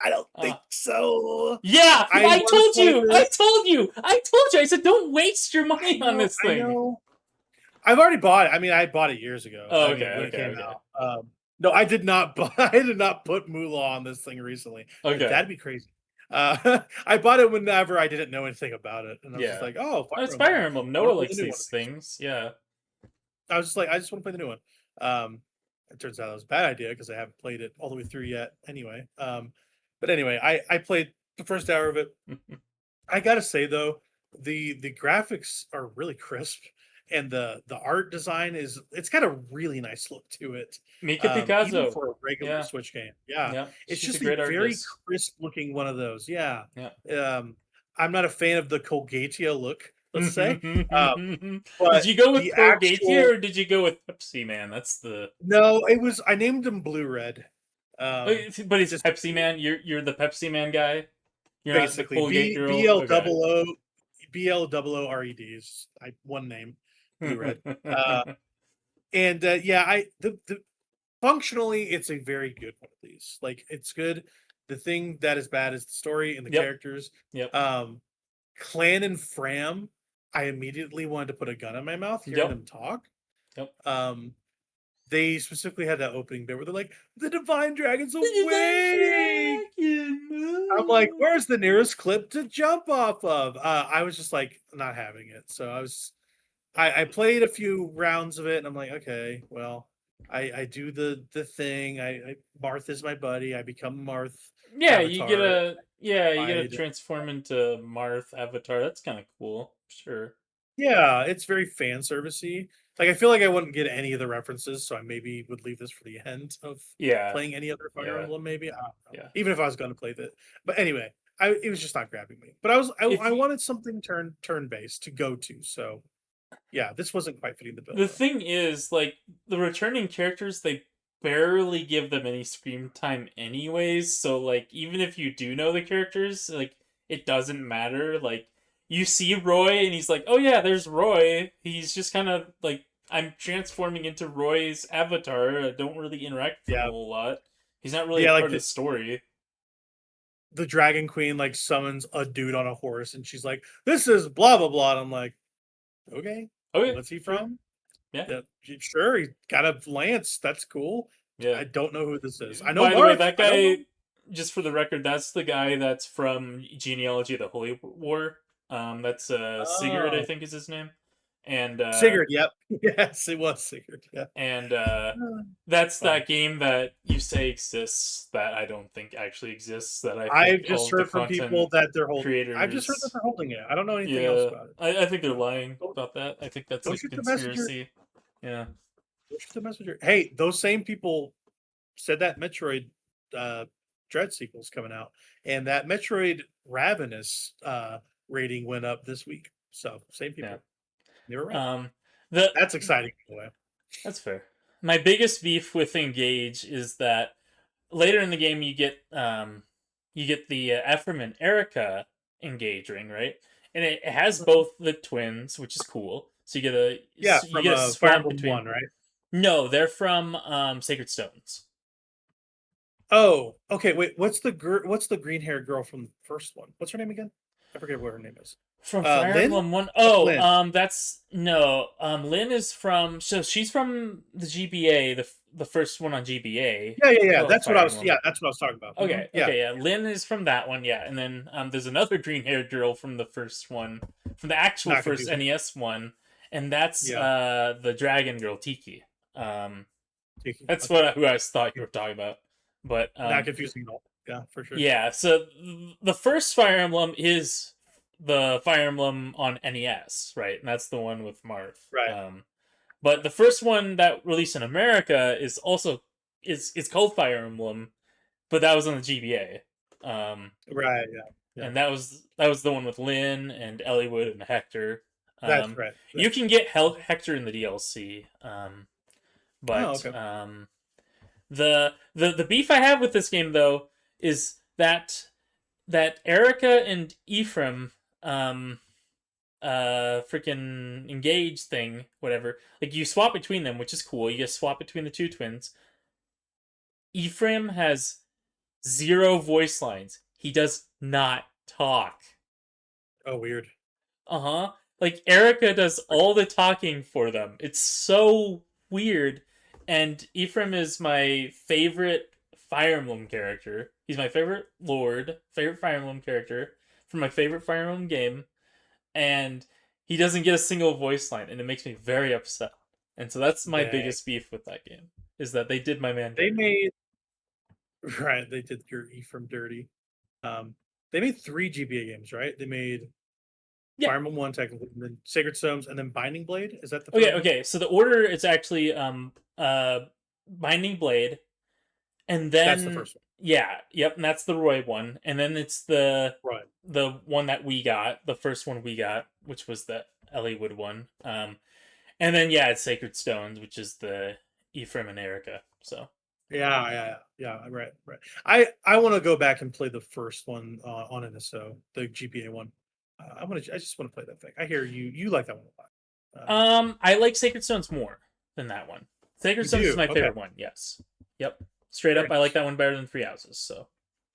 I don't think so. Yeah, I I want to told play you. this. I told you. I said, don't waste your money on this I thing. know. I've already bought it. I mean, I bought it years ago. Oh, I mean, okay, when it okay, came okay. out. No, I did not. I did not put Moolah on this thing recently. Okay. That'd be crazy. I bought it whenever I didn't know anything about it, and I was just Yeah. like, "Oh, Oh, it's Emblem. Fire Emblem. I Noah wanna play likes the new these one." things. Yeah. I was just like, "I just want to play the new one." It turns out it was a bad idea because I haven't played it all the way through yet. Anyway, but anyway, I played the first hour of it. I gotta say though, the graphics are really crisp, and the art design it's got a really nice look to it. Mika Even Picasso. for a regular Yeah. Switch game, yeah, Yeah. it's She's a just great a very artist. crisp looking one of those. Yeah, Yeah. I'm not a fan of the Colgatea look, let's say, Did but you go with the Crocatao actual or did you go with Pepsi Man? That's the no, it was I named him Blue Red. but it's just Pepsi Man. You're the Pepsi Man guy. You're not the Basically, Colgate girl. BL Okay. BL is one name, blue red. And yeah, the functionally, it's a very good one of these. Like, it's good. The thing that is bad is the story and the Yep. characters. Yep. Clan and Fram, I immediately wanted to put a gun in my mouth hearing Yep. them talk. Yep. They specifically had that opening bit where they're like, "The Divine Dragon's The away!" Dragon! I'm like, "Where's the nearest clip to jump off of?" I was just like, not having it. So I played a few rounds of it, and I'm like, okay, well, I do the thing. I Marth is my buddy. I become Marth Yeah, avatar. you get a I'd- transform into Marth avatar. That's kind of cool. Sure. Yeah, it's very fan servicey. Like, I feel like I wouldn't get any of the references, so I maybe would leave this for the end of Yeah. playing any other Fire Yeah. Emblem. Maybe I don't know. Yeah. Even if I was going to play that, but anyway, it was just not grabbing me. But If I you- wanted something turn based to go to. So yeah, this wasn't quite fitting the bill. The though. thing is, like, the returning characters, they barely give them any screen time anyways, so, like, even if you do know the characters, like, it doesn't matter. Like, you see Roy, and he's like, oh yeah, there's Roy. He's just kind of, like, I'm transforming into Roy's avatar. I don't really interact with him a whole lot. He's not really a part of the story. The Dragon Queen, like, summons a dude on a horse, and she's like, "This is blah blah blah," and I'm like, okay. Okay. What's he from? Yeah. Sure, he got a lance. That's cool. Yeah. I don't know who this is. I know. By the way, that guy, just for the record, that's the guy that's from Genealogy of the Holy War. That's Sigurd, I think is his name. And Sigurd, yep. Yes, it was Sigurd. Yeah. And that's that game that you say exists that I don't think actually exists. That I've just heard from people that they're holding. Creators, I've just heard that they're holding it. I don't know anything else about it. I think they're lying about that. I think that's a conspiracy. Yeah. The messenger. Hey, those same people said that Metroid Dread sequel's coming out, and that Metroid Ravenous rating went up this week. So same people. Yeah. They were right. That's exciting. Anyway. That's fair. My biggest beef with Engage is that later in the game you get the Ephraim and Erica Engage ring, right? And it has both the twins, which is cool. So you get a swap between one, right? No, they're from Sacred Stones. Oh, okay. Wait, what's the green haired girl from the first one? What's her name again? I forget what her name is. From Fire Emblem 1. Oh, that's no. Lynn is from. So she's from the GBA, the first one on GBA. Yeah. That's what I was. Yeah, that's what I was talking about. Okay. Yeah. Lynn is from that one. Yeah, and then there's another green-haired girl from the first one, from the actual first NES one, and that's the dragon girl Tiki. That's who I thought you were talking about. But not confusing at all. Yeah, for sure. Yeah. So the first Fire Emblem is the Fire Emblem on NES, right? And that's the one with Marth. Right. But the first one that released in America is also is called Fire Emblem, but that was on the GBA. Right. Yeah. And that was the one with Lynn and Elliot and Hector. That's right. You can get Hector in the DLC. But the beef I have with this game though is that Erica and Ephraim freaking engage thing, whatever. Like, you swap between them, which is cool. You just swap between the two twins. Ephraim has 0 voice lines. He does not talk. Oh, weird. Like, Erica does all the talking for them. It's so weird. And Ephraim is my favorite Fire Emblem character. He's my favorite favorite Fire Emblem character from my favorite Fire Emblem game. And he doesn't get a single voice line, and it makes me very upset. And so that's my biggest beef with that game, is that they did my man dirty. They did your Ephraim dirty. They made 3 GBA games, right? They made Fire Emblem 1 technically, and then Sacred Stones, and then Binding Blade. Is that the Okay, so the order is actually Binding Blade, and then that's the first one. Yeah, yep, and that's the Roy one, and then it's the one that we got, the first one we got, which was the Elliot one, and then it's Sacred Stones, which is the Ephraim and Erica. So Yeah. Right. I want to go back and play the first one on NSO, the GPA one. I just want to play that thing. I hear you like that one a lot. I like Sacred Stones more than that one. Sacred You Stones is do? my Okay. favorite one. Yes. Yep. Straight Very up, I like nice. that one better than Three Houses. So,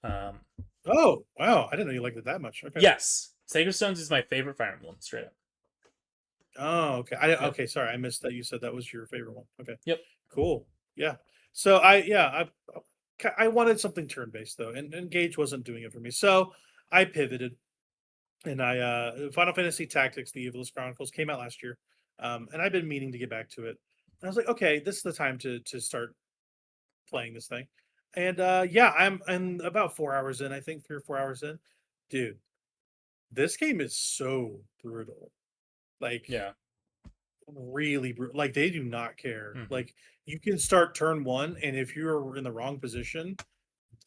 Oh, wow. I didn't know you liked it that much. Okay. yes, Sacred Stones is my favorite Fire Emblem. Straight up. Oh, okay. Yep. Okay, sorry. I missed that you said that was your favorite one. Okay. Yep. Cool. Yeah. So I wanted something turn-based though, and Gage wasn't doing it for me. So I pivoted and Final Fantasy Tactics: The Ivalice Chronicles came out last year. And I've been meaning to get back to it. And I was like, okay, this is the time to start playing this thing. And yeah, I'm about 4 hours in, I think 3 or 4 hours in. Dude, this game is so brutal. Like Yeah. really brutal. Like they do not care. Hmm. Like you can start turn one, and if you're in the wrong position,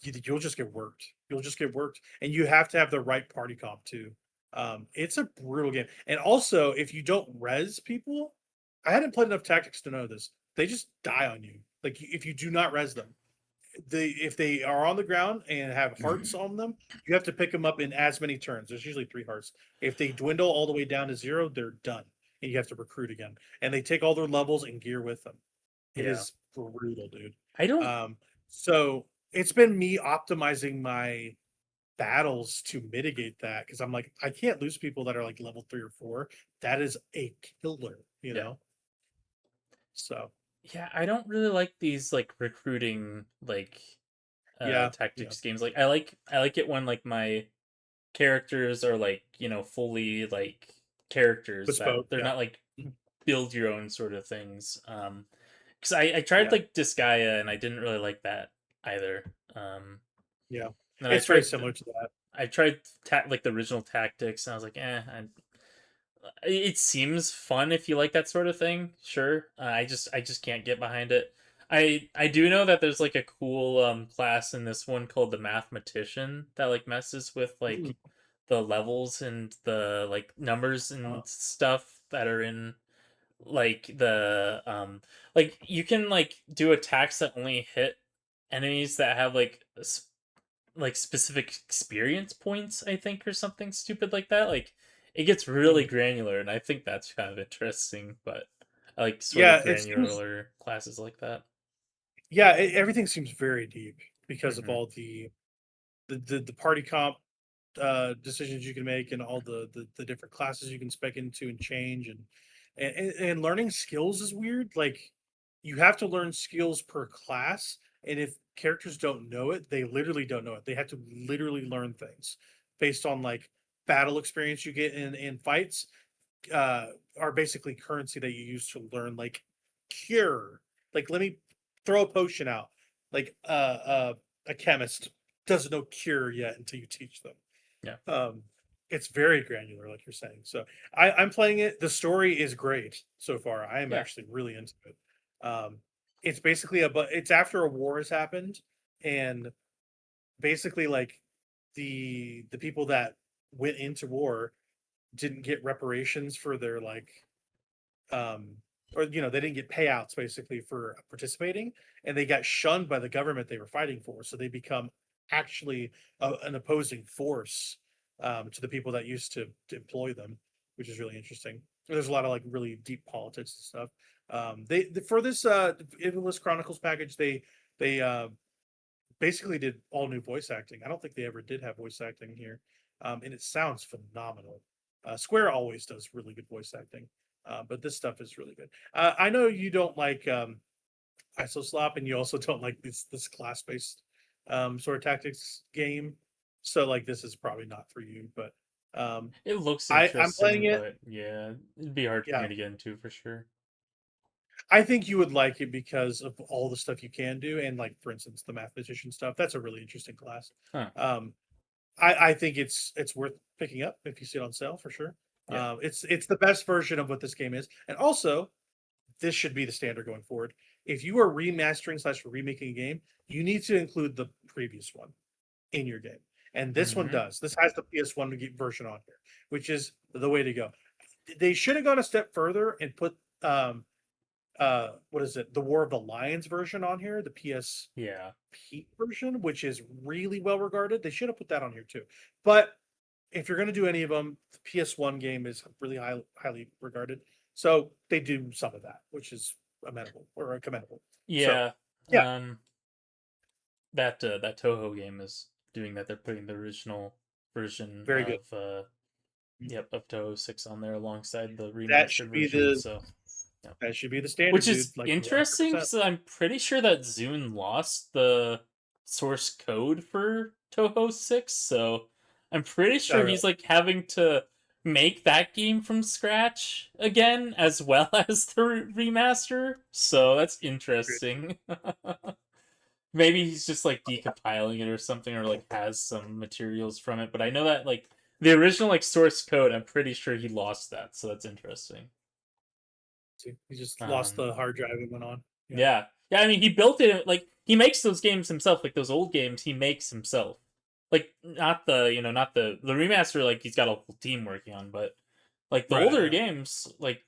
you'll just get worked. You'll just get worked, and you have to have the right party comp too. It's a brutal game, and also if you don't res people, I hadn't played enough tactics to know this. They just die on you. Like if you do not res them, if they are on the ground and have hearts on them, you have to pick them up in as many turns. There's usually 3 hearts. If they dwindle all the way down to 0, they're done, and you have to recruit again. And they take all their levels and gear with them. It Yeah. is brutal, dude. I don't. So it's been me optimizing my battles to mitigate that because I'm like, I can't lose people that are like level 3 or 4. That is a killer, you Yeah. know. So Yeah, I don't really like these like recruiting yeah, tactics games. Like I like it when like my characters are like, fully like characters that bespoke. they're Yeah, not like build your own sort of things. Because I tried yeah, like Disgaea and I didn't really like that either. yeah. And then It's very similar to that. I tried like the original tactics and I was like, it seems fun if you like that sort of thing. Sure, I just can't get behind it. I do know that there's like a cool class in this one called the mathematician that like messes with Mm, like the levels and the like numbers uh, and stuff that are in like the like you can like do attacks that only hit enemies that have like specific experience points, I think, or something stupid like that. Like it gets really mm. granular, and I think that's kind of interesting. But I like sort of Yeah, it seems. granular classes like that. Yeah, everything seems very deep because of Hmm. all the party comp decisions you can make and all the different classes you can spec into and change and learning skills is weird. Like you have to learn skills per class, and if characters don't know it, they literally don't know it. They have to literally learn things based on like battle experience you get in fights uh are basically currency that you use to learn like cure. Like let me throw a potion out. Like a chemist doesn't know cure yet until you teach them. Yeah, um it's very granular like you're saying. So I'm playing it. The story is great so far. I am yeah, actually really into it. It's basically but it's after a war has happened, and basically like the people that went into war didn't get reparations for their like um or they didn't get payouts basically for participating, and they got shunned by the government they were fighting for, so they become actually an opposing force to the people that used to employ them, which is really interesting. There's a lot of like really deep politics and stuff. For this Ivalice Chronicles package, they basically did all new voice acting. I don't think they ever did have voice acting here, and it sounds phenomenal. Square always does really good voice acting, but this stuff is really good. I know you don't like ISOSlop, and you also don't like this class based sort of tactics game. So like this is probably not for you, but it looks I'm playing interesting, it. but yeah, it'd be hard for me Yeah, to get into for sure. I think you would like it because of all the stuff you can do, and like for instance the mathematician stuff. That's a really interesting class. Huh? Um, I think it's worth picking up if you see it on sale for sure. Yeah. It's the best version of what this game is, and also this should be the standard going forward. If you are remastering slash remaking a game, you need to include the previous one in your game, and this one Hmm. does. This has the PS1 version on here, which is the way to go. They should have gone a step further and put what is it? The War of the Lions version on here, the PSP Yeah. version, which is really well regarded. They should have put that on here too. But if you're going to do any of them, the PS1 game is really highly regarded. So they do some of that, which is amenable or commendable. So Yeah. yeah, That Touhou game is doing that. They're putting the original version very good. of Touhou 6 on there alongside the That remastered should be version. the So, yeah. that should be the standard, Which dude. is Like interesting 100%. because I'm pretty sure that Zune lost the source code for Touhou 6, so I'm pretty Oh, sure really? he's like having to make that game from scratch again as well as the remaster. So that's interesting. Maybe he's just like decompiling it or something, or like has some materials from it. But I know that like the original like source code, I'm pretty sure he lost that, so that's interesting. He just lost Um, the hard drive and went on. Yeah. yeah, yeah. I mean, he built it like he makes those games himself, like those old games he makes himself. Like not not the remaster. Like he's got a whole team working on, but like the Right. older Yeah. games, like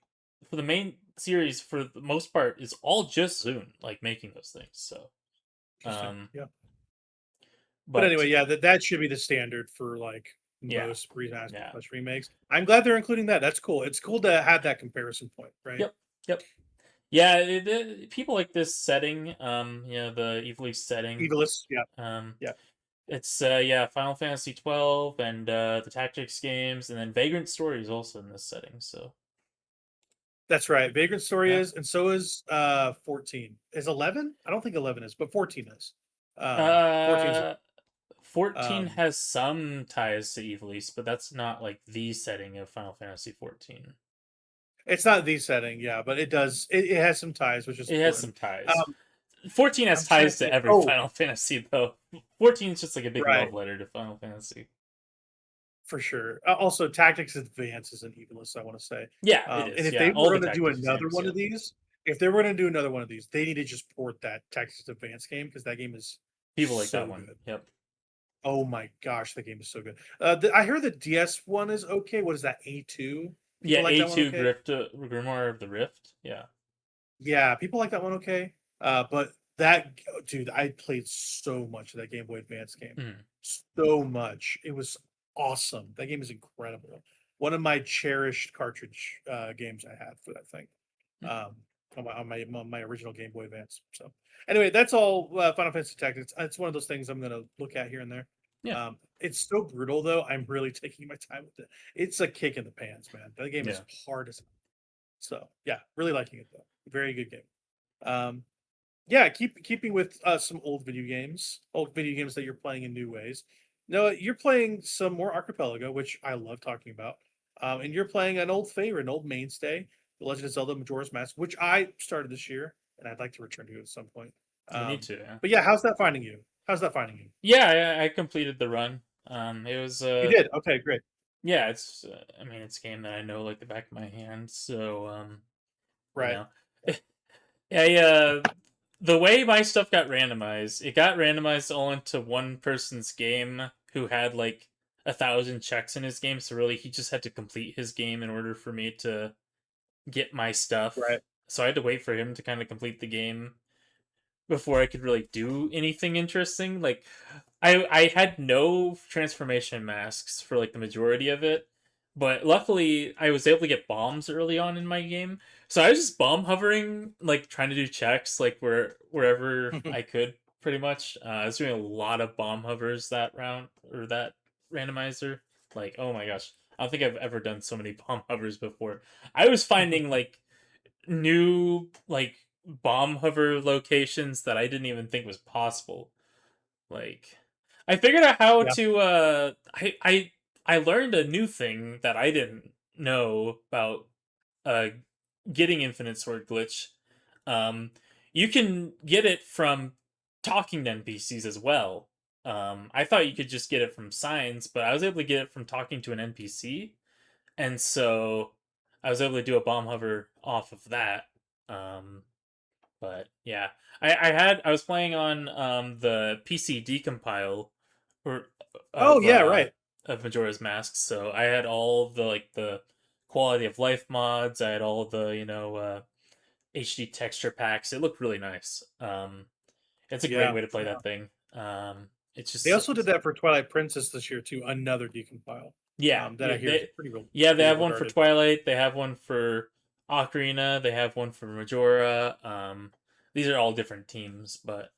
for the main series, for the most part, is all just Zune like making those things. So, Interesting. um, Yeah. But but anyway, yeah, that should be the standard for like yeah, most remasters yeah. plus remakes. I'm glad they're including that. That's cool. It's cool to have that comparison point, right? Yep. Yep. Yeah, people like this setting, the Ivalice setting. Evilus, yeah, Um, yeah. it's Final Fantasy 12 and the tactics games, and then Vagrant Story is also in this setting. So That's right. Vagrant Story yeah, is, and so is 14. Is 11? I don't think 11 is, but 14 is. 14 is, uh, 14 um, has some ties to Ivalice, but that's not like the setting of Final Fantasy 14. it's not the setting, yeah, but it does. It has some ties, which is It has some important. ties. 14 has I'm trying to ties to think. every Oh, Final Fantasy though. 14 is just like a big right, love letter to Final Fantasy. for sure. Also, Tactics Advance is an Evilus, I want to say. Yeah, it And is. if Yeah, they were all the going to do tactics another games. one Yeah. of these, if they were going to do another one of these, they need to just port that Tactics Advance game because that game is People like that so one. good. Yep. Oh my gosh, that game is so good. I heard the DS one is okay. What is that? A2? Yeah, People like that one A2 okay? Grimoire of the Rift. Yeah. Yeah, people like that one okay. But that dude, I played so much of that Game Boy Advance game. Mm. So much. It was awesome. That game is incredible. One of my cherished cartridge games I had for that thing. Um, on my original Game Boy Advance. So anyway, that's all Final Fantasy Tactics. It's one of those things I'm gonna look at here and there. Yeah. It's so brutal though. I'm really taking my time with it. It's a kick in the pants, man. That game is Yeah. hard as so yeah, really liking it though. Very good game. Um, yeah, keeping with some old video games that you're playing in new ways. No, you're playing some more Archipelago, which I love talking about. And you're playing an old favorite, an old mainstay, The Legend of Zelda: Majora's Mask, which I started this year, and I'd like to return to at some point. You need to. Yeah. But yeah, how's that finding you? How's that finding you? Yeah. I completed the run. It was You did. Okay, great. yeah. It's I mean, it's a game that I know like the back of my hand. So you Right. know, I the way my stuff got randomized, it got randomized all into one person's game who had like 1,000 checks in his game. So really, he just had to complete his game in order for me to get my stuff. Right. So I had to wait for him to kind of complete the game before I could really do anything interesting. Like I had no transformation masks for like the majority of it, but luckily I was able to get bombs early on in my game. So I was just bomb hovering, like trying to do checks like wherever I could pretty much. I was doing a lot of bomb hovers that round or that randomizer. Like, oh my gosh. I don't think I've ever done so many bomb hovers before. I was finding like new like bomb hover locations that I didn't even think was possible. Like I figured out how Yeah. to I learned a new thing that I didn't know about uh getting infinite sword glitch. Um you can get it from talking to NPCs as well. I thought you could just get it from signs, but I was able to get it from talking to an NPC. And so I was able to do a bomb hover off of that. Um but yeah, I was playing on the PC decompile or Oh of yeah, right. Majora's Mask, so I had all the like the quality of life mods. I had all the HD texture packs. It looked really nice. It's a great Yeah, way to play yeah. that thing. It's They just also did that for Twilight Princess this year too. Another decompile. yeah, That I hear is they pretty have one for regarded. Twilight. They have one for Ocarina. They have one for Majora. These are all different teams, but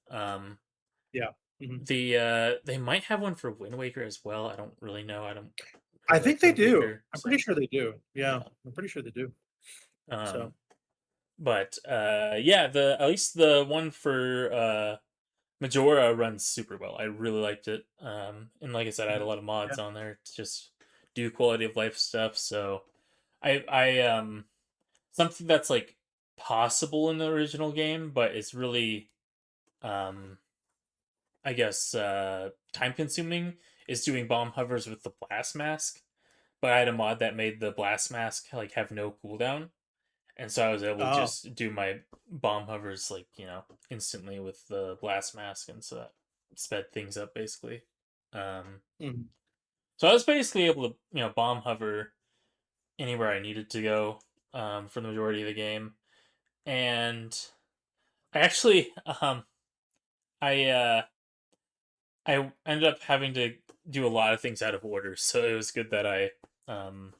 Yeah. Mhm. they might have one for Wind Waker as well. I don't really know. I don't I really like think they Wind do. Waker, I'm pretty so sure they do. Yeah, yeah. I'm pretty sure they do. So But yeah, the at least the one for Majora runs super well. I really liked it. And like I said, I had a mhm. lot of Yeah. mods on there to just do quality of life stuff. So I something that's like possible in the original game, but it's really um I guess time consuming is doing bomb hovers with the blast mask. But I had a mod that made the blast mask like have no cooldown. And so I was able to Oh. just do my bomb hovers like, instantly with the blast mask, and so that sped things up basically. Um Mhm. so I was basically able to, bomb hover anywhere I needed to go for the majority of the game. And I actually I I ended up having to do a lot of things out of order, so it was good that I um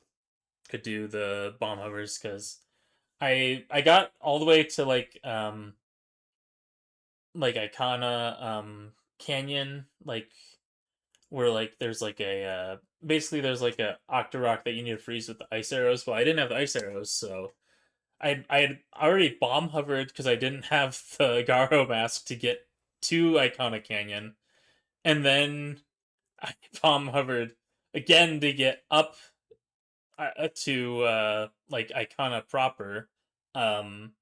could do the bomb hovers because I got all the way to like Icona Canyon, like where like there's like a basically there's like a Octorok that you need to freeze with the ice arrows. Well, I didn't have the ice arrows, so I had already bomb hovered because I didn't have the Garo mask to get to Icona Canyon, and then I bomb hovered again to get up to like Icona proper. Um,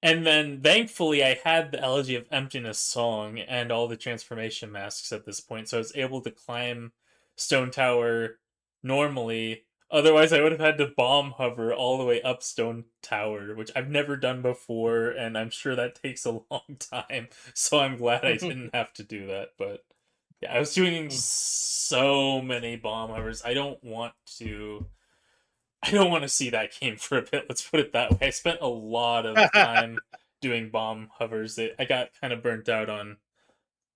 And then thankfully I had the Elegy of Emptiness song and all the transformation masks at this point, so I was able to climb Stone Tower normally. Otherwise I would have had to bomb hover all the way up Stone Tower, which I've never done before, and I'm sure that takes a long time. So I'm glad I didn't have to do that. But yeah, I was doing so many bomb hovers. I don't want to see that game for a bit. Let's put it that way. I spent a lot of time doing bomb hovers. I got kind of burnt out on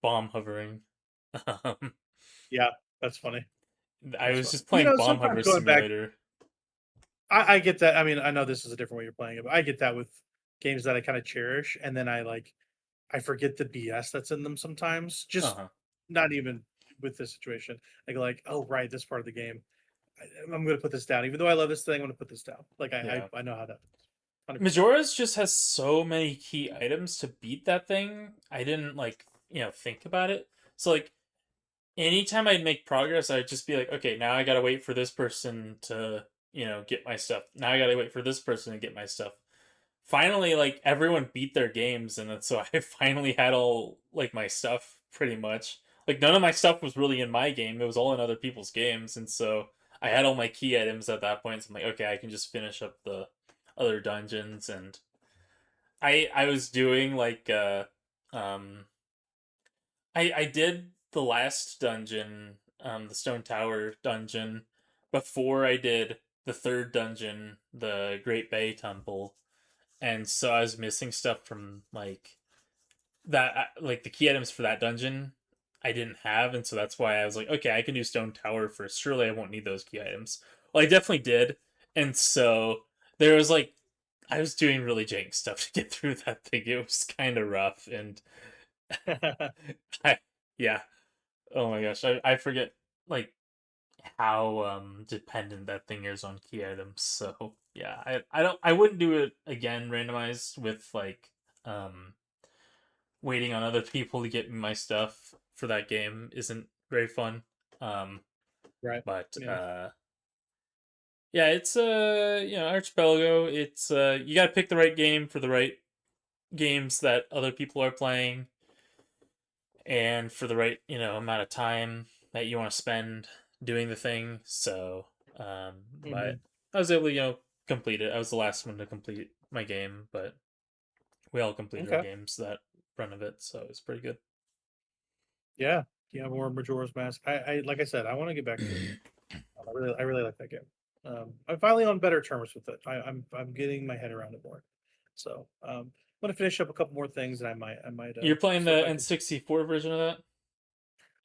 bomb hovering. Um, Yeah, that's funny. I That's was funny. just playing Bomb Sometimes Hover going back, Simulator. I get that. I mean, I know this is a different way you're playing it, but I get that with games that I kind of cherish, and then I forget the BS that's in them sometimes. Uh Just huh. not even with this situation. Oh right, this part of the game. I'm going to put this down, even though I love this thing. I'm going to put this down. Yeah. I know how that. 100%. Majora's just has so many key items to beat that thing. I didn't think about it. So like anytime I'd make progress, I'd just be like, okay, now I gotta wait for this person to, get my stuff. Now I gotta wait for this person to get my stuff. Finally, like everyone beat their games, and so I finally had all like my stuff pretty much. Like none of my stuff was really in my game; it was all in other people's games, and so I had all my key items at that point. So I'm like, okay, I can just finish up the other dungeons, and I was doing um I did the last dungeon, the Stone Tower dungeon, before I did the third dungeon, the Great Bay Temple, and so I was missing stuff from like that, like the key items for that dungeon. I didn't have, and so that's why I was like, okay, I can do Stone Tower first. Surely I won't need those key items. Well, I definitely did, and so there was like I was doing really jank stuff to get through that thing. It was kind of rough, and I, yeah. Oh my gosh, I forget like how dependent that thing is on key items. So yeah, I wouldn't do it again randomized with like um waiting on other people to get me my stuff for that game isn't very fun. Um Right. but Yeah. yeah, it's Archipelago. It's you got to pick the right game for the right games that other people are playing, and for the right amount of time that you want to spend doing the thing. So but Mhm. I was able to complete it. I was the last one to complete my game, but we all completed our Okay. games that run of it, so it was pretty good. Yeah. Yeah. More Majora's Mask. I like I said, I want to get back to it. I really like that game. I'm finally on better terms with it. I'm getting my head around it more. So I'm gonna finish up a couple more things, and I might. You're playing start the back N64 version of that?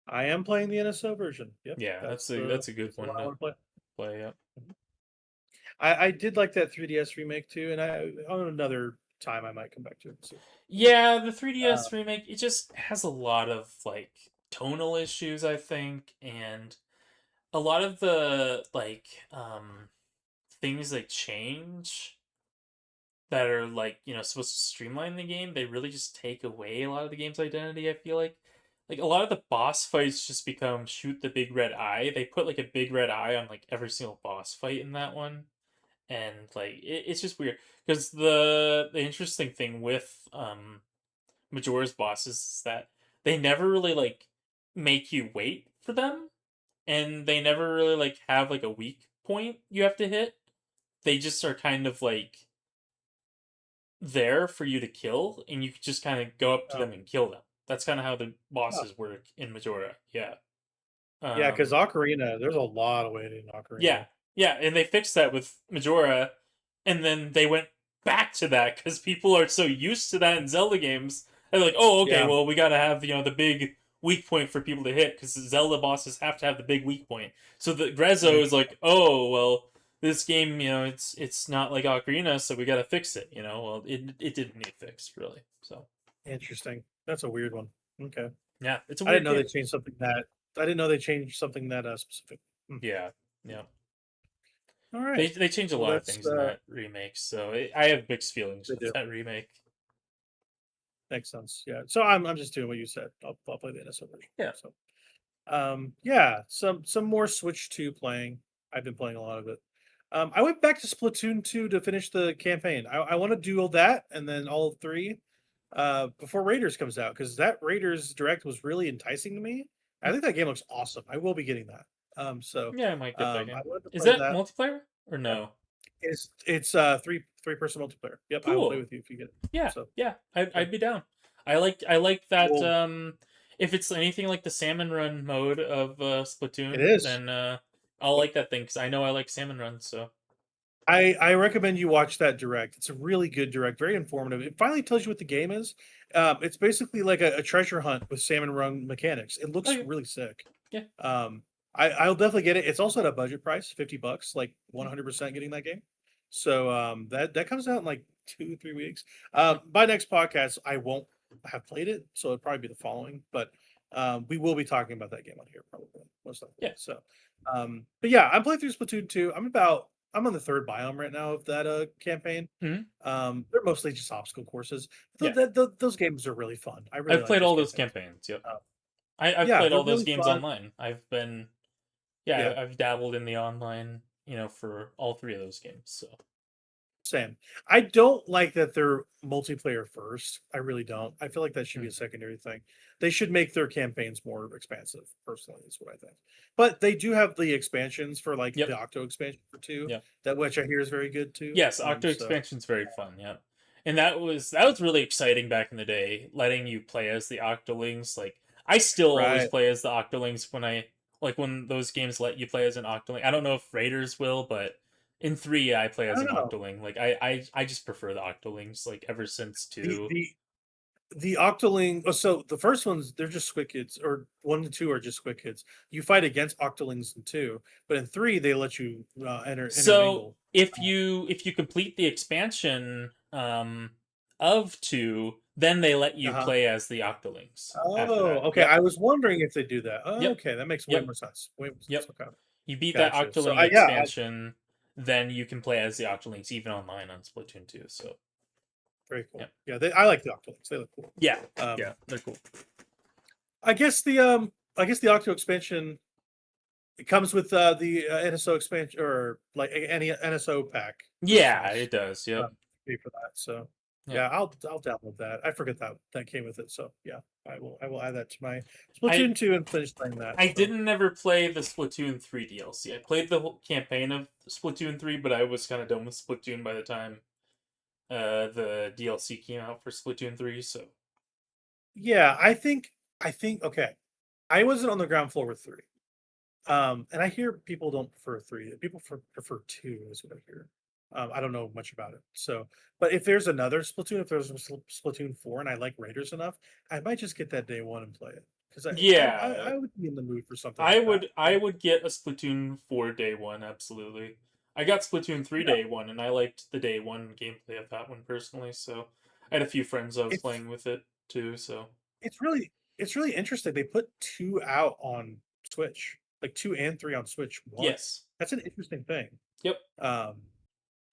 I am playing the NSO version. Yep, Yeah, that's that's a good the one one I to want to play. play. Yep. I did like that 3DS remake too, and on another time I might come back to it. So, Yeah, the uh, 3DS remake, it just has a lot of like tonal issues, I think, and a lot of the like things they change that are like, supposed to streamline the game, they really just take away a lot of the game's identity, I feel like. Like a lot of the boss fights just become shoot the big red eye. They put like a big red eye on like every single boss fight in that one. And like it's just weird because the interesting thing with Majora's bosses is that they never really like make you wait for them, and they never really like have like a weak point you have to hit. They just are kind of like there for you to kill, and you can just kind of go up to oh, them and kill them. That's kind of how the oh. bosses work in Majora. Yeah. Yeah, because Um, Ocarina, there's a lot of waiting in yeah, Ocarina. yeah, and they fixed that with Majora, and then they went back to that because people are so used to that in Zelda games. They're like, oh, okay, Yeah, well, we gotta have the big weak point for people to hit because Zelda bosses have to have the big weak point. So the Grezzo is like, oh, well, this game, it's not like Ocarina, so we gotta fix it. Well, it didn't need fixed really. So interesting. That's a weird one. Okay, yeah, it's a I didn't weird know they game. changed something that. I didn't know they changed something that specific. Hmm. Yeah, yeah. All They right. they change a Well, lot of that's things in that remake, so I have mixed feelings they with do. that remake. Makes sense. Yeah. So I'm just doing what you said. I'll play the NSO version. Yeah. So yeah, some more Switch 2 playing. I've been playing a lot of it. I went back to Splatoon 2 to finish the campaign. I want to do all that and then all three before Raiders comes out, because that Raiders Direct was really enticing to me. I think that game looks awesome. I will be getting that. So Yeah, I might get that I game. wanted to Is play that that. multiplayer or Yeah. no? It's three-person multiplayer. Yep, I will play Cool. with you if you get it. Yeah, So yeah. yeah. I'd be down. I like that. Well, If it's anything like the salmon run mode of it Splatoon, is. then I'll like that thing because I know I like salmon runs. So I recommend you watch that direct. It's a really good direct, very informative. It finally tells you what the game is. It's basically like a treasure hunt with salmon run mechanics. It looks okay, really sick. yeah, I'll definitely get it. It's also at a budget price, $50, like 100% getting that game. So that comes out in like 2-3 weeks. yeah, By next podcast, I won't have played it, so it'll probably be the following. But we will be talking about that game on here probably most likely. yeah. So, but yeah, I'm playing through Splatoon 2. I'm on the third biome right now of that campaign. Mhm. They're mostly just obstacle courses. Yeah. Those games are really fun. I really I've like played those all those campaigns. campaigns. Yep. Uh, I've yeah, played they're all those really games fun. online. Yeah, I've dabbled in the online, for all three of those games. So same. I don't like that they're multiplayer first. I really don't. I feel like that should be mm. a secondary thing. They should make their campaigns more expansive, personally, is what I think. But they do have the expansions for like Yep, the Octo expansion for two, yep. that which I hear is very good too. Yes, Octo So expansion's very fun. Yeah, and that was really exciting back in the day, letting you play as the Octolings. Like I still always right. play as the Octolings when those games let you play as an Octoling. I don't know if Raiders will, but in 3 I play I as don't an know. Octoling. Like I just prefer the Octolings. Like ever since The 2. the the Octoling. So the first ones, they're just Squid Kids, or 1 and 2 are just Squid Kids. You fight against Octolings in 2, but in 3 they let you So intermingle. if you complete the expansion of 2, then they let you Uh-huh. play as the Octolings after Oh, that. okay. Yep. I was wondering if they do that. Oh, Yep. okay, that makes way Yep. more sense. Way more sense. Yep. Okay, You beat that gotcha. So, Octoling yeah, expansion, then you can play as the Octolings even online on Splatoon 2. So very cool. yeah. Yeah, I like the Octolings. They look cool. Yeah. Um, Yeah, they're cool. I guess the Octo expansion, it comes with the NSO expansion, or like any NSO pack for Yeah, Smash. it does. Yep. Pay for that. So Yep. yeah, I'll download that. I forget that came with it. So yeah, I will add that to my I Splatoon 2 and finish playing that. I So didn't ever play the Splatoon 3 DLC. I played the whole campaign of Splatoon 3, but I was kind of done with Splatoon by the time the DLC came out for Splatoon 3, so yeah, I think okay. I wasn't on the ground floor with 3. And I hear people don't prefer 3. People prefer 2 is what I hear. I don't know much about it. So, but if there's another Splatoon, if there's a Splatoon 4 and I like Raiders enough, I might just get that day one and play it. Because Yeah, I would be in the mood for something like that. I would get a Splatoon 4 day one, absolutely. I got Splatoon 3 Yeah. day one, and I liked the day one gameplay of that one personally, so I had a few friends I was It's playing with it too, so it's really interesting. They put 2 out on Switch, like 2 and 3 on Switch once. yes. That's an interesting thing. Yep. Um,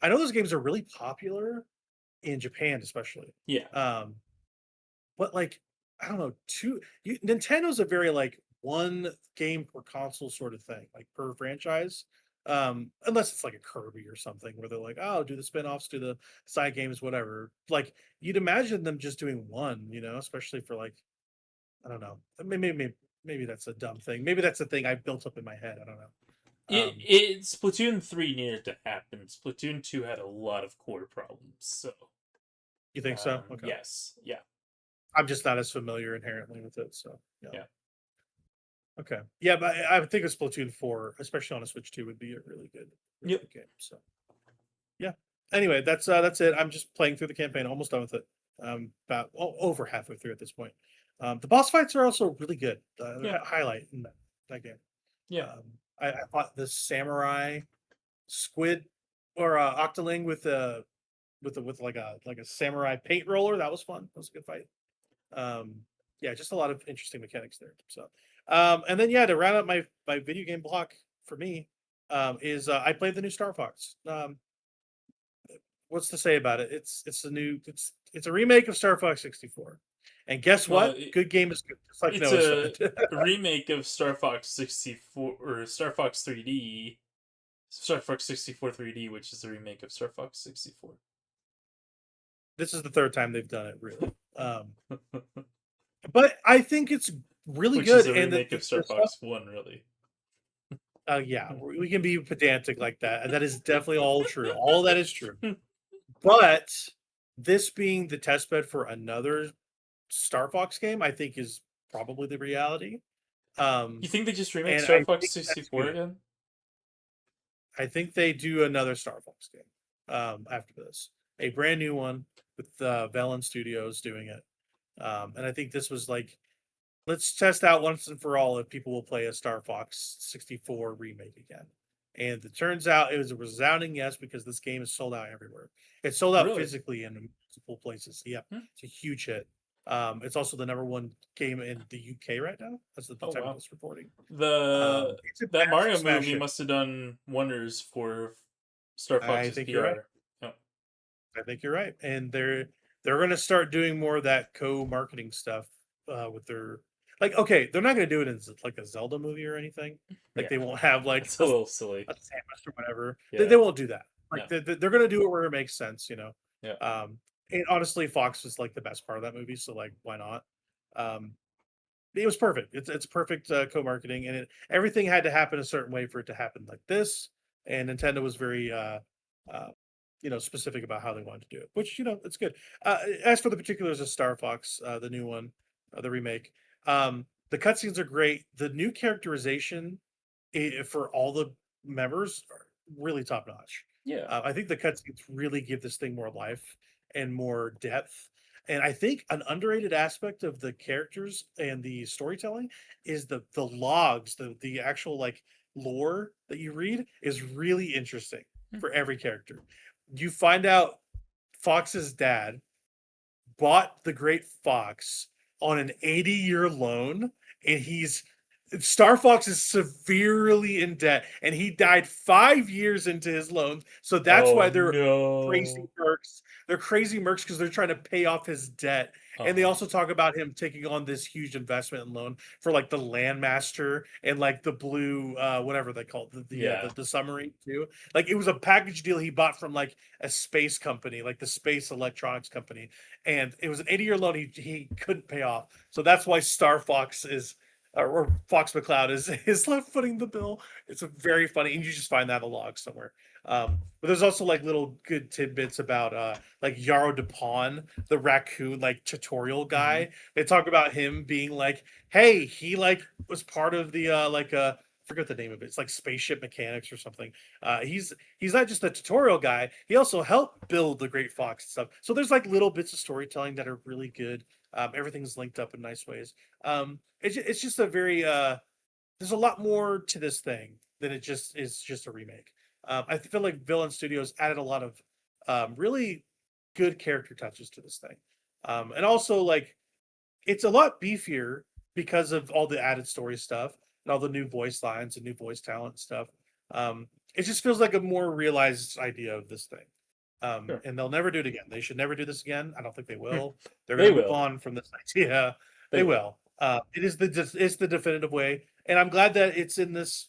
I know those games are really popular in Japan, especially. Yeah. But like, I don't know, Nintendo's a very like one game per console sort of thing, like per franchise. Unless it's like a Kirby or something where they're like, oh, do the spin-offs, do the side games, whatever. Like you'd imagine them just doing one, especially for like, I don't know. Maybe that's a dumb thing. Maybe that's a thing I built up in my head. I don't know. Splatoon 3 needed to happen. Splatoon 2 had a lot of core problems, so You think so? Okay. yes. Yeah. I'm just not as familiar inherently with it, so Yeah. Okay. Yeah, but I would think a Splatoon 4, especially on a Switch 2, would be a really good game. So yeah. Anyway, that's it. I'm just playing through the campaign, almost done with it. About over halfway through at this point. The boss fights are also really good. Highlight in that game. Yeah. I fought the samurai squid or octoling with like a samurai paint roller. That was fun. That was a good fight. Yeah, just a lot of interesting mechanics there. So, and then to round up my video game block for me, is I played the new Star Fox. What's to say about it? It's a remake of Star Fox 64, and guess what? Good game is good. Just like it's Noah said. a remake of Star Fox 64 or Star Fox 3D, Star Fox 64 3D, which is a remake of Star Fox 64. This is the third time they've done it, really. But I think it's really which good. Is a remake of Star Fox 1, really. Yeah, we can be pedantic like that, and that is definitely all true. All that is true. But this being the testbed for another Star Fox game, I think is probably the reality. You think they just remake Star Fox 64 again? I think they do another Star Fox game after this, a brand new one with Velen Studios doing it. And I think this was like, let's test out once and for all if people will play a Star Fox 64 remake again. And it turns out it was a resounding yes, because this game is sold out everywhere. It's sold out physically in multiple places. Yeah, it's a huge hit. It's also the #1 game in the UK right now. That's the time of this reporting. That Mario movie must have done wonders for Star Fox's PR. You're right. Yep. I think you're right, and they're going to start doing more of that co-marketing stuff with their. Like, okay, they're not going to do it in like a Zelda movie or anything. Like, they won't have like it's a little silly, a Samus or whatever. Yeah. They won't do that. Like, they're going to do it where it makes sense, Yeah. And honestly, Fox was like the best part of that movie, so like, why not? It was perfect. It's perfect co-marketing, and everything had to happen a certain way for it to happen like this. And Nintendo was very specific about how they wanted to do it, which it's good. As for the particulars of Star Fox, the new one, the remake. The cutscenes are great. The new characterization for all the members are really top notch. Yeah. I think the cutscenes really give this thing more life and more depth. And I think an underrated aspect of the characters and the storytelling is the logs, the actual like lore that you read is really interesting for every character. You find out Fox's dad bought the Great Fox on an 80-year loan, and Star Fox is severely in debt, and he died 5 years into his loan. So that's why they're crazy mercs. They're crazy mercs because they're trying to pay off his debt. And they also talk about him taking on this huge investment and loan for like the Landmaster and like the blue, whatever they call it, the submarine too. Like it was a package deal he bought from like a space company, like the Space Electronics Company, and it was an 80-year loan he couldn't pay off. So that's why Star Fox is. Or Fox McCloud is left footing the bill. It's a very funny, and you just find that in a log somewhere. But there's also like little good tidbits about like Yarrow DuPont, the raccoon like tutorial guy. They talk about him being like, hey, he like was part of the forget the name of it. It's like spaceship mechanics or something. He's not just a tutorial guy. He also helped build the Great Fox and stuff. So there's like little bits of storytelling that are really good. Everything's linked up in nice ways. It's just a very there's a lot more to this thing than it just is just a remake. I feel like Villain Studios added a lot of really good character touches to this thing, and also like it's a lot beefier because of all the added story stuff and all the new voice lines and new voice talent stuff. It just feels like a more realized idea of this thing. Sure. And they'll never do it again. They should never do this again. I don't think they will. They're They going to move will. on from this idea. They They will. It is it's the definitive way, and I'm glad that it's in this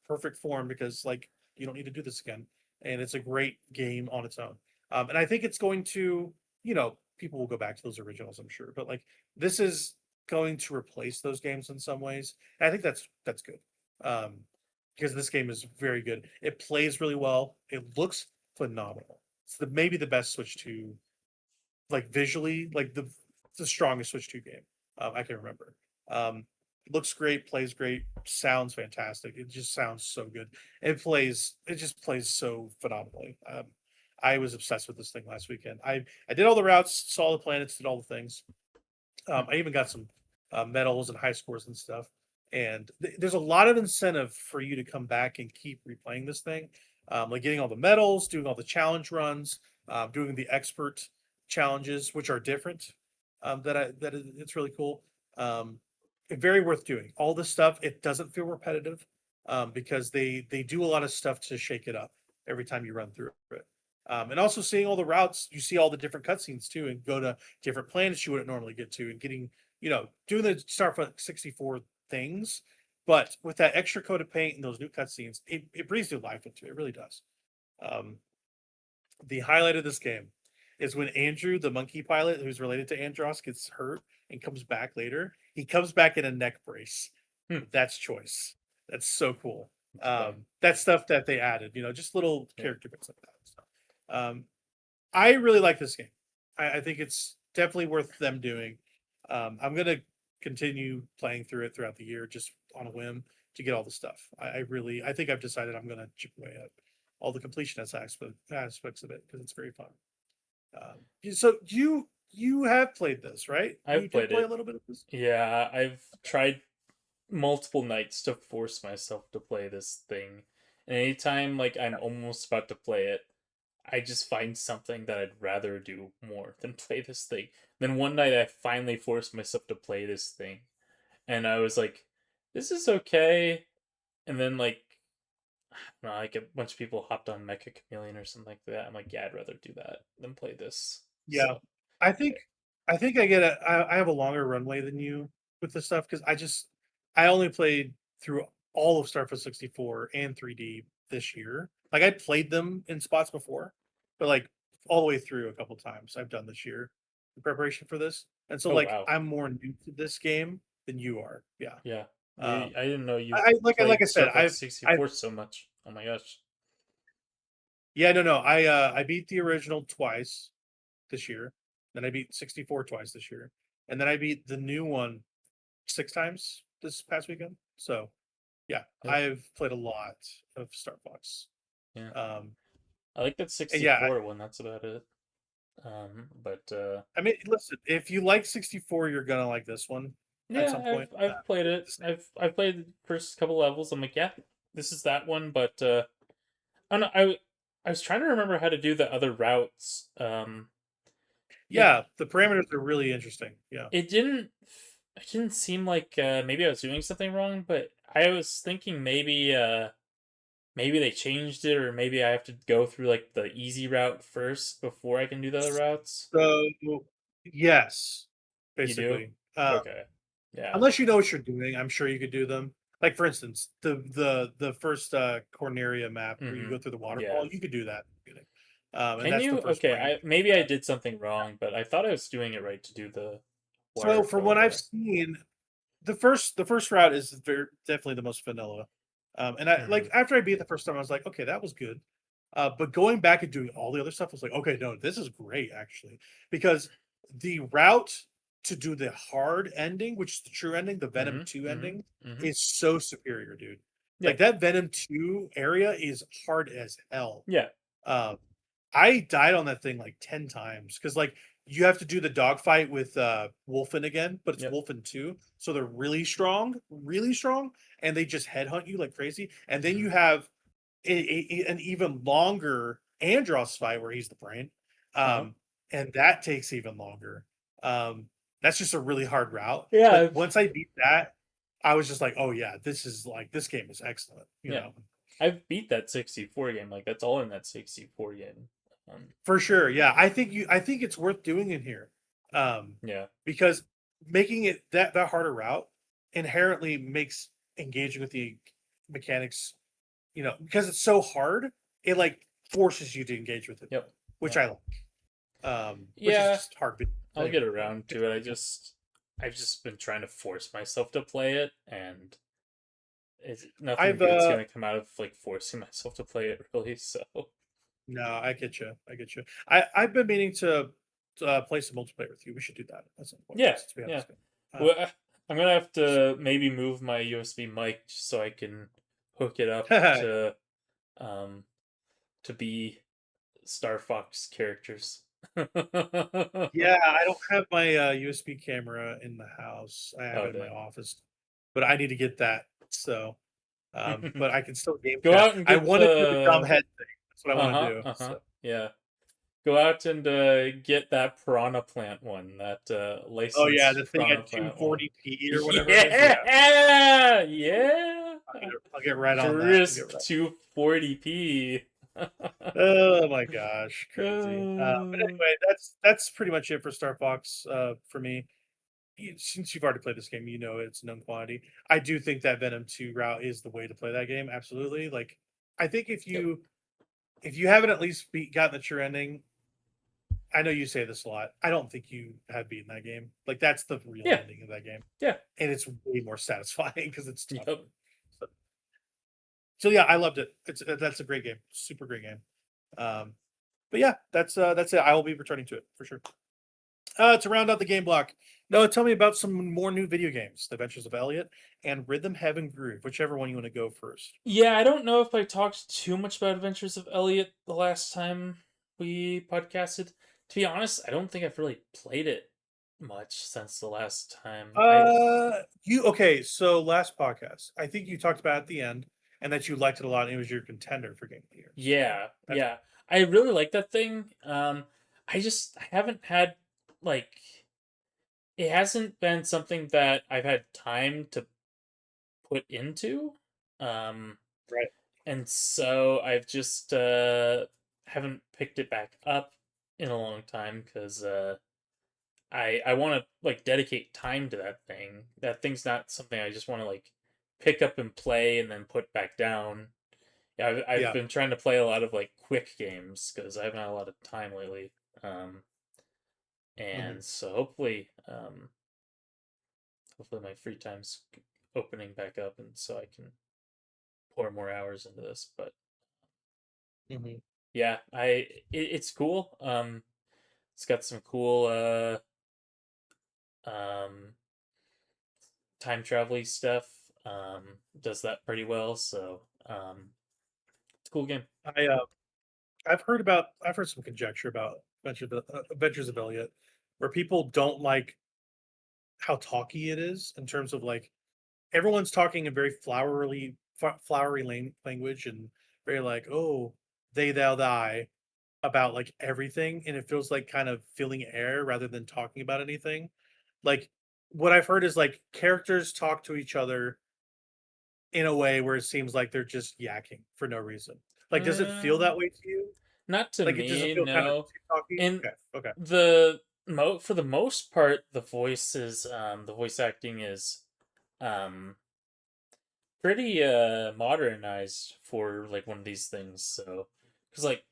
perfect form because like you don't need to do this again, and it's a great game on its own. And I think it's going to people will go back to those originals, I'm sure, but like this is going to replace those games in some ways. And I think that's good. Because this game is very good. It plays really well. It looks phenomenal. It's maybe the best Switch 2, like visually, like the strongest Switch 2 game I can remember. Looks great, plays great, sounds fantastic. It just sounds so good. It just plays so phenomenally. I was obsessed with this thing last weekend. I did all the routes, saw the planets, did all the things. I even got some medals and high scores and stuff. And there's a lot of incentive for you to come back and keep replaying this thing, like getting all the medals, doing all the challenge runs, doing the expert challenges, which are different. It's really cool. Very worth doing. All this stuff, it doesn't feel repetitive because they do a lot of stuff to shake it up every time you run through it. And also seeing all the routes, you see all the different cutscenes too, and go to different planets you wouldn't normally get to, and getting, doing the Star Fox 64 things, but with that extra coat of paint and those new cutscenes, it breathes new life into it. It really does. The highlight of this game is when Andrew, the monkey pilot who's related to Andros, gets hurt and comes back later. He comes back in a neck brace. That's choice. That's so cool. That's stuff that they added, just little character bits like that. I really like this game. I think it's definitely worth them doing. I'm gonna continue playing through it throughout the year, just on a whim to get all the stuff. I think I've decided I'm gonna chip away at all the completionist aspects of it because it's very fun. So you have played this, right? I've You played did play it. a little bit of this. Yeah, I've tried multiple nights to force myself to play this thing. And anytime like I'm almost about to play it, I just find something that I'd rather do more than play this thing. Then one night I finally forced myself to play this thing. And I was like, this is okay. And then like I don't know, like a bunch of people hopped on Meccha Chameleon or something like that. I'm like, yeah, I'd rather do that than play this. Yeah, So I think I have a longer runway than you with this stuff because I only played through all of Star Fox 64 and 3D this year. Like I played them in spots before, but like all the way through a couple times I've done this year in preparation for this. And so oh like wow. I'm more new to this game than you are. Yeah. Yeah. Um I didn't know you like I played said, Star Fox I've 64 so much. Oh my gosh. yeah, no. I beat the original twice this year. Then I beat 64 twice this year. And then I beat the new one 6 times this past weekend. So, yeah, Yep. I've played a lot of Star Fox. Yeah. Um, I like that and yeah, 64 one, that's about it. But I mean, listen, if you like 64, you're gonna like this one at some yeah, point. I've played it. Just- I've played the first couple levels. I'm like, yeah, this is that one, but I don't know, I was trying to remember how to do the other routes. It yeah, the parameters are really interesting. Yeah. it didn't seem like maybe I was doing something wrong, but I was thinking maybe they changed it, or maybe I have to go through like the easy route first before I can do the other routes. So, yes, You do? basically. Okay. Yeah. Unless you know what you're doing, I'm sure you could do them. Like for instance, the first Corneria map where you Mm-hmm. go through the Yeah. waterfall, you could do that. And Can that's the you? first Okay, brain. maybe I did something wrong, but I thought I was doing it right to do the So from waterfall what I've there. seen, the first route is definitely the most vanilla. And I Mm-hmm. like after I beat it the first time, I was like, okay, that was good. But going back and doing all the other stuff, I was like, okay, no, this is great actually, because the route to do the hard ending, which is the true ending, the Venom Mm-hmm. 2 ending, Mm-hmm. Mm-hmm. is so superior, dude. Yeah. Like that Venom 2 area is hard as hell. Yeah. I died on that thing like 10 times because like you have to do the dogfight with Wolfen again, but it's Yep. Wolfen 2. So they're really strong, and they just headhunt you like crazy. And then you have an even longer Andros fight where he's the brain. Uh-huh. And that takes even longer. That's just a really hard route. Yeah. But once I beat that, I was just like, oh yeah, this game is excellent. You Yeah. know, I've beat that 64 game. Like that's all in that 64 game. for sure. Yeah, I think it's worth doing in here, Yeah. because making it that harder route inherently makes engaging with the mechanics, because it's so hard, it like forces you to engage with it, Yep. which Yeah. I like. Which is Yeah. just hard. I'll get around to it. I've just been trying to force myself to play it, and nothing good's gonna come out of like forcing myself to play it, really. So No, I get you. I've been meaning to play some multiplayer with you. We should do that at some point. yeah, Since we have yeah. this game. Well, I'm gonna have to maybe move my USB mic just so I can hook it up to be Star Fox characters. Yeah, I don't have my USB camera in the house. I have Oh, it in my dang. office, but I need to get that. So, but I can still game Go chat. out and I get want to do the dumb the head thing. That's what I want to do. So. yeah. Go out and get that piranha plant one, that Oh yeah, licensed the thing piranha at plant one. 240p or whatever it is. Yeah, Yeah. I'll get right on that. Crisp 240p. Oh my gosh, crazy. But anyway, that's pretty much it for Star Fox for me. Since you've already played this game, you know it's a known quantity. I do think that Venom 2 route is the way to play that game. Absolutely. Like, I think if you haven't at least gotten the true ending, I know you say this a lot. I don't think you have beaten that game. Like, that's the real Yeah. ending of that game. Yeah. And it's way more satisfying because it's tough. Yep. So yeah, I loved it. That's a great game. Super great game. But yeah, that's it. I will be returning to it for sure. To round out the game block, Noah, tell me about some more new video games: The Adventures of Elliot and Rhythm Heaven Groove. Whichever one you want to go first. Yeah, I don't know if I talked too much about Adventures of Elliot the last time we podcasted. To be honest, I don't think I've really played it much since the last time. Okay? So last podcast, I think you talked about at the end, and that you liked it a lot, and it was your contender for Game of the Year. Yeah, yeah. I really like that thing. I haven't had like it hasn't been something that I've had time to put into. Right. And so I've just haven't picked it back up in a long time because I want to like dedicate time to that thing. That thing's not something I just want to like pick up and play and then put back down. Yeah, I've been trying to play a lot of like quick games because I haven't had a lot of time lately. And so hopefully my free time's opening back up, and so I can pour more hours into this. But yeah, it's cool. It's got some cool time travel stuff. Does that pretty well. So it's a cool game. I've heard some conjecture about Adventures of Elliot, where people don't like how talky it is in terms of like everyone's talking in very flowery language and very like, oh, they thou thy about like everything, and it feels like kind of filling air rather than talking about anything. Like what I've heard is like characters talk to each other in a way where it seems like they're just yakking for no reason. Like, does it feel that way to you? Not to Like, it doesn't me, feel kind of no. too talky? And Okay. for the most part, the voice acting is pretty modernized for like one of these things. So, because like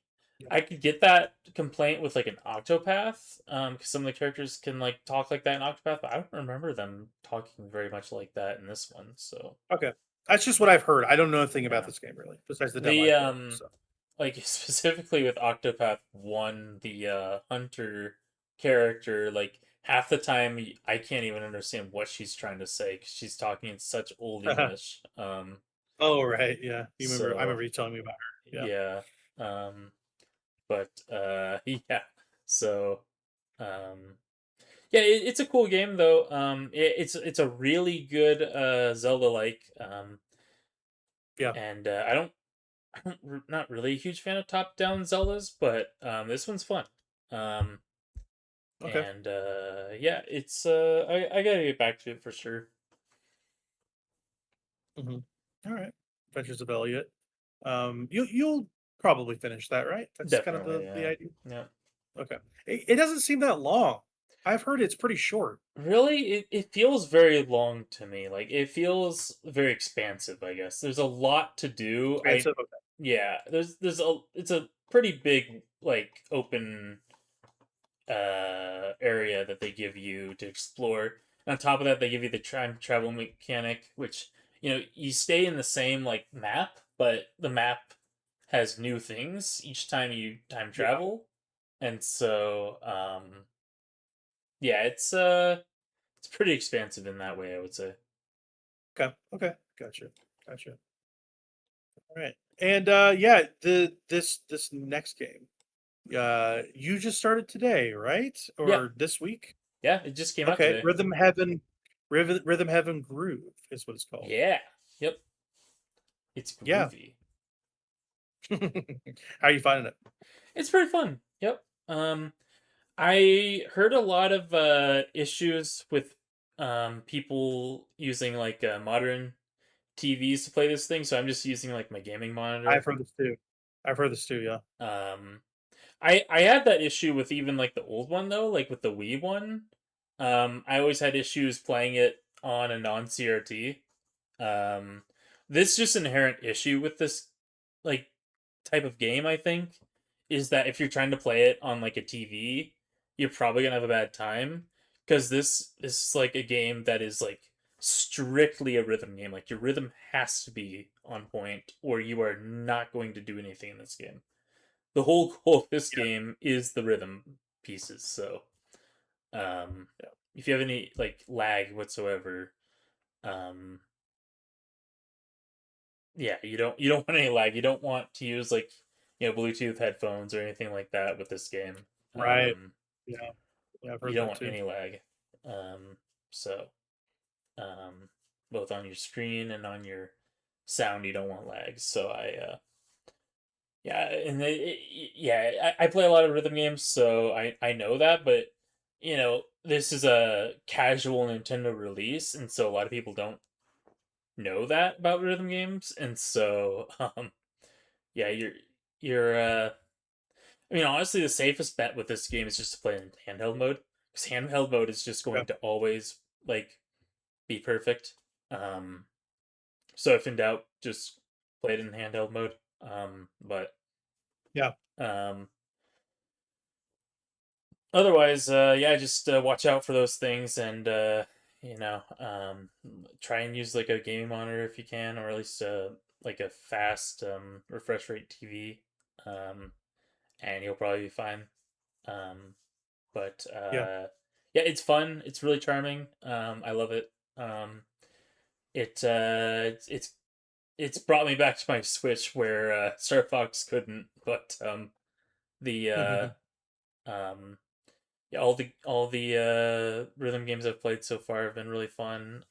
I could get that complaint with like an Octopath, because some of the characters can like talk like that in Octopath, but I don't remember them talking very much like that in this one. So Okay. That's just what I've heard. I don't know anything about Yeah. this game really, besides the the demo I played, so. like specifically with Octopath 1, the hunter character, like half the time I can't even understand what she's trying to say because she's talking in such old English. Oh, right, yeah. You remember? I So remember you telling me about her. Yeah. yeah, but yeah, so um, yeah, it's a cool game though. It's a really good Zelda like, Yeah. and not really a huge fan of top down Zeldas, but this one's fun. Um, Okay. and yeah, it's I gotta get back to it for sure. Hmm. All right. Adventures of Elliot. You'll probably finish that, right? That's kind of Definitely, the yeah, idea. yeah. Okay. It doesn't seem that long. I've heard it's pretty short. Really, it feels very long to me. Like it feels very expansive, I guess. There's a lot to do. Expansive. Okay. Yeah, there's a it's a pretty big like open area that they give you to explore. And on top of that, they give you the time travel mechanic, which you stay in the same like map, but the map has new things each time you time Yeah. travel, and so yeah, it's pretty expansive in that way, I would say. Okay. Okay. Gotcha. Gotcha. All right. And yeah, this next game. You just started today, right? Yeah, Or this week? yeah, it just came out Okay. today. Rhythm Heaven Groove is what it's called. Yeah, yep, it's Yeah. groovy. How are you finding it? It's pretty fun. Yep. I heard a lot of issues with people using like modern TVs to play this thing, so I'm just using like my gaming I've monitor. heard this too. I've heard this too, yeah. Um, I had that issue with even like the old one though, like with the Wii one. I always had issues playing it on a non CRT. Um, this just inherent issue with this like type of game, I think, is that if you're trying to play it on like a TV, you're probably gonna have a bad time because this is like a game that is like strictly a rhythm game. Like your rhythm has to be on point, or you are not going to do anything in this game. The whole goal of this Yeah. game is the rhythm pieces. So, um, if you have any like lag whatsoever, um, yeah, you don't want any lag. You don't want to use like Bluetooth headphones or anything like that with this game. Right. Yeah. Yeah, I've You heard don't that want too. any lag. So um, both on your screen and on your sound, you don't want lag. So yeah, and yeah, I play a lot of rhythm games, so I know that, but this is a casual Nintendo release, and so a lot of people don't know that about rhythm games, and so yeah, you're I mean, honestly, the safest bet with this game is just to play in handheld mode, because handheld mode is just Yeah. going to always like be perfect. Um, so if in doubt, just play it in handheld mode. But Yeah. um, otherwise, yeah, just watch out for those things, and try and use like a gaming monitor if you can, or at least like a fast refresh rate TV, and you'll probably be fine. Um, but Yeah. yeah, it's fun. It's really charming. I love it. It's brought me back to my Switch where Star Fox couldn't, but the um, yeah, all the rhythm games I've played so far have been really fun.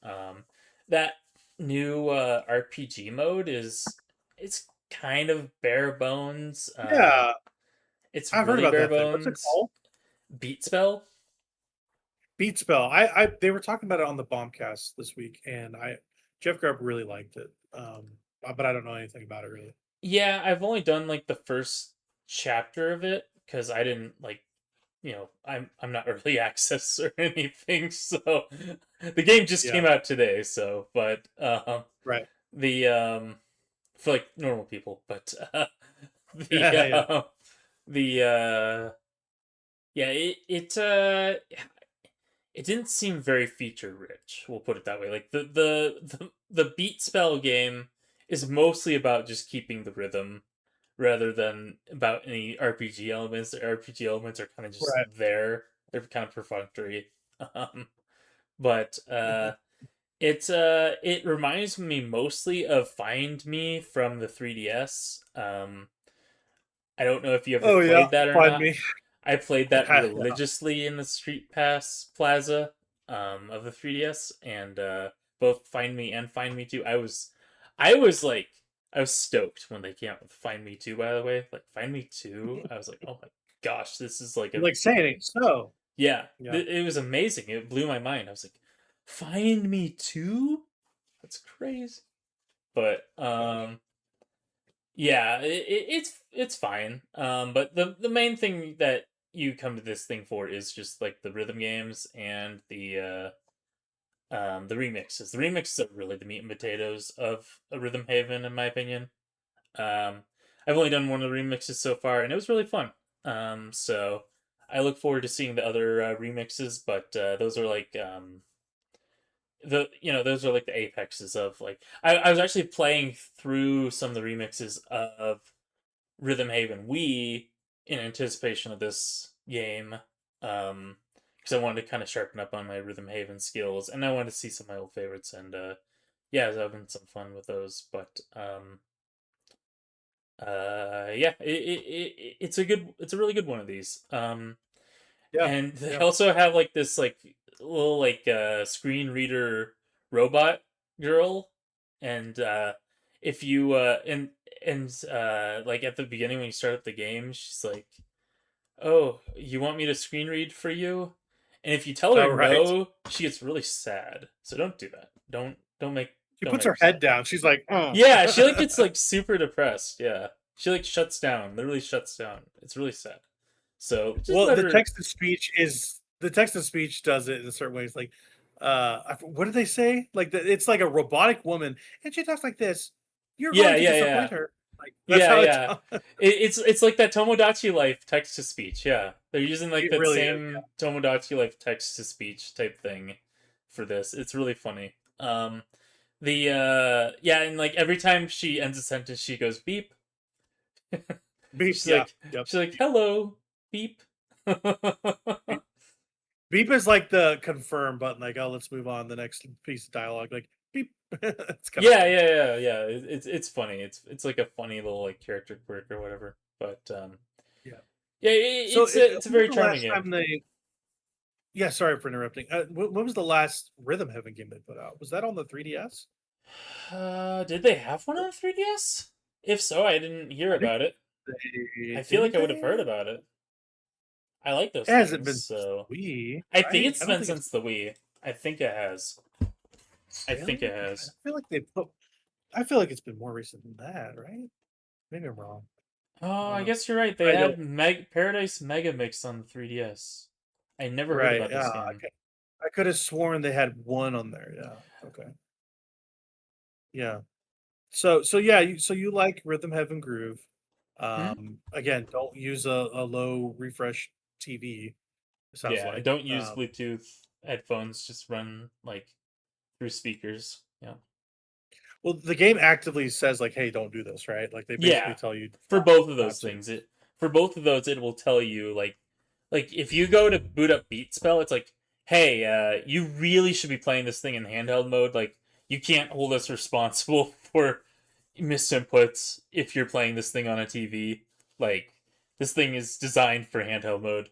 That new RPG mode it's kind of bare bones. Yeah. It's I've heard really about bare that thing. What's it bones. called? Beat spell. Beat Spell. I they were talking about it on the Bombcast this week, and I Jeff Grubb really liked it. But I don't know anything about it really. Yeah, I've only done like the first chapter of it because I didn't like I'm not early access or anything, so the game just Yeah. came out today. So, but Right. the for like normal people, but the Yeah. the yeah it didn't seem very feature rich. We'll put it that way. Like the beat spell game is mostly about just keeping the rhythm rather than about any RPG elements. The RPG elements are kind of just Right. there. They're kind of perfunctory. But it reminds me mostly of Find Me from the 3DS. I don't know if you ever Oh yeah, played that or find not. me. I played that Yeah. religiously in the Street Pass Plaza of the 3DS, and both Find Me and Find Me 2. I was like, I was stoked when they came out with Find Me 2. By the way, like Find Me 2, I was like, oh my gosh, this is like a Like saying it so. yeah, Yeah. it was amazing. It blew my mind. I was like, Find Me 2? That's crazy. But yeah, it's fine. But the main thing that you come to this thing for is just like the rhythm games and the remixes. The remixes are really the meat and potatoes of a Rhythm Haven, in my opinion. Um, I've only done one of the remixes so far, and it was really fun. So I look forward to seeing the other remixes, but those are like those are like the apexes of like I was actually playing through some of the remixes of Rhythm Haven Wii in anticipation of this game. Because I wanted to kind of sharpen up on my Rhythm Haven skills, and I wanted to see some of my old favorites, and yeah, I was having some fun with those. But yeah, it's a really good one of these. Yeah. And they Yeah. also have like this like little like screen reader robot girl, and if you and like at the beginning when you start up the game, she's like, "Oh, you want me to screen read for you?" And if you tell Oh her right. no, she gets really sad. So don't do that. Don't make She don't puts make her her sad. head down. She's like, oh. Yeah, she like gets like super depressed. Yeah, she like shuts down. Literally shuts down. It's really sad. So just Well, let the her. text to speech is the text to speech does it in a certain ways. Like, what did they say? Like, it's like a robotic woman, and she talks like this. You're Yeah, going to yeah, disappoint yeah. her. Like, that's Yeah, how it yeah. does. It's like that Tomodachi Life text to speech. Yeah, they're using like It that really is. same Tomodachi Life text to speech type thing for this. It's really funny. The yeah, and like every time she ends a sentence, she goes beep. Beep. she's Yeah. like Yep. she's like hello beep. Beep. Beep is like the confirm button. Like, oh, let's move on. The next piece of dialogue. Like, beep. It's kind of Yeah, funny. yeah, yeah, yeah. It's funny. It's like a funny little like character quirk or whatever. But Yeah. yeah, So, it's a when was very the charming last game. time they? Yeah, sorry for interrupting. When was the last Rhythm Heaven game they put out? Was that on the 3DS? Did they have one on the 3DS? If so, I didn't hear I think about it. they I feel like didn't I would have heard they? about it. I like those It hasn't things, been since so the Wii, I think right? it's I don't been think it's since the Wii. I think it has. I think really. it I has. feel like they put. I feel like it's been more recent than that, right? Maybe I'm wrong. Oh, I don't I know. guess you're right. They I don't. had Paradise Mega Mix on the 3DS. I never heard Right. about Yeah. this game. I could have sworn they had one on there. Yeah. Okay. Yeah. So yeah. So you like Rhythm Heaven Groove? Hmm? Again, don't use a low refresh TV. It sounds Yeah, like. don't use Bluetooth headphones. Just run like through speakers. Yeah. Well, the game actively says like, "Hey, don't do this," right? Like they basically Yeah, tell you for both of not those to. things, it will tell you like if you go to boot up Beat Spell, it's like, hey, you really should be playing this thing in handheld mode. Like you can't hold us responsible for misinputs if you're playing this thing on a TV. Like this thing is designed for handheld mode.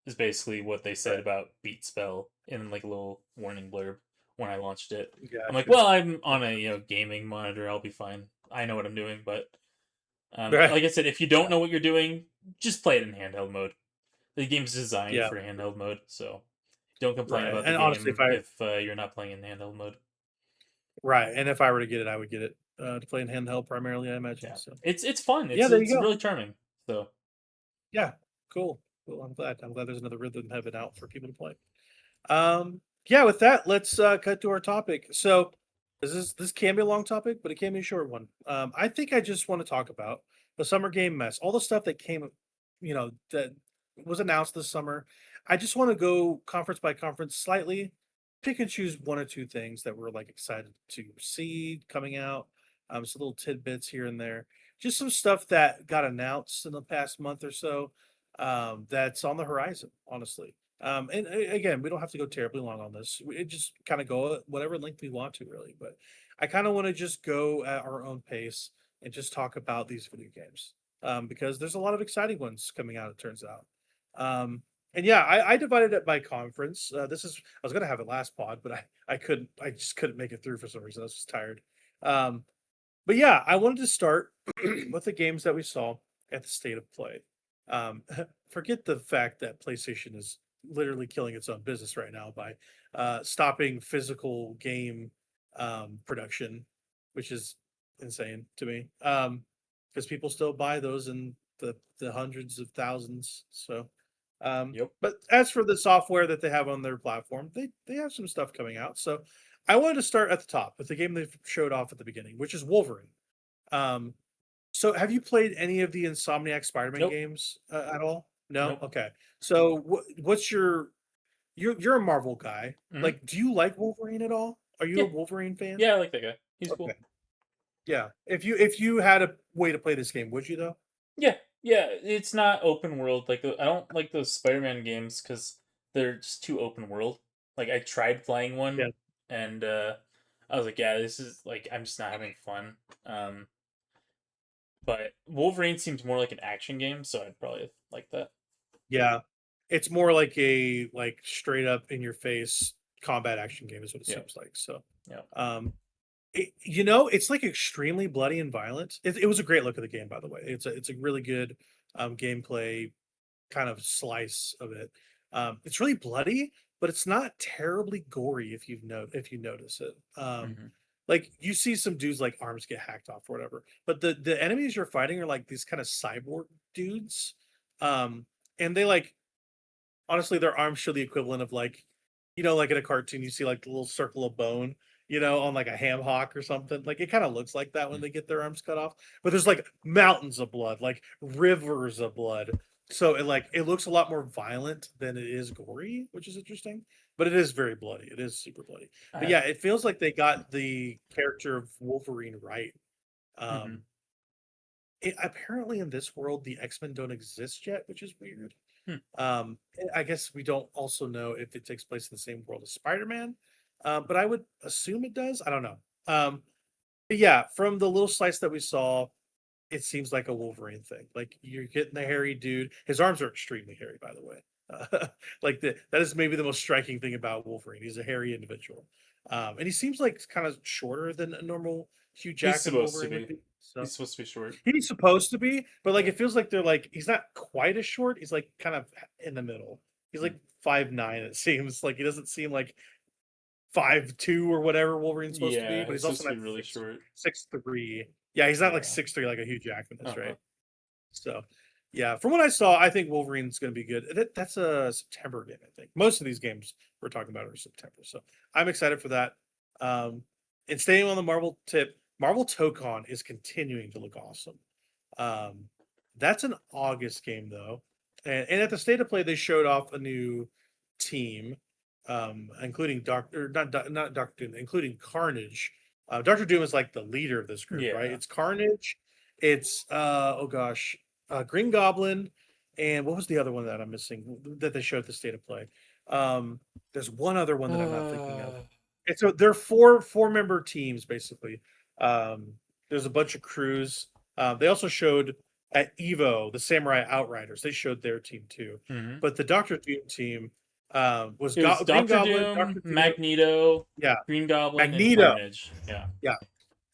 Is basically what they said Right. about Beat Spell in like a little warning blurb when I launched it. I'm like, Gotcha. well, I'm on a Okay. gaming monitor. I'll be fine. I know what I'm doing, but Right. like I said, if you don't know what you're doing, just play it in handheld mode. The game's designed Yeah. for handheld mode, so don't complain Right. about the And honestly, game if you're not playing in handheld mode. if I were to get it, I would get it to play in handheld primarily, I imagine. Yeah, So it's fun. yeah, there you It's go. really charming. So Yeah, cool. Cool. I'm glad. I'm glad there's another Rhythm Heaven out for people to play. Yeah. With that, let's cut to our topic. So this can be a long topic, but it can be a short one. I think I just want to talk about the summer game mess, all the stuff that came, that was announced this summer. I just want to go conference by conference slightly, pick and choose one or two things that we're like excited to see coming out. Some little tidbits here and there, just some stuff that got announced in the past month or so, that's on the horizon, honestly. And again, we don't have to go terribly long on this. We just kind of go at whatever length we want to, really. But I kind of want to just go at our own pace and just talk about these video games, because there's a lot of exciting ones coming out. It turns out. And yeah, I divided it by conference. I was gonna have it last pod, but I couldn't. I just couldn't make it through for some reason. I was just tired. Um, but yeah, I wanted to start with the games that we saw at the State of Play. Um, Forget the fact that PlayStation is literally killing its own business right now by stopping physical game production, which is insane to me. Because people still buy those in the hundreds of thousands. So, Yep. but as for the software that they have on their platform, they have some stuff coming out. So, I wanted to start at the top with the game they showed off at the beginning, which is Wolverine. Um, so have you played any of the Insomniac Spider-Man Nope. games at all? No? Nope. Okay. So what's you're a Marvel guy. Mhm. Like, do you like Wolverine at all? Are you Yeah. a Wolverine fan? Yeah, I like that guy. He's cool. Okay. Yeah. If you had a way to play this game, would you though? Yeah, yeah. It's not open world. Like I don't like those Spider-Man games because they're just too open world. Like I tried playing one, Yeah. and I was like, yeah, this is like I'm just not having fun. Um, but Wolverine seems more like an action game, so I'd probably like that. Yeah. It's more like a straight up in your face combat action game is what it Yeah. seems like. So Yeah. it's like extremely bloody and violent. It was a great look of the game, by the way. It's a really good gameplay kind of slice of it. It's really bloody, but it's not terribly gory if you notice it. hmm Like you see some dudes like arms get hacked off or whatever, but the enemies you're fighting are like these kind of cyborg dudes, and they like honestly their arms show the equivalent of like like in a cartoon you see like the little circle of bone on like a ham hock or something. Like it kind of looks like that when they get their arms cut off, but there's like mountains of blood, like rivers of blood. So it looks a lot more violent than it is gory, which is interesting, but it is very bloody. It is super bloody. But I, yeah, it feels like they got the character of Wolverine right. hmm um Apparently in this world the X-Men don't exist yet, which is weird. Hmm. I guess we don't also know if it takes place in the same world as Spider-Man, but I would assume it does. I don't know. But yeah, from the little slice that we saw, it seems like a Wolverine thing. Like you're getting the hairy dude. His arms are extremely hairy, by the way. Like that is maybe the most striking thing about Wolverine. He's a hairy individual, and he seems like kind of shorter than a normal Hugh he's Jackman supposed to Wolverine would be. be. So He's supposed to be short. he's supposed to be, but like Yeah. it feels like they're like he's not quite as short. He's like kind of in the middle. He's like 5'9". It seems like he doesn't seem like 5'2" or whatever Wolverine's supposed to be, Yeah, but he's he's also supposed to not be really six short. 6'3". Yeah, he's not like Yeah. 6'3" like a Hugh Jackman is, Uh-huh. right? So, yeah, from what I saw, I think Wolverine's going to be good. That's a September game, I think. Most of these games we're talking about are September, so I'm excited for that. Um, and staying on the Marvel tip, Marvel Tokon is continuing to look awesome. That's an August game though, and at the State of Play they showed off a new team, including not Doctor Doom, including Carnage. Doctor Doom is like the leader of this group, right? Yeah. It's Carnage. It's oh gosh, Green Goblin, and what was the other one that I'm missing that they showed at the State of Play? There's one other one that I'm not thinking of. And so they're four member teams basically. There's a bunch of crews. They also showed at Evo the Samurai Outriders. They showed their team too. hmm But the Doctor Doom team was It was Green Doctor Goblin, Doom, Doctor Doom, Magneto, yeah, Green Goblin, and Magneto, Carnage. Yeah. yeah,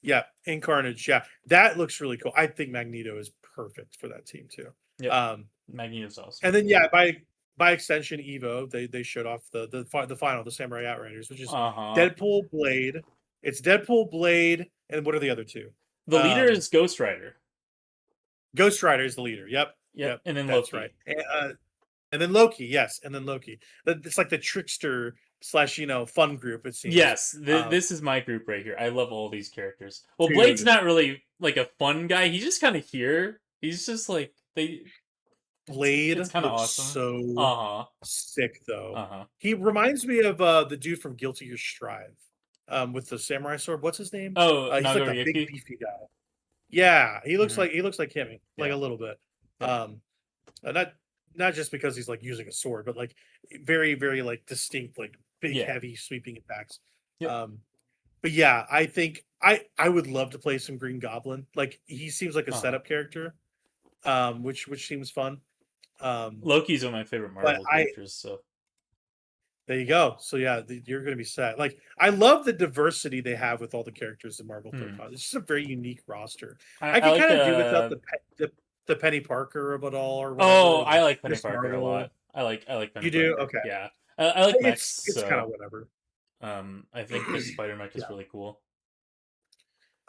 yeah, and Carnage. Yeah, that looks really cool. I think Magneto is perfect for that team too. Yep. Um, Magneto's awesome. and then yeah, by extension, Evo they showed off the final, the Samurai Outriders, which is Deadpool, Blade. It's Deadpool, Blade, and what are the other two? The leader is Ghost Rider. Ghost Rider is the leader. Yep. And then That's Loki. right. And then Loki, yes, and then Loki. It's like the trickster slash fun group. It seems. Yes, this is my group right here. I love all these characters. Well, Dude. Blade's not really like a fun guy. He's just kind of here. He's just like Blade it's kind of looks awesome. so sick though. Uh-huh. He reminds me of the dude from Guilty Gear Strive, with the samurai sword. What's his name? Oh, He's like the big beefy guy. Yeah, he looks like him, like a little bit. Yeah. Not not just because he's like using a sword, but like very, very like distinct, like big, Yeah. heavy, sweeping attacks. Yep. But yeah, I think I would love to play some Green Goblin. Like he seems like a setup character, which seems fun. Loki's one of my favorite But Marvel characters, so there you go. So yeah, you're gonna be set. Like I love the diversity they have with all the characters in Marvel Total. It's just a very unique roster. I I can like kind of do without the Penny Parker of it all, or whatever. Oh, or I the like Penny Miss Parker a Marvel. lot. I like Penny You do? Parker. Okay. Yeah. I like mechs, It's kind of so whatever. I think the Spider Mech is Yeah. really cool.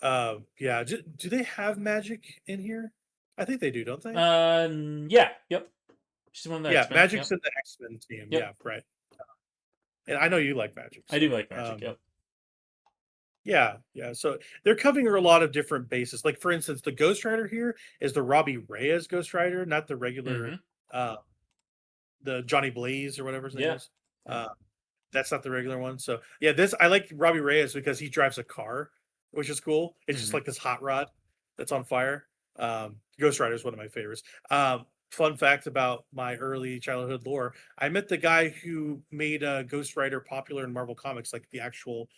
Yeah. Do they have magic in here? I think they do, don't they? Yeah, yep. She's one of the Yeah, X-Men. Magic's Yep. in the X-Men team. Yep. Yeah, right. And I know you like Magic. I do like Magic. Yep. Yeah. So they're covering a lot of different bases. Like for instance, the Ghost Rider here is the Robbie Reyes Ghost Rider, not the regular the Johnny Blaze or whatever his name is. That's not the regular one. So yeah, this I like Robbie Reyes because he drives a car, which is cool. It's just like this hot rod that's on fire. Ghost Rider is one of my favorites. Fun fact about my early childhood lore: I met the guy who made Ghost Rider popular in Marvel Comics, like the actual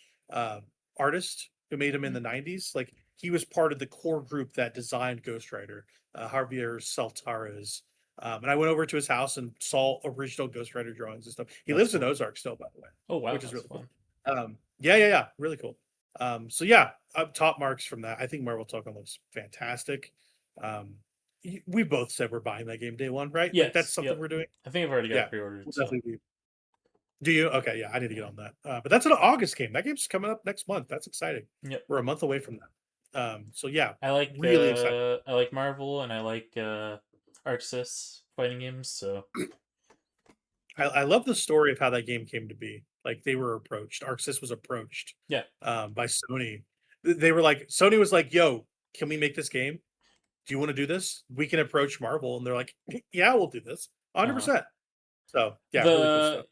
artist who made him in the '90s. Like he was part of the core group that designed Ghost Rider, Javier Saltares. And I went over to his house and saw original Ghost Rider drawings and stuff. He lives in Ozark still, by the way. Oh wow, which is really fun. cool. Yeah, really cool. So yeah, top marks from that. I think Marvel Token looks fantastic. We both said we're buying that game day one, right? Yes, Like that's something we're doing. I think I've already got it pre-ordered. We'll so. definitely be. Do you? Okay, yeah, I need to get on that. But that's an August game. That game's coming up next month. That's exciting. Yep. We're a month away from that. So yeah, I like really excited. I like Marvel and I like Arxis fighting games. So I love the story of how that game came to be. Like they were approached. Arxis was approached. Yeah. By Sony. They were like, Sony was like, "Yo, can we make this game? Do you want to do this? We can approach Marvel," and they're like, "Yeah, we'll do this, 100%." So yeah, really cool stuff.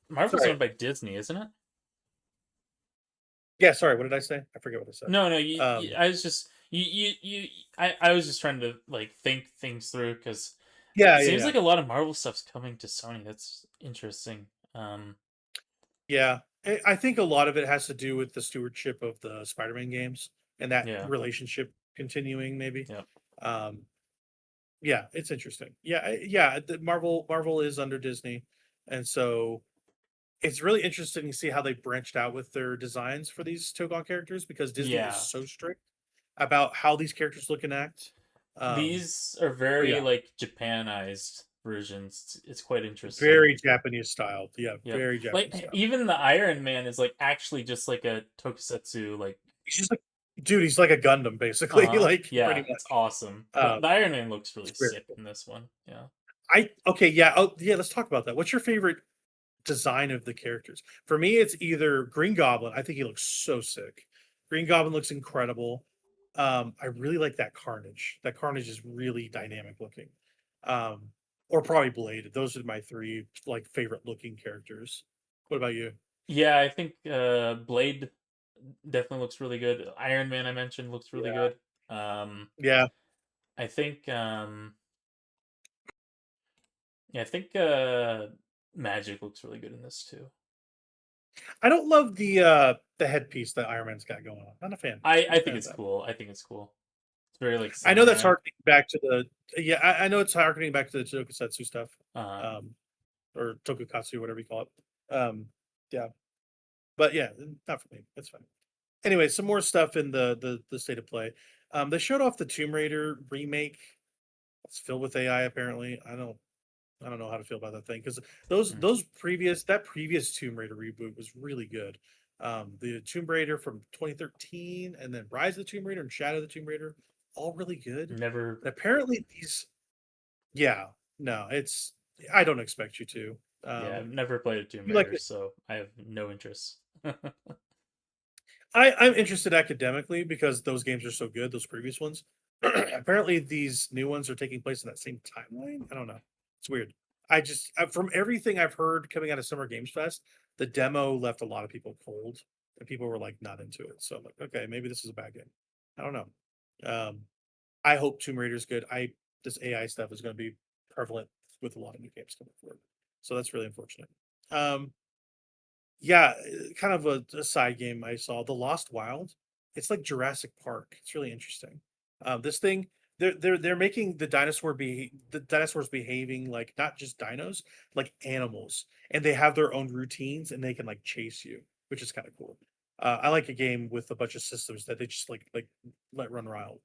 Marvel's owned by Disney, isn't it? Yeah, sorry, what did I say? I forget what I said. No, I was just I was just trying to like think things through because it seems like a lot of Marvel stuff's coming to Sony. That's interesting. Yeah, I think a lot of it has to do with the stewardship of the Spider-Man games and that relationship continuing, maybe. Yeah, it's interesting. Yeah. Marvel is under Disney, and so it's really interesting to see how they branched out with their designs for these Togon characters because Disney is so strict about how these characters look and act. These are very like Japanized versions. It's quite interesting. Very Japanese style. Yeah, very Japanese like style. even the Iron Man is like actually just like a tokusatsu like he's just like dude, he's like a Gundam basically. Like yeah, pretty much. it's awesome. The Iron Man looks really sick in this one. Yeah. Let's talk about that. What's your favorite design of the characters? For me, it's either Green Goblin. I think he looks so sick. Green Goblin looks incredible. I really like that Carnage. That Carnage is really dynamic looking. Or probably Blade. Those are my three like favorite looking characters. What about you? Yeah, I think Blade definitely looks really good. Iron Man I mentioned looks really good. I think Magic looks really good in this too. I don't love the headpiece that Iron Man's got going on. Not a fan. I think it's cool. I think it's cool. It's very like I know that's harkening back to the I know it's harkening back to the tokusatsu stuff. Or tokukatsu, whatever you call it. But yeah, not for me. That's fine. Anyway, some more stuff in the state of play. They showed off the Tomb Raider remake. It's filled with AI apparently. I don't know how to feel about that thing because that previous Tomb Raider reboot was really good. The Tomb Raider from 2013 and then Rise of the Tomb Raider and Shadow of the Tomb Raider, all really good. Never. And apparently I don't expect you to. I've never played a Tomb Raider, so I have no interest. I'm interested academically because those games are so good. Those previous ones. Apparently, these new ones are taking place in that same timeline. I don't know. It's weird. From everything I've heard coming out of Summer Games Fest, the demo left a lot of people cold, and people were like not into it. So I'm like, okay, maybe this is a bad game. I don't know. I hope Tomb Raider's good. This AI stuff is going to be prevalent with a lot of new games coming forward. So that's really unfortunate. Yeah, kind of a side game I saw, The Lost Wild. It's like Jurassic Park. It's really interesting. This thing, they're making the dinosaurs behaving like not just dinos, like animals, and they have their own routines and they can like chase you, which is kind of cool. I like a game with a bunch of systems that they just like let run wild.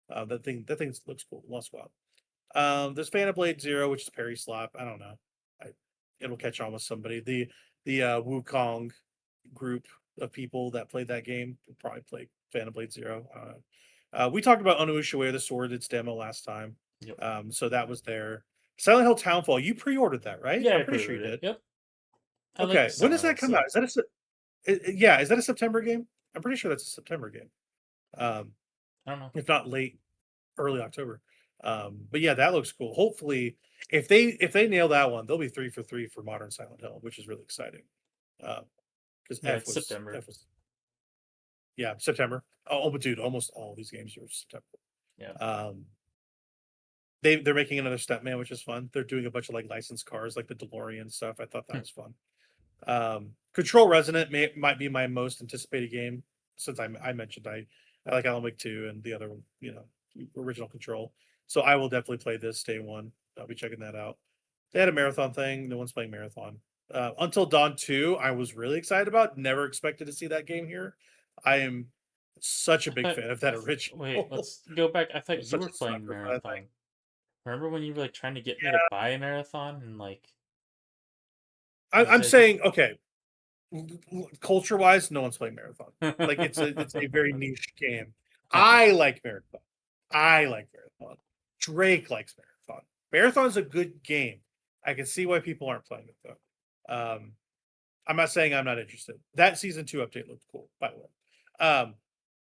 That thing looks cool. Lost Wild. There's Phantom Blade Zero, which is Parry Slap. I don't know. It'll catch on with somebody. The Wukong group of people that played that game will probably play Phantom Blade Zero. I don't know. We talked about Onoushiwe the Sword, its demo last time. Yep. So that was there. Silent Hill Townfall, you pre-ordered that, right? Yeah, I'm I pretty sure you pre-ordered it. did. Yep. I like Okay, when does Silent that come Hill, out? Is that yeah, is that a September game? I'm pretty sure that's a September game. I don't know. If not late, early October. But yeah, that looks cool. Hopefully, if they nail that one, they'll be 3 for 3 for modern Silent Hill, which is really exciting. Because Yeah, it's September. Yeah, September. Oh, but dude, almost all these games are September. Yeah. They're making another Stepman, which is fun. They're doing a bunch of like licensed cars, like the DeLorean stuff. I thought that was fun. Control Resonant might be my most anticipated game since I mentioned I like Alan Wake 2 and the other, original Control. So I will definitely play this day one. I'll be checking that out. They had a marathon thing. No one's playing marathon. Until Dawn 2, I was really excited about. Never expected to see that game here. I am such a big fan of that original. Wait, let's go back. I thought you Such were a playing sucker for that thing. Marathon. Remember when you were like trying to get me Yeah. to buy a Marathon and like I'm saying, okay, culture wise, no one's playing Marathon. Like it's a very niche game. I like Marathon. Drake likes Marathon. Marathon's a good game. I can see why people aren't playing it though. I'm not saying I'm not interested. That season 2 update looked cool, by the way.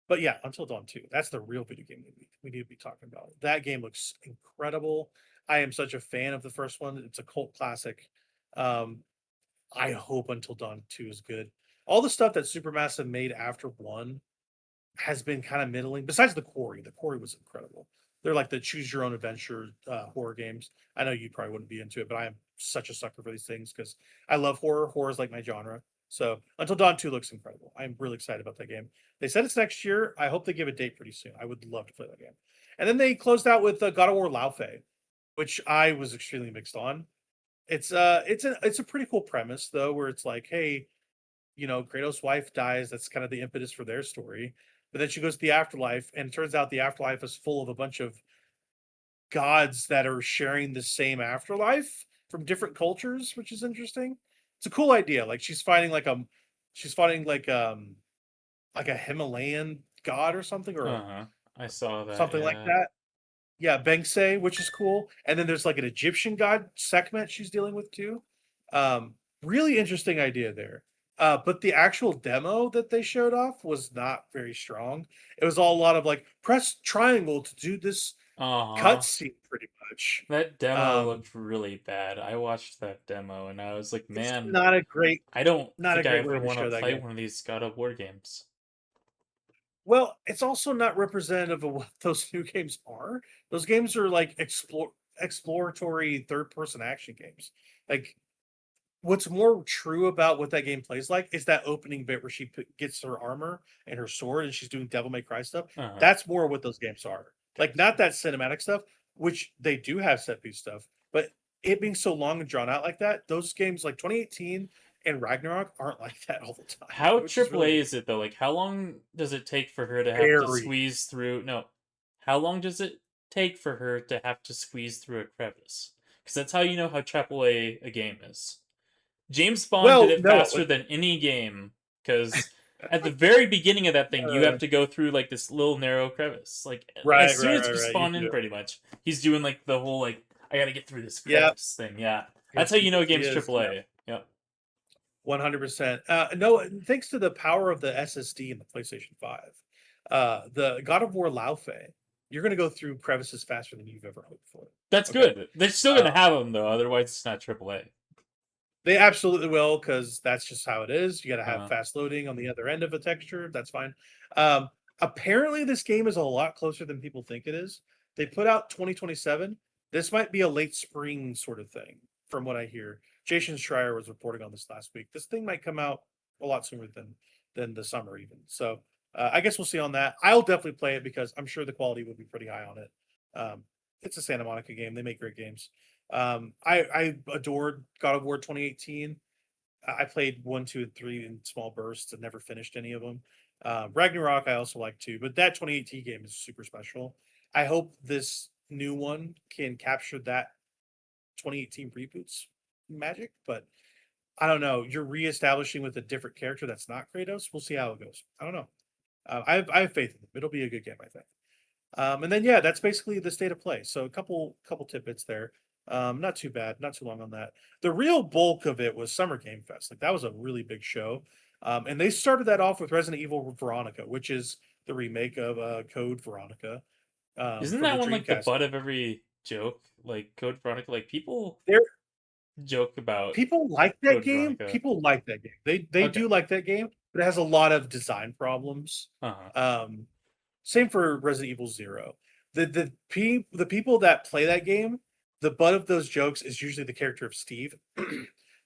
But yeah, Until Dawn 2, that's the real video game we need to be talking about. That game looks incredible. I am such a fan of the first one. It's a cult classic. I hope Until Dawn 2 is good. All the stuff that Supermassive made after 1 has been kind of middling. Besides the Quarry was incredible. They're like the choose your own adventure horror games. I know you probably wouldn't be into it, but I am such a sucker for these things because I love horror. Horror is like my genre. So Until Dawn 2 looks incredible. I'm really excited about that game. They said it's next year. I hope they give a date pretty soon. I would love to play that game. And then they closed out with God of War Laufey, which I was extremely mixed on. It's a pretty cool premise though, where it's like, hey, Kratos' wife dies. That's kind of the impetus for their story. But then she goes to the afterlife, and it turns out the afterlife is full of a bunch of gods that are sharing the same afterlife from different cultures, which is interesting. It's a cool idea. Like she's fighting like a Himalayan god or something, or I saw that. something like that. Yeah, Bengse, which is cool. And then there's like an Egyptian god, Sekhmet, she's dealing with too. Really interesting idea there. But the actual demo that they showed off was not very strong. It was all a lot of like press triangle to do this cutscene, pretty much. That demo looked really bad. I watched that demo and I was like, man, it's not a great. I don't not a think I great way ever to want show to that play game. one of these God of War games. Well, it's also not representative of what those new games are. Those games are like exploratory third-person action games. Like, what's more true about what that game plays like is that opening bit where she gets her armor and her sword and she's doing Devil May Cry stuff. That's more what those games are. Like, not that cinematic stuff, which they do have set piece stuff, but it being so long and drawn out like that, those games like 2018 and Ragnarok aren't like that all the time. How which is AAA really is it though? Like, how long does it take for her to have to Very. squeeze through? No, how long does it take for her to have to squeeze through a crevice? Because that's how you know how AAA a game is. James Bond did it faster than any game. Because at the very beginning of that thing, you have to go through like this little narrow crevice. Like as soon as you spawn in, pretty much, he's doing like the whole like I gotta get through this crevice thing. Yeah, that's how you know a game's AAA. Yep. 100%. No, thanks to the power of the SSD in the PlayStation 5, the God of War Laufey, you're going to go through crevices faster than you've ever hoped for. That's good. They're still going to have them though, otherwise it's not AAA. They absolutely will, because that's just how it is. You got to have fast loading on the other end of a texture. That's fine. Apparently, this game is a lot closer than people think it is. They put out 2027. This might be a late spring sort of thing, from what I hear. Jason Schreier was reporting on this last week. This thing might come out a lot sooner than the summer even. So I guess we'll see on that. I'll definitely play it because I'm sure the quality will be pretty high on it. It's a Santa Monica game. They make great games. I adored God of War 2018. I played 1, 2, and 3 in small bursts and never finished any of them. Ragnarok I also like too, but that 2018 game is super special. I hope this new one can capture that 2018 reboots magic, but I don't know. You're reestablishing with a different character that's not Kratos. We'll see how it goes. I don't know. I have faith in them. It'll be a good game, I think. And then yeah, that's basically the state of play. So a couple tidbits there. Not too bad, not too long on that. The real bulk of it was Summer Game Fest. Like that was a really big show. And they started that off with Resident Evil Veronica, which is the remake of Code Veronica. Isn't For that the one like the Dreamcast. butt of every joke? Like Code Veronica, like people There, joke about people like that Code game. Veronica. People like that game. They Okay. do like that game, but it has a lot of design problems. Uh-huh. Same for Resident Evil Zero. The people that play that game, the butt of those jokes is usually the character of Steve,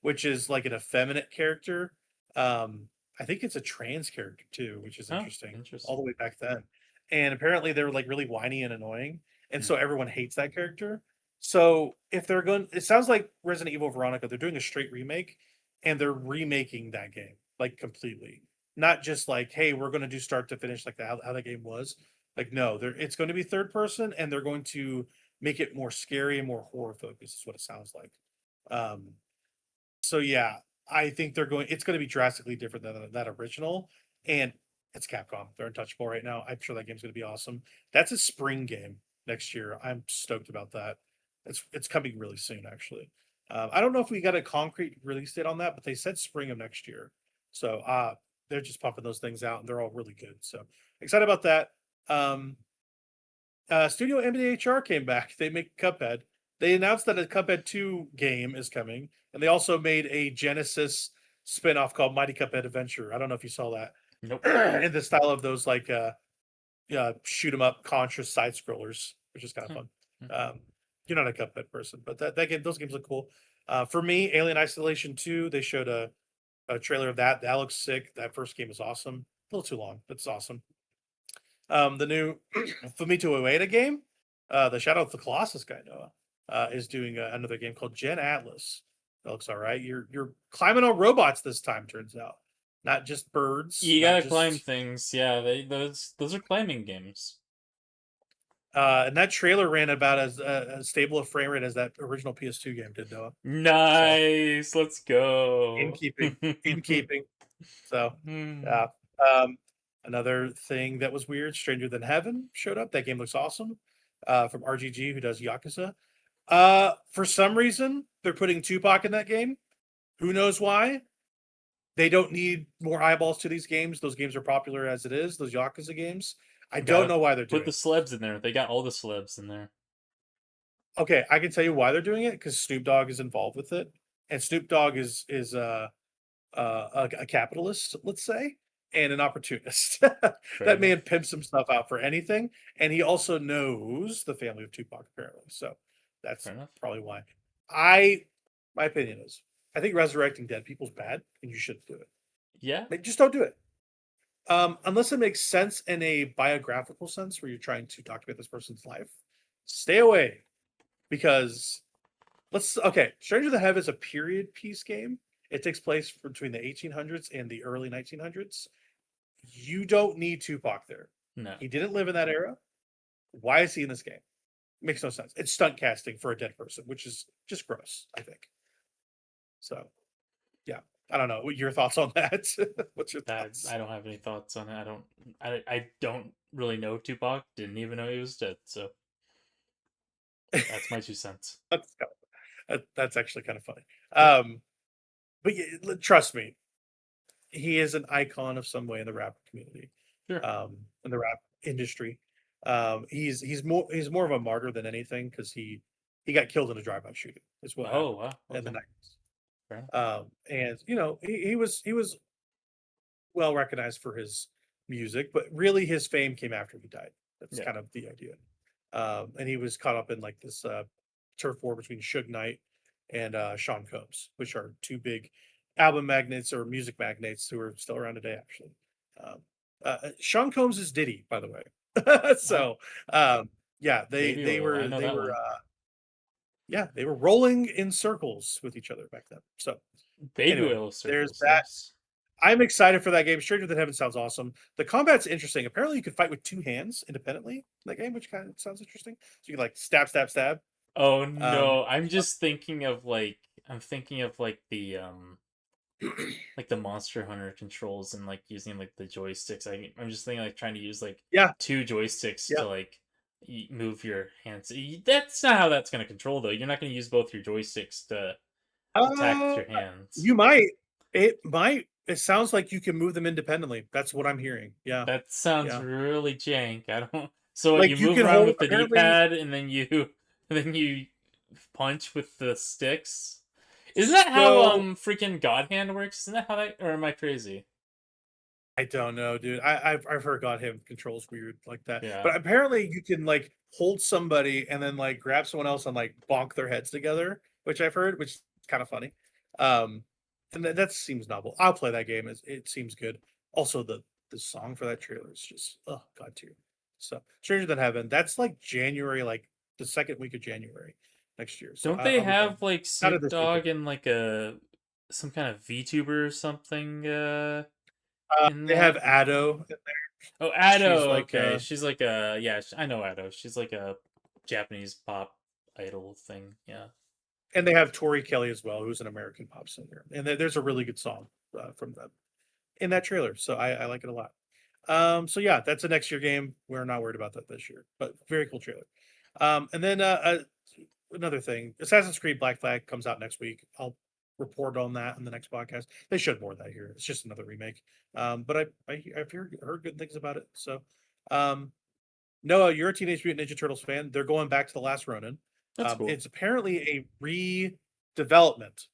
which is like an effeminate character. I think it's a trans character too, which is Oh, interesting. All interesting. the way back then, and apparently they were like really whiny and annoying, and so everyone hates that character. So if they're going, it sounds like Resident Evil Veronica. They're doing a straight remake, and they're remaking that game like completely, not just like, hey, we're going to do start to finish like how that game was. Like, no, it's going to be third person, and they're going to make it more scary and more horror focused. Is what it sounds like. Um, so yeah, I think it's going to be drastically different than that original, and it's Capcom. They're untouchable right now. I'm sure that game's going to be awesome. That's a spring game next year. I'm stoked about that. It's coming really soon, actually. I don't know if we got a concrete release date on that, but they said spring of next year. So they're just pumping those things out, and they're all really good. So excited about that. Studio MDHR came back. They make Cuphead. They announced that a Cuphead 2 game is coming, and they also made a Genesis spin-off called Mighty Cuphead Adventure. I don't know if you saw that. Nope. In the style of those like shoot 'em up Contra side scrollers, which is kind of fun. You're not a Cuphead person, but that game, those games look cool. For me, Alien Isolation 2, they showed a trailer of that. That looks sick. That first game is awesome. A little too long, but it's awesome. The new Fumito Ueda game, the Shadow of the Colossus guy, Noah, is doing another game called Gen Atlas. That looks all right. You're climbing on robots this time, turns out, not just birds. You not gotta just, climb things. Yeah, those are climbing games. and that trailer ran about as stable a frame rate as that original PS2 game did, Noah. Nice. Let's go. In keeping, in keeping. So, Hmm. another thing that was weird, Stranger Than Heaven showed up. That game looks awesome. From RGG, who does Yakuza. For some reason, they're putting Tupac in that game. Who knows why? They don't need more eyeballs to these games. Those games are popular as it is. Those Yakuza games. I don't know why they're doing Put the celebs in there. They got all the celebs in there. Okay, I can tell you why they're doing it because Snoop Dogg is involved with it, and Snoop Dogg is a capitalist, let's say, and an opportunist. That man pimps himself out for anything, and he also knows the family of Tupac apparently. So that's probably why. My opinion is, I think resurrecting dead people's bad, and you shouldn't do it. Yeah, Just don't do it. Unless it makes sense in a biographical sense where you're trying to document this person's life, stay away. Because Stranger Than Heaven is a period piece game. It takes place between the 1800s and the early 1900s. You don't need Tupac there. no. He didn't live in that era. Why is he in this game? Makes no sense. It's stunt casting for a dead person, which is just gross, I think. So, yeah. I don't know. What your thoughts on that? What's your thoughts? I don't have any thoughts on it. I don't really know Tupac. Didn't even know he was dead. So that's my 2 cents. That's actually kind of funny. But yeah, trust me, he is an icon of some way in the rap community, Sure. In the rap industry. He's more of a martyr than anything because he got killed in a drive-by shooting. Is what happened Wow. in the Okay. 90s. And he was well recognized for his music, but really his fame came after he died. That's kind of the idea. And he was caught up in like this turf war between Suge Knight and Sean Combs, which are two big album magnates or music magnates who are still around today, actually. Sean Combs is Diddy, by the way. So, yeah, Baby they oil. I were know they that were one. yeah, they were rolling in circles with each other back then. So Baby anyway, oil there's circles. that. Yes. I'm excited for that game. Stranger Than Heaven sounds awesome. The combat's interesting. Apparently, you can fight with two hands independently in that game, which kind of sounds interesting. So you can like stab, stab, stab. Oh Um, no, I'm just thinking of like the like the Monster Hunter controls and like using like the joysticks. I'm just thinking like trying to use like yeah, two joysticks yeah. to like move your hands. That's not how that's gonna control though. You're not gonna use both your joysticks to attack with Uh, your hands. you might. It might. It sounds like you can move them independently. That's what I'm hearing. Yeah, That sounds yeah. really jank. I don't. So what, you Like you move can around hold. with the Apparently, D-pad and then you then you punch with the sticks. Isn't that how so freaking God Hand works? Isn't that how that? Or am I crazy? I don't know, dude. I've heard God Hand controls weird like that, Yeah. but apparently you can like hold somebody and then like grab someone else and like bonk their heads together, which I've heard, which is kind of funny. Um, and that seems novel. I'll play that game. It seems good. Also, the song for that trailer is just oh god tier. So Stranger Than Heaven. That's like January, like the second week of January next year. So Don't they I'll be playing. have like Not of Snoop this weekend. Dogg and like a some kind of VTuber or something in They have that? Ado. Oh, She's Ado. like Okay, she's like a yeah. I know Ado. She's like a Japanese pop idol thing. Yeah. and they have Tori Kelly as well, who's an American pop singer. And there's a really good song from them in that trailer. So I like it a lot. So yeah, that's a next year game. We're not worried about that this year, but very cool trailer. And then another thing, Assassin's Creed Black Flag comes out next week. I'll report on that in the next podcast. They showed more of that here. It's just another remake. But I've heard good things about it. So Noah, you're a Teenage Mutant Ninja Turtles fan. They're going back to the last Ronin. That's cool. It's apparently a redevelopment.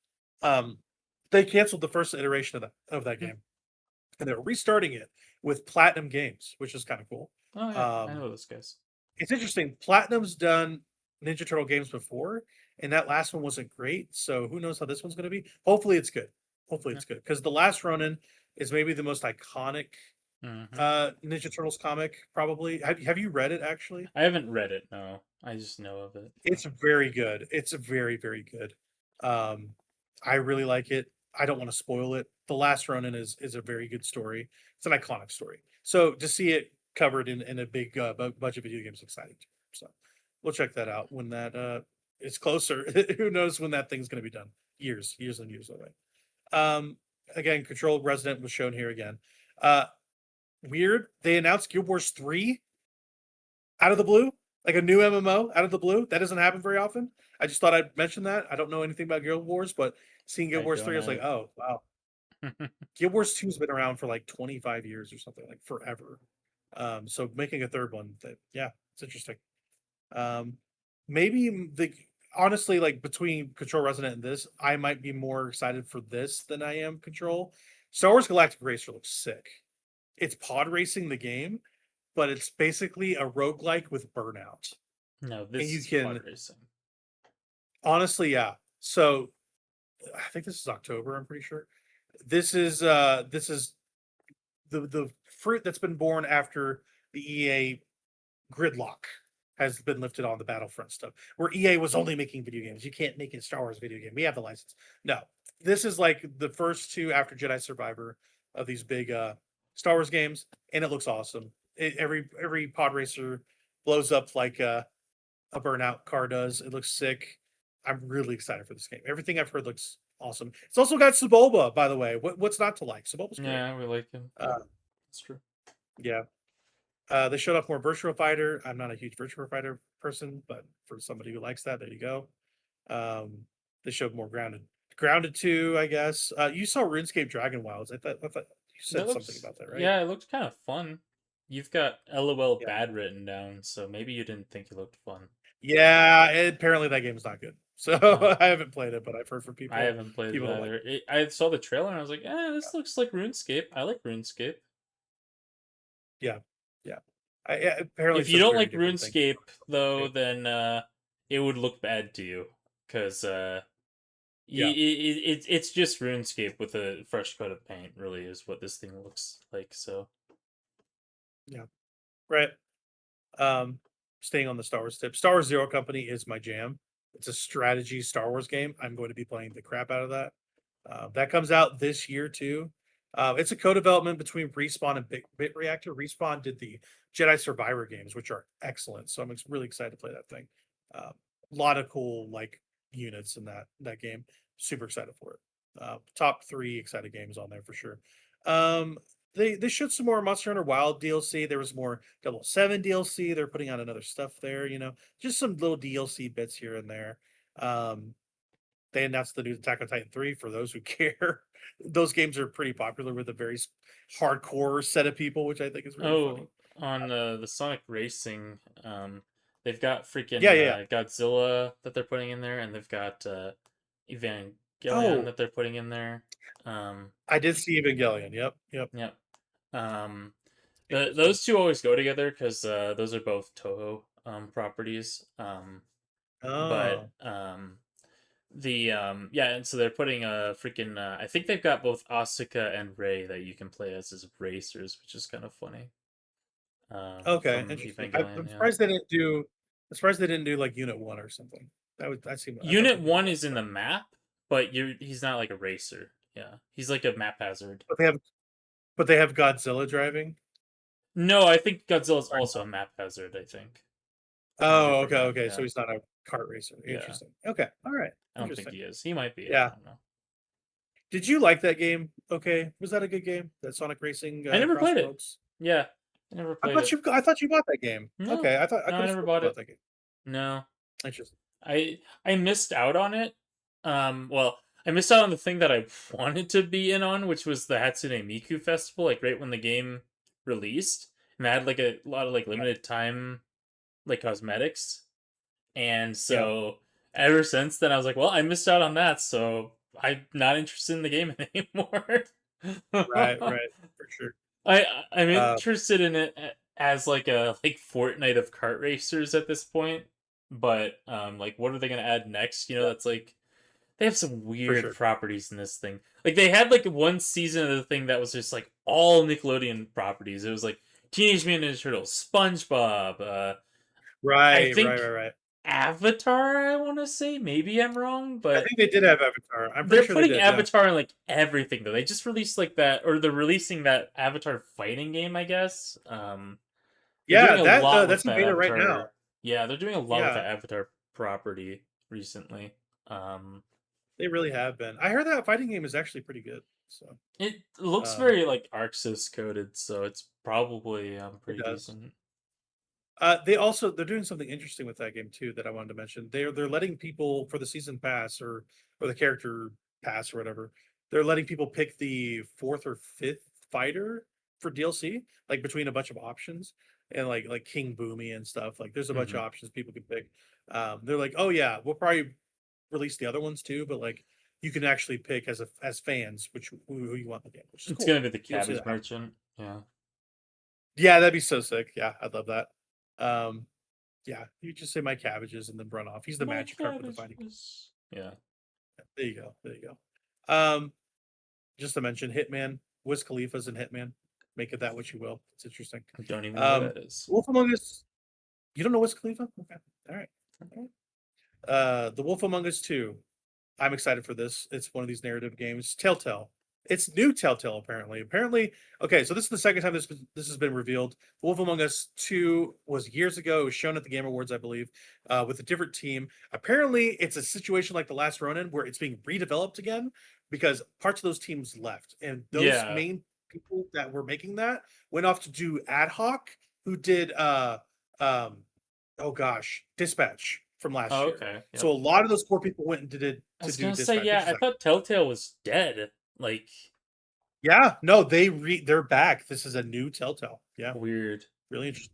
They canceled the first iteration of that game, and they're restarting it with Platinum Games, which is kind of cool. Oh yeah, I know those guys. It's interesting. Platinum's done Ninja Turtle games before, and that last one wasn't great. So who knows how this one's going to be? Hopefully, it's good. Hopefully, Yeah. it's good because the last Ronin is maybe the most iconic Mhm. Ninja Turtles comic. Probably. Have you read it actually? I haven't read it. No, I just know of it. It's very good. It's very, very good. Um, I really like it. I don't want to spoil it. The Last Ronin is a very good story. It's an iconic story. So to see it covered in a big budget video game is exciting. So we'll check that out when that is closer. Who knows when that thing's going to be done? Years and years away. Again, Control Resident was shown here again. Weird. They announced Guild Wars 3 out of the blue, like a new MMO out of the blue. That doesn't happen very often. I just thought I'd mention that. I don't know anything about Guild Wars, but seeing Guild I Wars don't 3, I was like, either. oh, wow. Guild Wars 2 has been around for like 25 years or something, like forever. So making a third one, yeah, it's interesting. Maybe honestly, like between Control Resident and this, I might be more excited for this than I am Control. Star Wars Galactic Racer looks sick. It's pod racing the game, but it's basically a roguelike with burnout. No, And this you is can pod racing. honestly, yeah. So I think this is October, I'm pretty sure. This is the fruit that's been born after the EA gridlock has been lifted on the Battlefront stuff, where EA was only making video games. You can't make a Star Wars video game. We have the license. No, this is like the first two after Jedi Survivor of these big Star Wars games, and it looks awesome. Every pod racer blows up like a burnout car does. It looks sick. I'm really excited for this game. Everything I've heard looks awesome. It's also got Sebulba, by the way. What's not to like? Sebulba's great. Yeah, we like him. That's true. Yeah. They showed off more Virtua Fighter. I'm not a huge Virtua Fighter person, but for somebody who likes that, there you go. They showed more Grounded. Grounded 2, I guess. You saw RuneScape Dragon Wilds. I thought you said something about that, right? Yeah, it looked kind of fun. You've got LOL Yeah. bad written down, so maybe you didn't think it looked fun. Yeah, apparently that game's not good. So No. I haven't played it, but I've heard from people. I haven't played it people that like either. I saw the trailer and I was like, this looks like RuneScape. I like RuneScape. Yeah. Apparently If it's you a don't very like different thing. RuneScape, though, then it would look bad to you because Yeah. it's just RuneScape with a fresh coat of paint. Really, is what this thing looks like. So Yeah. Right. Um, Staying on the Star Wars tip, Star Wars Zero Company is my jam. It's a strategy Star Wars game. I'm going to be playing the crap out of that. That comes out this year too. It's a co-development between Respawn and Bit Reactor. Respawn did the Jedi Survivor games, which are excellent. So I'm really excited to play that thing. A lot of cool like units in that game. Super excited for it. Top 3 excited games on there for sure. They showed some more Monster Hunter Wild DLC. There was more 007 DLC. They're putting out another stuff there, just some little DLC bits here and there. They announced the new Attack on Titan 3 for those who care. Those games are pretty popular with a very hardcore set of people, which I think is really funny. on the Sonic Racing, they've got freaking Yeah. Godzilla that they're putting in there, and they've got Evangelion Oh, that they're putting in there. I did see Evangelion. Yep. Yep. Interesting. Those two always go together because those are both Touhou properties. But Oh, the yeah, and so they're putting a freaking I think they've got both Asuka and Rei that you can play as racers, which is kind of funny. okay, From interesting. I'm Evangelion, yeah. surprised they didn't do. I'm surprised they didn't do like Unit 1 or something. That seemed. I thought Unit that'd be one cool. is in the map, but he's not like a racer. Yeah, he's like a map hazard. But they have Godzilla driving. No, I think Godzilla's also a map hazard. I think on a Oh, different okay, map. okay. So Yeah, he's not a kart racer. yeah. Interesting. Okay, all right. I don't think Interesting. he is. He might be. I Yeah. don't know. Did you like that game? Okay, was that a good game? That Sonic Racing I never played it. Crossroads. Yeah, I never I played thought it. you bought that game. No, Okay, I no, could I have never sworn you bought bought it. that game. No, Interesting. I missed out on it. Well, I missed out on the thing that I wanted to be in on, which was the Hatsune Miku festival, like right when the game released, and I had like a lot of like limited time like cosmetics, and Yeah. so ever since then I was like, well, I missed out on that, so I'm not interested in the game anymore. Right. Right. For sure. I'm Uh, interested in it as like a like Fortnite of kart racers at this point, but like what are they gonna add next? yeah, That's like they have some for weird sure. properties in this thing. Like they had like one season of the thing that was just like all Nickelodeon properties. It was like Teenage Mutant Ninja Turtles, SpongeBob. I Right. Right. think Right. Right. Avatar. I want to say maybe I'm wrong, I but think they did have Avatar. I'm pretty they're sure they putting did. Yeah. Avatar in like everything though. They just released like that, or they're releasing that Avatar fighting game, I guess. They're doing Yeah. a That lot with that's in that beta right now. Avatar. Yeah, they're doing a lot with Yeah. that Avatar property recently. Um, They really have been. I heard that fighting game is actually pretty good. So it looks um, very like Arc Sys coded, so it's probably it pretty does. decent. They're doing something interesting with that game too that I wanted to mention. They're letting people for the season pass or the character pass or whatever. They're letting people pick the fourth or fifth fighter for DLC, like between a bunch of options and like King Boomy and stuff. Like there's a bunch of Hmm. options people can pick. They're like, oh yeah, we'll probably release the other ones too, but like you can actually pick as fans who you want in the game, which is It's cool. gonna be the You don't see Cabbage that happen. Merchant. Yeah. Yeah, that'd be so sick. Yeah, I'd love that. Um, yeah, you just say my cabbages and then run off. He's the My magic carp with the fighting. cabbages. Yeah. There you go. There you go. Just to mention, Hitman, Wiz Khalifa's in Hitman. Make it that what you will. It's interesting. I don't even know who that is. Wolf Among Us. You don't know Wiz Khalifa? Okay. All right. All right. The Wolf Among Us 2. I'm excited for this. It's one of these narrative games. Telltale. It's new Telltale, apparently. Okay, so this is the second time this has been revealed. The Wolf Among Us 2 was years ago. It was shown at the Game Awards, I believe, with a different team. Apparently, it's a situation like The Last Ronin where it's being redeveloped again because parts of those teams left. And those Yeah. main people that were making that went off to do Ad Hoc, who did um oh gosh, Dispatch from last Oh, year. okay. So Yep. a lot of those core people went and did it I to was do gonna say, Dispatch, which yeah, is I like, thought Telltale was dead. Like, yeah, no, they're back. This is a new Telltale. Yeah, weird. really interesting.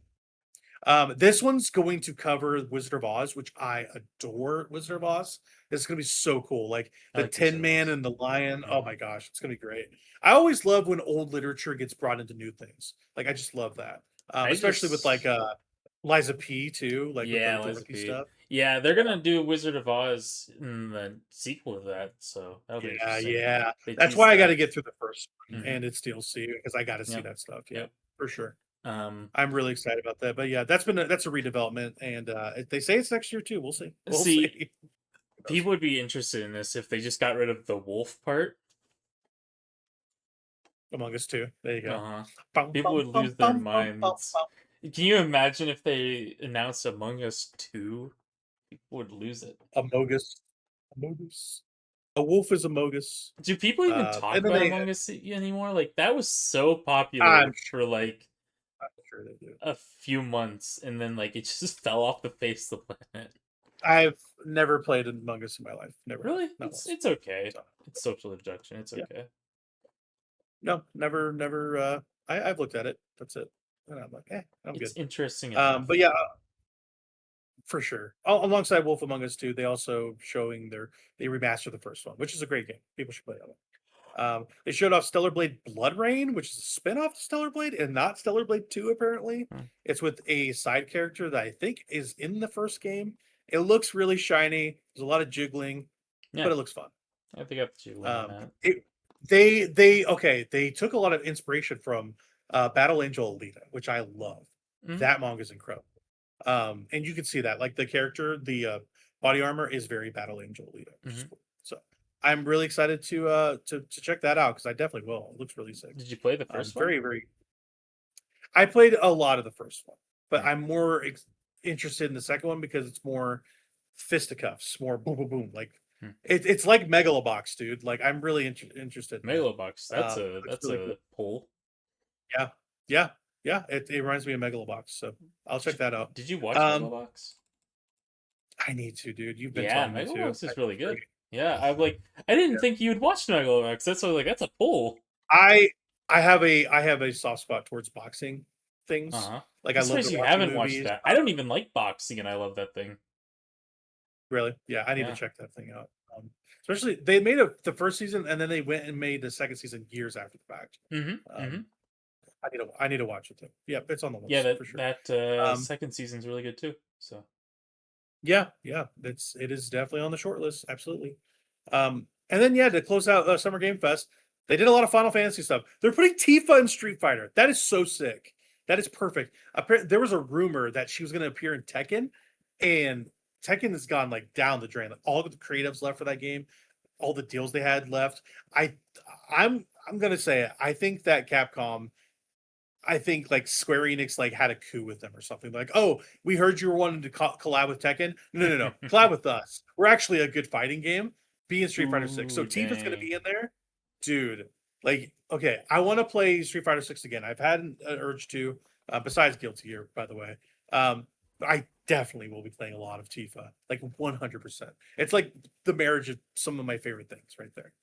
This one's going to cover Wizard of Oz, which I adore. Wizard of Oz. It's gonna be so cool. Like I the like Wizard Tin of Man Oz. and the Lion. Oh Yeah. my gosh, it's gonna be great. I always love when old literature gets brought into new things. Like I just love that. I Especially with like just Liza P too, like with the Yeah, with the Liza Loki P. stuff. Yeah, they're gonna do Wizard of Oz in the sequel to that, so that'll be Yeah, interesting. yeah. They That's teased why I got to that. get through the first one Mhm. and its DLC because I got to see Yep. that stuff. Yeah, Yep. for sure. Um, I'm really excited about that. But yeah, that's a redevelopment, and they say it's next year too. We'll see. We'll see, see. people would be interested in this if they just got rid of the wolf part. Among Us 2. There you go. Uh-huh. Bum, People bum, would bum, lose their bum, bum, bum, minds. bum. Can you imagine if they announced Among Us 2? People would lose it. Amogus. Amogus. A wolf is Amogus. Do people even talk And then about they. Among Us anymore? Like, that was so I'm popular sure. for like I'm sure they do. a few months, and then like it just fell off the face of the planet. I've never played Among Us in my life. Never. Really? Not It's once. it's okay. So, It's social injection. It's yeah. okay. No, never. I've looked at it. That's it. And I'm like, I'm It's good. interesting enough. But yeah, for sure. Alongside Wolf Among Us 2, they also showing they remastered the first one, which is a great game. People should play that one. They showed off Stellar Blade Blood Rain, which is a spin-off to Stellar Blade and not Stellar Blade 2, apparently. Hmm. It's with a side character that I think is in the first game. It looks really shiny. There's a lot of jiggling, Yeah, but it looks fun. I think I have to jiggling on Um, that. they took a lot of inspiration from Battle Angel Alita, which I love. Mhm. That manga is incredible. And you can see that, like the character, the body armor is very Battle Angel Alita, which is Mhm. cool. So I'm really excited to check that out because I definitely will. It looks really sick. Did you play the first one? Very, very. I played a lot of the first one, but Hmm. I'm more interested in the second one because it's more fisticuffs, more boom, boom, boom. Like Hmm. it's like Megalobox, dude. Like I'm really interested in that. Megalobox. That's It's really a cool. pull. Yeah, yeah, yeah. It reminds me of Megalobox, so I'll check that out. Did you watch Um, Megalobox? I need to, dude. You've been Yeah, telling me to. Megalobox is really good. Agree. Yeah, I didn't Yeah. think you'd watch Megalobox. That's why I was like, that's a pull. I have a soft spot towards boxing things. Uh-huh. Like I love Especially to you watch haven't watched movies. that. I don't even like boxing, and I love that thing. Really? Yeah, I need to Yeah. check that thing out. Especially they made the first season and then they went and made the second season years after the fact. Mm-hmm. I need to watch it too. Yeah, it's on the list Yeah, for sure. that second season's really good too. So Yeah, it is definitely on the short list. Absolutely. And then yeah, to close out Summer Game Fest, they did a lot of Final Fantasy stuff. They're putting Tifa in Street Fighter. That is so sick. That is perfect. There was a rumor that she was going to appear in Tekken, and Tekken has gone like down the drain. Like all the creatives left for that game, all the deals they had left. I'm gonna say it. I think that Capcom. I think like Square Enix like had a coup with them or something. Like, oh, we heard you were wanting to collab with Tekken. No, collab with us. We're actually a good fighting game. Be in Street Fighter 6. So Ooh, Tifa's gonna dang. be in there, dude. Like, okay, I want to play Street Fighter 6 again. I've had an urge to. Besides Guilty Gear, by the way. I definitely will be playing a lot of Tifa, like 100%. It's like the marriage of some of my favorite things right there.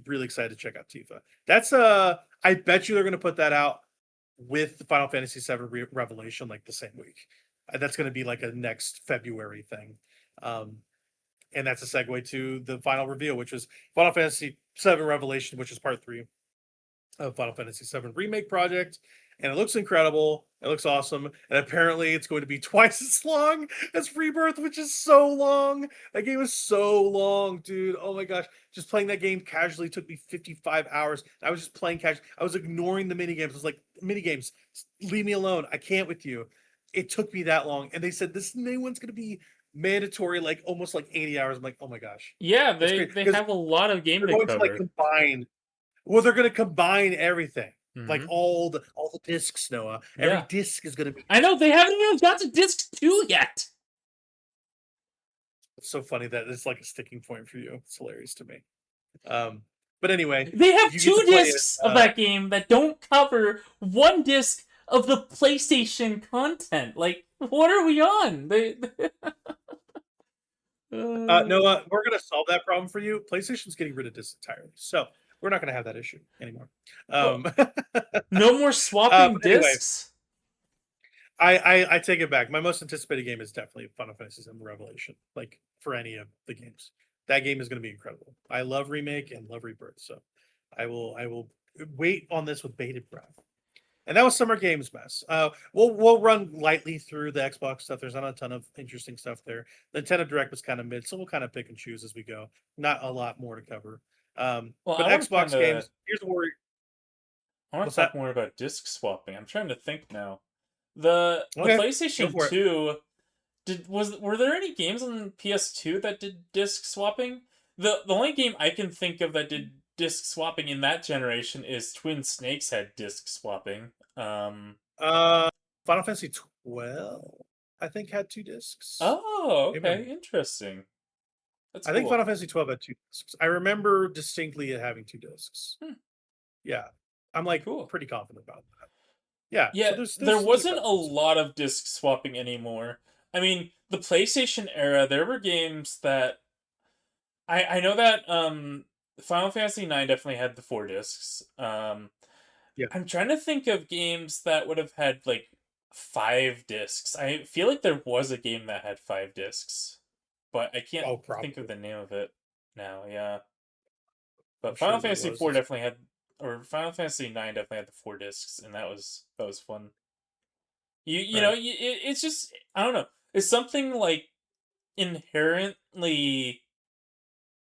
Really excited to check out Tifa. That's I bet you they're going to put that out with the Final Fantasy VII Revelation like the same week. That's going to be like a next February thing. And that's a segue to the final reveal, which was Final Fantasy VII Revelation, which is part 3 of Final Fantasy VII Remake Project. And it looks incredible. It looks awesome. And apparently it's going to be twice as long as Rebirth, which is so long. That game is so long, dude. Oh my gosh. Just playing that game casually took me 55 hours. I was just playing casually. I was ignoring the minigames. I was like, minigames, leave me alone. I can't with you. It took me that long. And they said this new one's going to be mandatory, like almost like 80 hours. I'm like, oh my gosh. Yeah, they Because have a lot of game they're to going to like cover. combine. Well, they're going to combine everything. Like Mhm. all the discs, Noah. Every Yeah. disc is gonna be. I know they haven't even got to disc 2 yet. It's so funny that it's like a sticking point for you. It's hilarious to me. But anyway, They have you get 2 to play it, discs of that game that don't cover 1 disc of the PlayStation content. Like, what are we on? Noah, we're gonna solve that problem for you. PlayStation's getting rid of discs entirely, so we're not gonna have that issue anymore. No more swapping But anyway, discs? I take it back. My most anticipated game is definitely Final Fantasy VII Revelation. Like for any of the games, that game is going to be incredible. I love Remake and love Rebirth, so I will wait on this with bated breath. And that was Summer Games Mess. We'll run lightly through the Xbox stuff. There's not a ton of interesting stuff there. The Nintendo Direct was kind of mid, so we'll kind of pick and choose as we go. Not a lot more to cover. Well, But I want to Xbox kind of. games. Here's where I want what's to talk that? more about disc swapping. I'm trying to think now. The Okay, go PlayStation for it. 2 were there any games on PS2 that did disc swapping? The only game I can think of that did disc swapping in that generation is Twin Snakes had disc swapping. Final Fantasy 12, I think, had 2 discs. Oh, Maybe I'm- okay, interesting. That's I think cool. Final Fantasy 12 had 2 discs. I remember distinctly it having 2 discs. Yeah, I'm like Cool. pretty confident about that. Yeah, Yeah, so there's there some wasn't a differences. lot of disc swapping anymore. I mean, the PlayStation era, there were games that I know that Final Fantasy 9 definitely had the 4 discs. Yeah. I'm trying to think of games that would have had like 5 discs. I feel like there was a game that had 5 discs, but I can't Oh, think probably. of the name of it now. Yeah, I'm but sure Final there Fantasy was. 4 definitely had, or Final Fantasy 9 definitely had the 4 discs, and that was fun. You know, Right. it's just, I don't know. It's something like inherently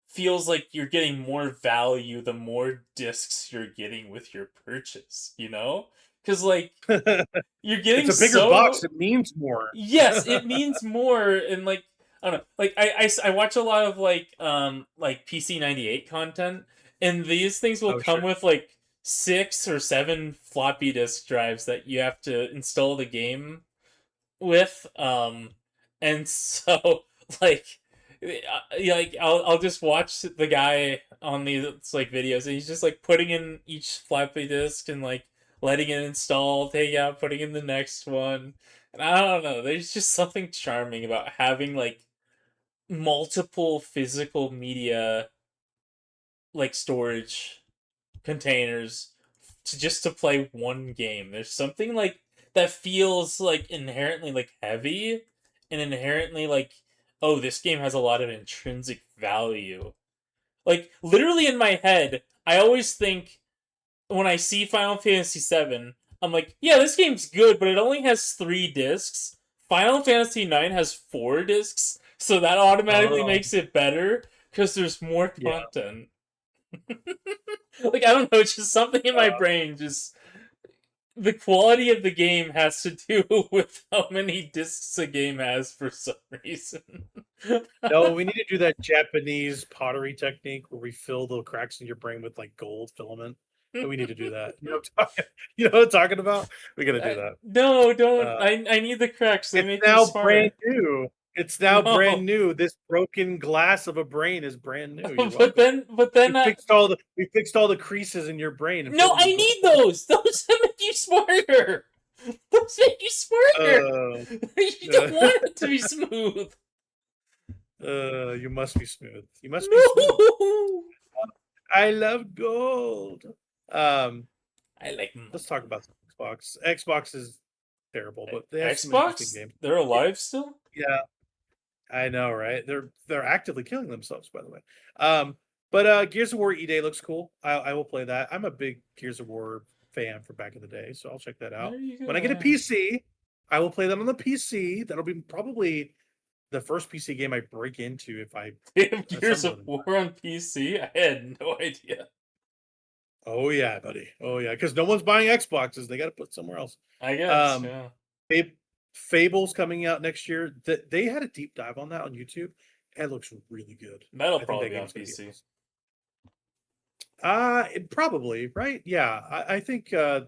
feels like you're getting more value the more discs you're getting with your purchase, you know? Because, like, you're getting It's a bigger so. box. It means more. Yes, it means more, and, like, I don't know. Like, I watch a lot of, like PC98 content, and these things will Oh, come sure. with, like, 6 or 7 floppy disk drives that you have to install the game with, and so like like I'll just watch the guy on these like videos, and he's just like putting in each floppy disk and like letting it install, take out, putting in the next one. And I don't know, there's just something charming about having like multiple physical media like storage containers to play one game. There's something like that feels like inherently like heavy and inherently like, oh, this game has a lot of intrinsic value. Like literally in my head, I always think when I see Final Fantasy VII, I'm like, yeah, this game's good, but it only has 3 discs. Final Fantasy IX has 4 discs, so that automatically Oh, makes it better because there's more yeah. content. Like, I don't know, it's just something in my Uh, brain. Just the quality of the game has to do with how many discs a game has for some reason. no, we need to do that Japanese pottery technique where we fill the cracks in your brain with like gold filament. And we need to do that. You know what I'm talking, you know what I'm talking about? We got to do that. No, don't. Uh, I need the cracks. They it's make me now brand smarter. new. It's now brand No, new. This broken glass of a brain is brand new. You're but welcome. then, We fixed all the creases in your brain and no, filled them I with need gold. those. Those make you smarter. Those make you smarter. Uh, You don't want it to be smooth. you must be smooth. You must be smooth. No. I love gold. Um, I like let's talk about Xbox. Xbox is terrible, but they have some interesting Xbox. games. They're alive still. Yeah, I know, right? They're actively killing themselves, by the way. But Gears of War E Day looks cool. I will play that. I'm a big Gears of War fan from back in the day, so I'll check that out. There you go. When I get a PC, I will play that on the PC. That'll be probably the first PC game I break into if I They have Gears assemble of it. War on PC. I had no idea. Oh yeah, buddy. Oh yeah, because no one's buying Xboxes. They got to put somewhere else. I guess. Um, Yeah. Fable's coming out next year. That they had a deep dive on that on YouTube. It looks really good. That'll I think probably that be on game's gonna be PC. probably right. Yeah, I think I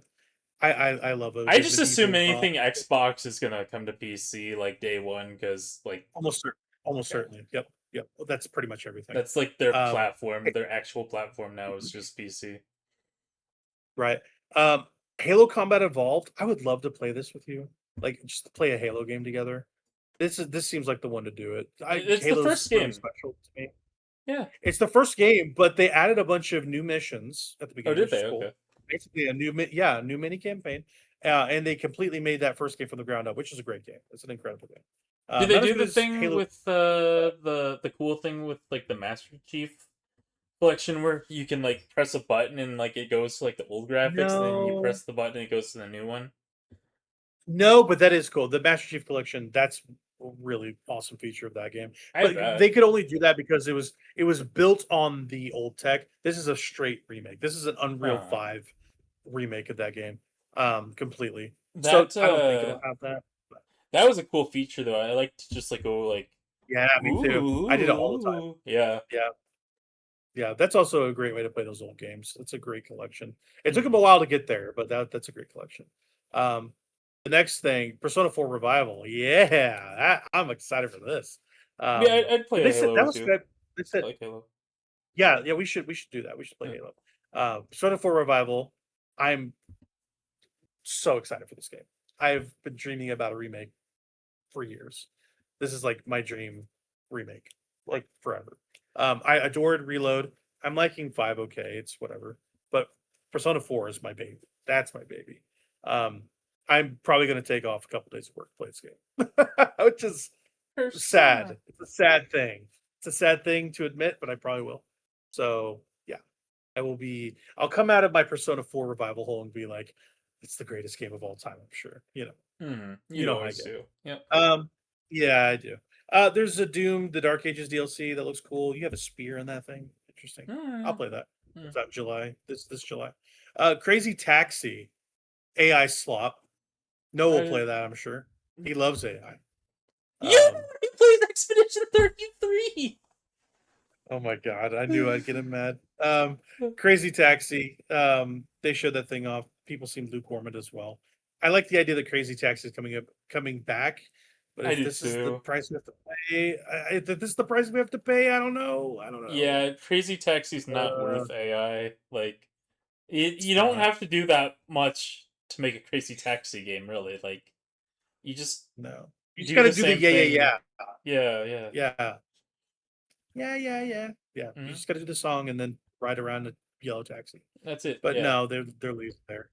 love it. I just assume Medieval anything Xbox is gonna come to PC like day one because like almost yeah, certainly. Yep, yep. That's pretty much everything. that's like their Um, platform. Their actual platform now is just PC. right. Halo Combat Evolved. I would love to play this with you. Like just to play a Halo game together. This seems like the one to do it. It's the Halo's first really game. special to me. Yeah. It's the first game, but they added a bunch of new missions at the Oh, beginning, did which is they? cool. Okay. Basically, a new mini campaign, and they completely made that first game from the ground up, which is a great game. It's an incredible game. Did they Not as do good the as thing Halo. with the cool thing with like the Master Chief collection where you can like press a button and like it goes to like the old graphics, and then you No, press the button and it goes to the new one? no, but that is cool. The Master Chief Collection, that's a really awesome feature of that game. I But bet. they could only do that because it was built on the old tech. This is a straight remake. This is an Unreal Huh. 5 remake of that game. Completely. So That I don't think it'll have that. But that was a cool feature though. I like to just like go like yeah, me too. I did it all the time. ooh, yeah. Yeah. Yeah, that's also a great way to play those old games. It's a great collection. It took them Mhm. a while to get there, but that's a great collection. Um, the next thing, Persona 4 Revival. Yeah, I'm excited for this. Yeah, Um, I'd play they a said Halo that with was you. good. They I said, like Halo. yeah, we should do that. We should play Yeah. Halo. Persona 4 Revival. I'm so excited for this game. I've been dreaming about a remake for years. This is like my dream remake, like forever. I adored Reload. I'm liking 5 okay, it's whatever. But Persona 4 is my baby. That's my baby. Um, I'm probably gonna take off a couple days of work to play this game. Which is sad. Persona. It's a sad thing. It's a sad thing to admit, but I probably will. So yeah, I'll come out of my Persona 4 revival hole and be like, it's the greatest game of all time, I'm sure. You You know how I always get. do. Yep. Yeah, I do. There's a Doom, the Dark Ages DLC that looks cool. You have a spear in that thing. Interesting. I'll Mm, play that. mm. It's out in July. This July. Crazy Taxi, AI slop. No will I, play that, I'm sure. He loves AI. yeah, Um, he plays Expedition 33. oh my god, I knew I'd get him mad. Crazy Taxi. They showed that thing off. People seem lukewarm as well. I like the idea that Crazy Taxi is coming back, but I if do this is the too. price we have to pay, if this is the price we have to pay, I don't know. I don't know. Yeah, Crazy Taxi's not Uh, worth AI. Like, it's you don't not. have to do that much to make a Crazy Taxi game, really. Like, you just No. You just do got to the do the same yeah, thing. yeah, Yeah, yeah. yeah, yeah, yeah, yeah, yeah, yeah. You Hmm. just got to do the song and then ride around a yellow taxi. That's it. But Yeah. no, they're leaving there.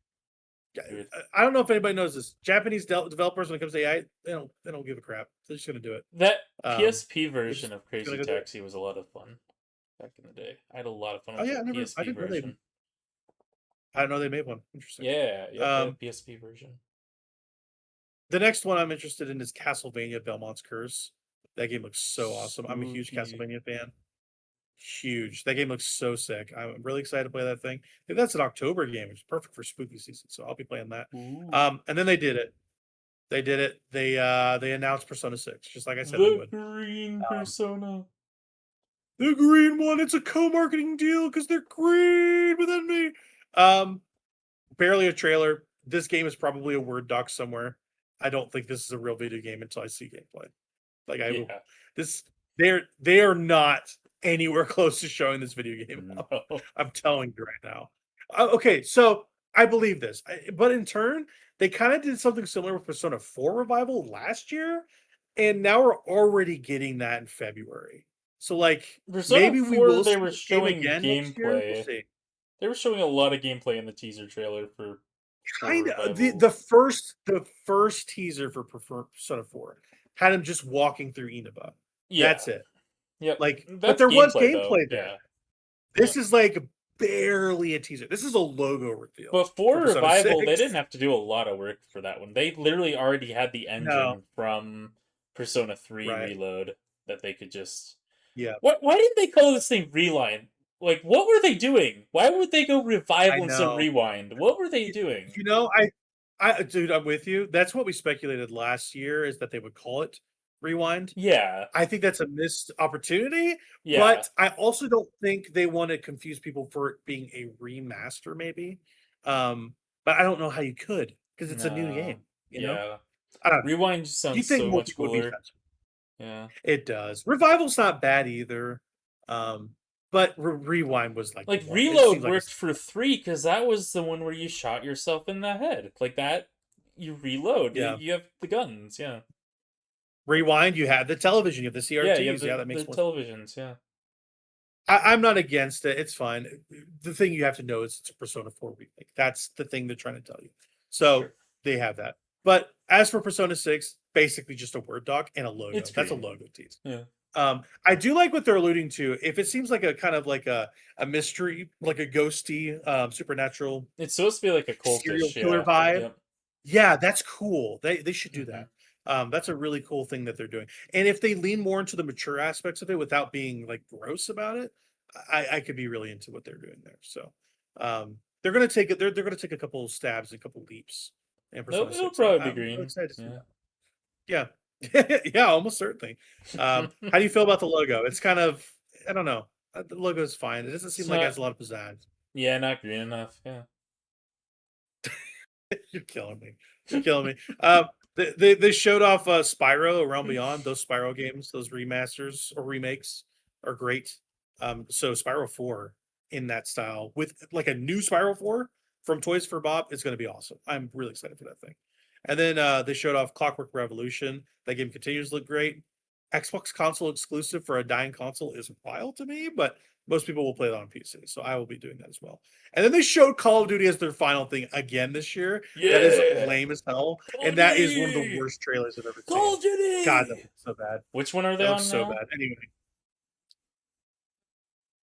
Yeah, Weird. I don't know if anybody knows this. Japanese developers, when it comes to AI, they don't give a crap. They're just gonna do it. That Um, PSP they're version just of gonna Crazy go do it. Taxi was a lot of fun back in the day. I had a lot of fun Oh with yeah, the I PSP didn't know version. I didn't know they made one. Interesting. Yeah, yep, they Um, had PSP version. the next one I'm interested in is Castlevania Belmont's Curse. That game looks so awesome. I'm a huge Spooky. Castlevania fan. Huge. That game looks so sick. I'm really excited to play that thing. I think that's an October game, which is perfect for spooky season. So I'll be playing that. Ooh. And then they did it. They did it. They announced Persona 6, just like I said they The would. green Um, persona. the green one, it's a co-marketing deal because they're green within me. Um, barely a trailer. This game is probably a Word doc somewhere. I don't think this is a real video game until I see gameplay. Like I will Yeah. this they are not anywhere close to showing this video game off. No. I'm telling you right now. Okay, so I believe this, but in turn, they kind of did something similar with Persona 4 Revival last year, and now we're already getting that in February. So like Persona maybe we 4, will they see were this game showing again next year. We'll gameplay. see. They were showing a lot of gameplay in the teaser trailer for Kind of Revival. the first teaser for Persona 4 had him just walking through Inaba. Yeah. That's it. Yep. Like, but That's there was gameplay though. gameplay there. Yeah. This Yep. is like barely a teaser. This is a logo reveal But for for Persona Revival, they 6. didn't have to do a lot of work for that one. They literally already had the No, engine from Persona 3 right. Reload that they could just. Yeah, Why didn't they call this thing Reline? Like, what were they doing? Why would they go I Revival instead of know. Rewind? What were they doing? You know, dude, I'm with you. That's what we speculated last year is that they would call it Rewind. Yeah. I think that's a missed opportunity, Yeah. but I also don't think they want to confuse people for it being a remaster, maybe. But I don't know how you could because it's a new No. game, you know? Yeah. I don't know. Rewind just You sounds think so more much people would be cooler. sensitive. Yeah. It does. Revival's not bad either. But Rewind was like the Like, one. It Reload seems like worked for 3 because that was the one where you shot yourself in the head. Like, that, you reload. yeah. You have the guns, yeah. Rewind, you have the television, you have the Yeah, you have CRTs. Yeah, that makes the more. televisions, yeah. I'm not against it. It's fine. The thing you have to know is it's a Persona 4 remake. That's the thing they're trying to tell you. So Sure. they have that. But as for Persona 6, basically just a Word doc and a logo. It's That's a green. logo tease. Yeah. I do like what they're alluding to. If it seems like a kind of like a mystery, like a ghosty, supernatural It's supposed to be like a serial cultish, killer yeah. vibe, Yep. yeah, that's cool. They should do Mhm. that. That's a really cool thing that they're doing. And if they lean more into the mature aspects of it without being like gross about it, I could be really into what they're doing there. So they're gonna take it. They're gonna take a couple stabs and a couple leaps in No, Persona it'll 6. probably be I'm really green. excited to see Yeah. that. Yeah. Yeah, almost certainly. How do you feel about the logo? It's kind of, I don't know. The logo is fine. It doesn't seem It's like it not. has a lot of pizzazz. Yeah, not green enough. Yeah. You're killing me. You're killing me. They showed off Spyro, A Realm Beyond. Those Spyro games, those remasters or remakes are great. So Spyro 4 in that style with like a new Spyro 4 from Toys for Bob is going to be awesome. I'm really excited for that thing. And then they showed off Clockwork Revolution. That game continues to look great. Xbox console exclusive for a dying console is wild to me, but most people will play that on PC. So I will be doing that as well. And then they showed Call of Duty as their final thing again this year. That is Yeah. lame as hell. Call And of that is one of the Duty! worst trailers I've ever Call seen. of Duty! God, that looks so bad. Which one are they That looks on so now? bad. Anyway,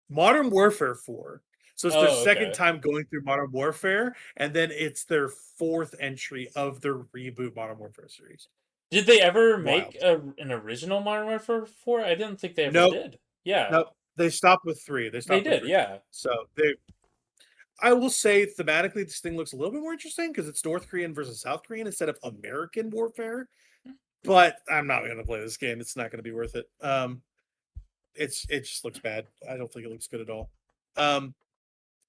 Modern Warfare 4. So it's their Oh, second okay. time going through Modern Warfare, and then it's their fourth entry of their reboot Modern Warfare series. Did they ever Wild. make an original Modern Warfare 4? I didn't think they ever Nope. did. Yeah. Nope. They stopped with 3. They did, yeah. So I will say thematically this thing looks a little bit more interesting because it's North Korean versus South Korean instead of American warfare. But I'm not going to play this game. It's not going to be worth it. It just looks bad. I don't think it looks good at all.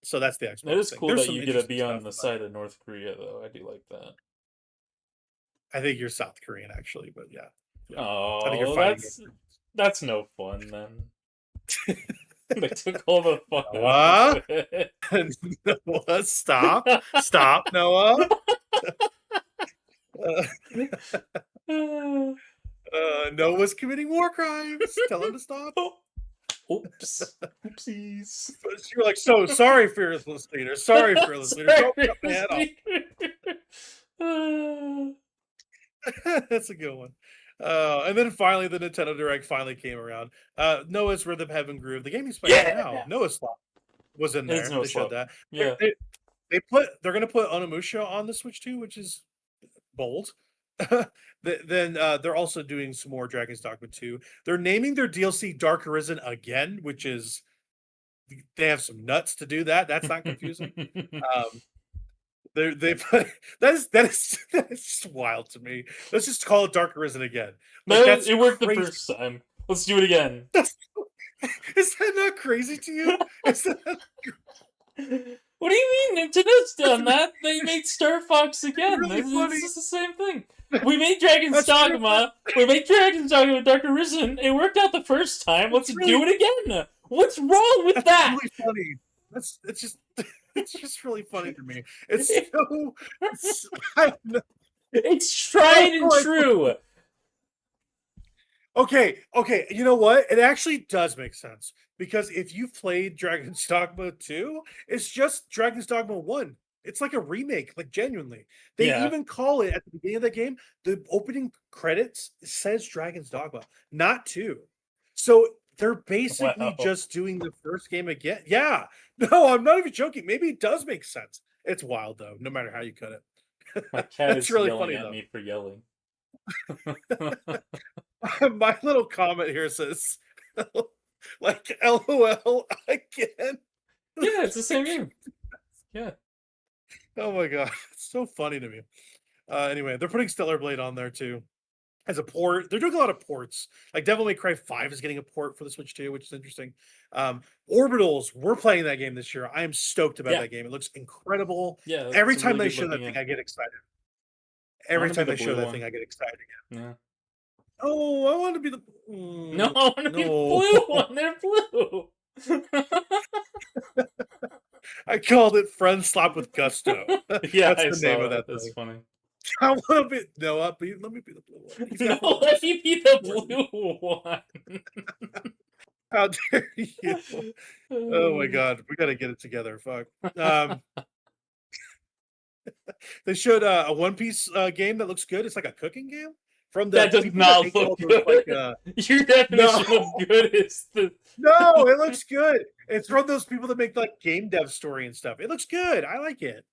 So that's the Xbox It is thing. cool There's that some you get to interesting be on stuff, the but side of North Korea, though. I do like that. I think you're South Korean actually, but yeah. I think you're Oh, fighting that's no fun then. They took all the fun out Noah? of it. Noah, stop, Noah. Noah's committing war crimes. Tell him to stop. Oops. Oopsies. You're like, so sorry, fearless leader. Sorry, fearless leader. Don't cut my head off. That's a good one. And then finally, the Nintendo Direct finally came around. Noah's Rhythm Heaven Groove, the game he's playing now. Noah's Slot was in there. They showed that. Yeah. They're gonna put Onimusha on the Switch too, which is bold. Then they're also doing some more Dragon's Dogma 2. They're naming their DLC Dark Arisen again, which is they have some nuts to do that. That's not confusing. They put that is just wild to me. Let's just call it Dark Arisen again. Like, It worked crazy. the first time. Let's do it again. Is that not crazy to you? What do you mean? Nintendo's done that. They made Star Fox again. Really This is the same thing. We made Dragon's Dogma. We made Dragon's Dogma with Dark Arisen. It worked out the first time. Let's do it again. What's wrong with that? Really funny. It's just really funny to me. It's so it's tried and true. Okay, you know what? It actually does make sense. Because if you've played Dragon's Dogma 2, it's just Dragon's Dogma 1. It's like a remake, like genuinely. They even call it at the beginning of the game, the opening credits says Dragon's Dogma, not 2. So they're basically just doing the first game again. Yeah. No, I'm not even joking. Maybe it does make sense. It's wild though, no matter how you cut it. My cat It's is really yelling funny, at though. me for yelling. My little comment here says, like, LOL again. Yeah, it's the same game. Yeah. Oh my god, it's so funny to me. Anyway, they're putting Stellar Blade on there too as a port. They're doing a lot of ports. Like Devil May Cry 5 is getting a port for the Switch too, which is interesting. Orbitals, we're playing that game this year. I am stoked about that game. It looks incredible. Yeah. Every time they show that thing, I get excited. Every time they show that one. thing, I get excited again. Yeah. Oh, I want to be the. No, I want to be the blue one. They're blue. I called it Friend Slap with Gusto. Yeah, that's the name of that. That's funny. I want to be let me be the blue one. No, let me be the blue one. How dare you? Oh my god, we gotta get it together. Fuck. They showed a One Piece game that looks good. It's like a cooking game. from the That does people that not make all look those, good. like, Your definition No. of good is the. no, it looks good. It's from those people that make like game dev story and stuff. It looks good. I like it.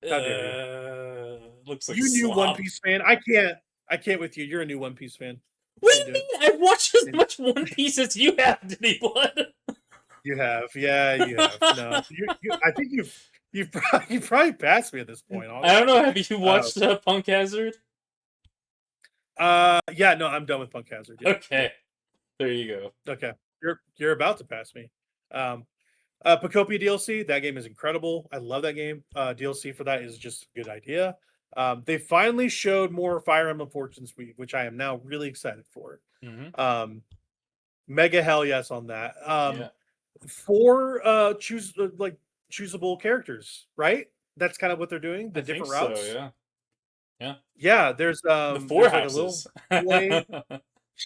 How dare you? Looks like You new One slop. Piece fan. I can't with you. You're a new One Piece fan. What do Can't you do mean? I've watched as much One Piece as you have, Diddy Blood. You have, yeah, you have. No, I think you probably passed me at this point. I don't know. Honestly. Have you watched Punk Hazard? Yeah, no, I'm done with Punk Hazard. Yeah. Okay, there you go. Okay, you're about to pass me. Pacopia DLC, that game is incredible. I love that game. DLC for that is just a good idea. They finally showed more Fire Emblem Fortunes Week, which I am now really excited for. Mm-hmm. Mega hell yes on that. Yeah. 4 choosable characters, right? That's kind of what they're doing. The I different think routes. So, yeah. Yeah, there's The four there's like a houses. little boy.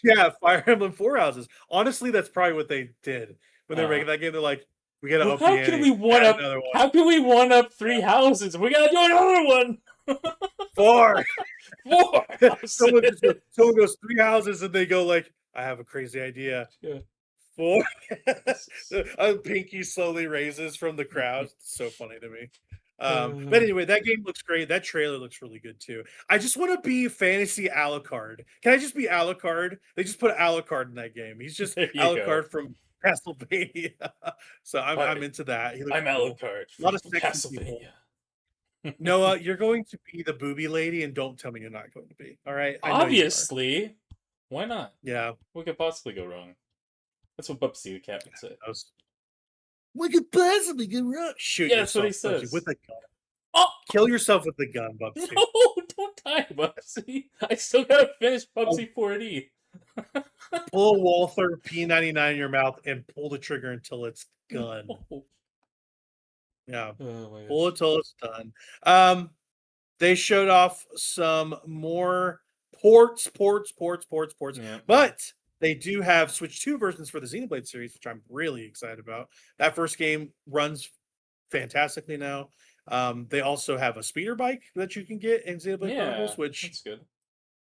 Yeah, Fire Emblem 4 houses. Honestly, that's probably what they did when they were making that game. They're like, we gotta Well, how can we one up? another one. How can we one up 3 houses? We gotta do another one. 4. 4 houses. someone goes 3 houses and they go like, I have a crazy idea. Yeah. 4. A pinky slowly raises from the crowd. It's so funny to me. But anyway, that game looks great. That trailer looks really good too. I just want to be fantasy Alucard. Can I just be Alucard? They just put Alucard in that game. He's just Alucard from Castlevania. So I'm into that. I'm Alucard. A lot of sexy people. Noah, you're going to be the booby lady, and don't tell me you're not going to be. All right. Obviously. Why not? Yeah. What could possibly go wrong? That's what Bubsy the cat would say. What could possibly go wrong? Shoot that's what he yourself, says. Bubsy, with a gun. Oh! Kill yourself with the gun, Bubsy. No, don't die, Bubsy. I still gotta finish Bubsy 4D. Pull a Walther P99 in your mouth and pull the trigger until it's done. No. Yeah. Oh, Pull it till it's done. They showed off some more ports. Yeah. But they do have Switch 2 versions for the Xenoblade series, which I'm really excited about. That first game runs fantastically now. They also have a speeder bike that you can get in Xenoblade Chronicles, which that's good.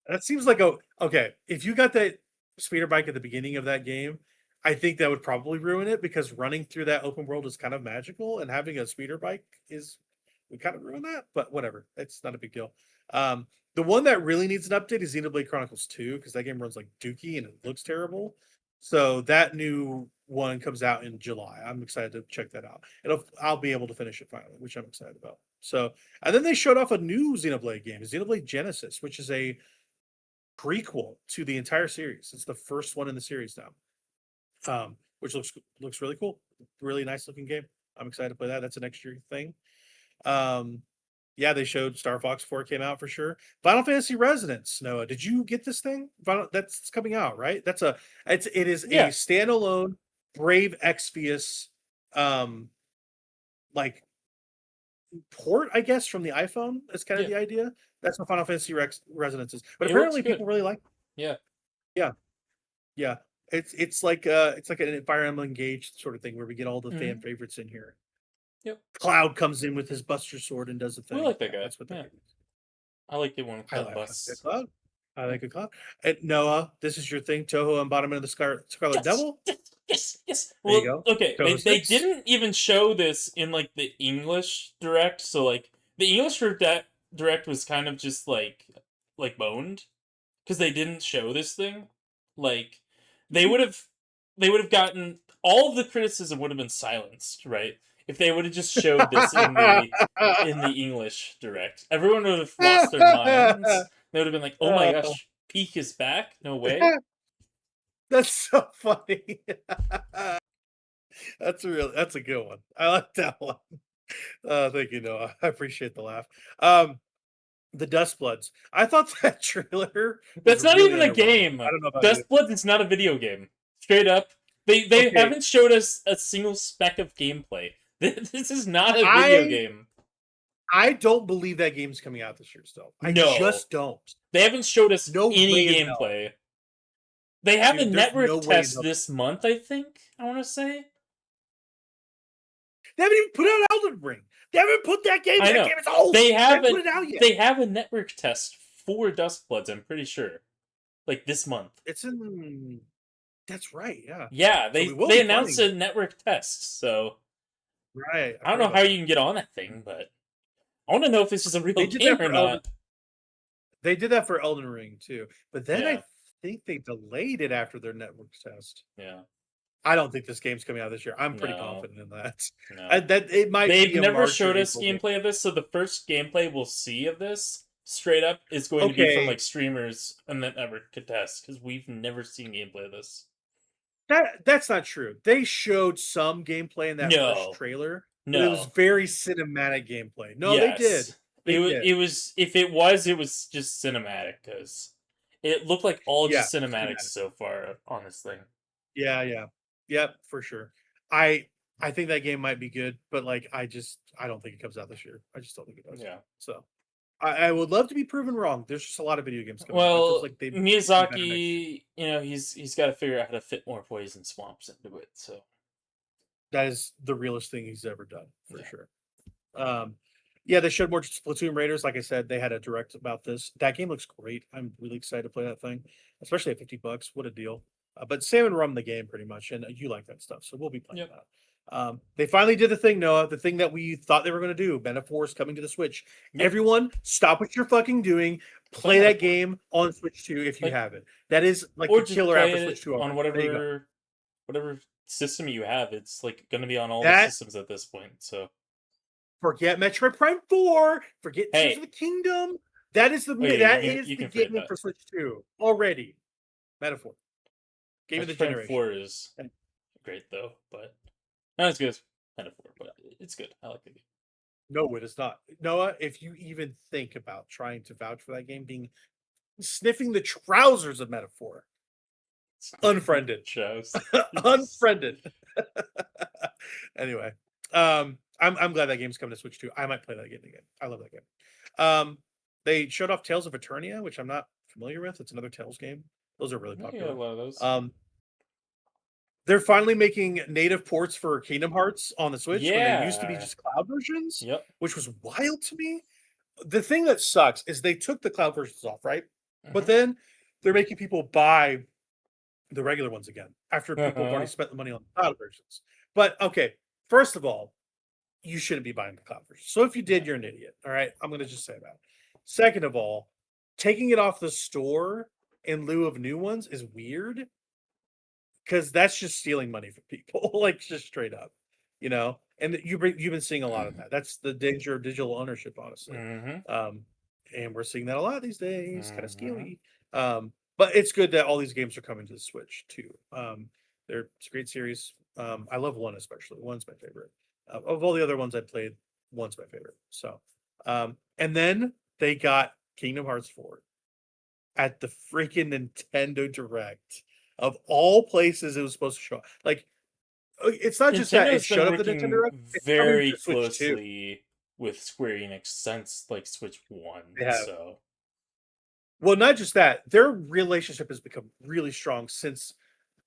That seems like okay. If you got that speeder bike at the beginning of that game, I think that would probably ruin it because running through that open world is kind of magical, and having a speeder bike would kind of ruin that. But whatever, it's not a big deal. The one that really needs an update is Xenoblade Chronicles 2 because that game runs like dookie and it looks terrible. So that new one comes out in July. I'm excited to check that out. I'll be able to finish it finally, which I'm excited about. So, and then they showed off a new Xenoblade game, Xenoblade Genesis, which is a prequel to the entire series. It's the first one in the series now, which looks really cool. Really nice looking game. I'm excited to play that. That's a next year thing. Yeah, they showed Star Fox 4 came out for sure. Final Fantasy Resonance. Noah, did you get this thing? That's coming out, right? It is a standalone Brave Exvius like port, I guess, from the iPhone. That's kind of the idea. That's what Final Fantasy Resonance is. But apparently people really like it. Yeah. It's like an Fire Emblem Engage sort of thing where we get all the fan favorites in here. Yep. Cloud comes in with his Buster Sword and does the thing. We like that guy. That's what that is. I like it when Cloud busts. Cloud. I like a Cloud. And Noah, this is your thing. Touhou embodiment of the Scarlet Devil. Yes. There you go. Okay, they didn't even show this in like the English direct. So like the English direct was kind of just like boned because they didn't show this thing. Like they would have gotten all of the criticism would have been silenced, right? If they would have just showed this in the English direct, everyone would have lost their minds. They would have been like, "Oh my gosh, Peak is back! No way!" That's so funny. That's a good one. I like that one. Thank you, Noah. I appreciate the laugh. The Dustbloods. I thought that trailer. That's not even a game. I don't know about Dustbloods is not a video game. Straight up, they haven't showed us a single speck of gameplay. This is not a video game. I don't believe that game's coming out this year still. I just don't. They haven't showed us any gameplay. They have a network test this month, I think. I want to say. They haven't even put out Elden Ring. They haven't put that game. I know. That game is old. They haven't put it out yet. They have a network test 4 Duskbloods, I'm pretty sure. Like this month. It's in. That's right. Yeah. Yeah, So we will they be announced playing. a network test, so Right. I don't know how you can get on that thing, but I want to know if this is a real They did game that or for Elden. not. They did that for Elden Ring too, but then Yeah. I think they delayed it after their network test. Yeah. I don't think this game's coming out this year. I'm pretty No. confident in that. No. That it might They've be a never March or showed us April game. gameplay of this, so the first gameplay we'll see of this straight up is going to be from Okay. like streamers and then network test because we've never seen gameplay of this. That's not true. They showed some gameplay in that No. first trailer, but No. it was very cinematic gameplay. No, they did. They did. It was if it was just cinematic because it looked like all Yeah, just cinematics cinematic. so far on this thing. Yeah. Yep, for sure. I think that game might be good, but like I don't think it comes out this year. I just don't think it does. Yeah. So I would love to be proven wrong. There's just a lot of video games coming out. It Well, feels like they Miyazaki, he's got to figure out how to fit more poison swamps into it. So that is the realest thing he's ever done for Yeah. sure. Yeah, they showed more Splatoon Raiders. Like I said, they had a direct about this. That game looks great. I'm really excited to play that thing, especially at $50. What a deal! But Salmon run the game pretty much, and you like that stuff, so we'll be playing Yep. that. They finally did the thing, Noah. The thing that we thought they were going to do. Metaphors coming to the Switch. Yep. Everyone, stop what you're fucking doing. Play that game on Switch 2 if you Like- have it. That is like or the just killer app play for it Switch 2 on already. There you go. whatever system you have. It's like going to be on all That- the systems at this point. So Forget Metroid Prime 4. Forget Tears Hey. of the Kingdom. That is the yeah, that you the can forget game that. for Switch 2 already. Metaphor. Game of the Metroid Prime generation. 4 is great though, but not as good as Metaphor, but it's good. I like the game. No, it is not. Noah, if you even think about trying to vouch for that game, being sniffing the trousers of Metaphor, unfriended. Shows. Unfriended. Anyway, I'm glad that game's coming to Switch 2. I might play that game again. I love that game. They showed off Tales of Eternia, which I'm not familiar with. It's another Tales game. Those are really Yeah, popular. a lot of those. They're finally making native ports for Kingdom Hearts on the Switch when they used to be Yeah. just cloud versions, Yep. which was wild to me. The thing that sucks is they took the cloud versions off, right? But Mhm. then they're making people buy the regular ones again after people have Uh-huh. already spent the money on the cloud versions. But okay, first of all, you shouldn't be buying the cloud version. So if you did, you're an idiot. All right, I'm gonna just say that. Second of all, taking it off the store in lieu of new ones is weird because that's just stealing money from people, like just straight up, And you've been seeing a lot of that. That's the danger of digital ownership, honestly. Mhm. And we're seeing that a lot these days, kind of Mhm. scaly. But it's good that all these games are coming to the Switch too. It's a great series. I love one especially. One's my favorite. Of all the other ones I played, one's my favorite. So, and then they got Kingdom Hearts 4 at the freaking Nintendo Direct. Of all places, it was supposed to show up. Like, it's not just that it Nintendo's been showed up at the Nintendo working Direct. It's coming very to Switch too. closely with Square Enix since like Switch 1. They have. So Well, not just that, their relationship has become really strong since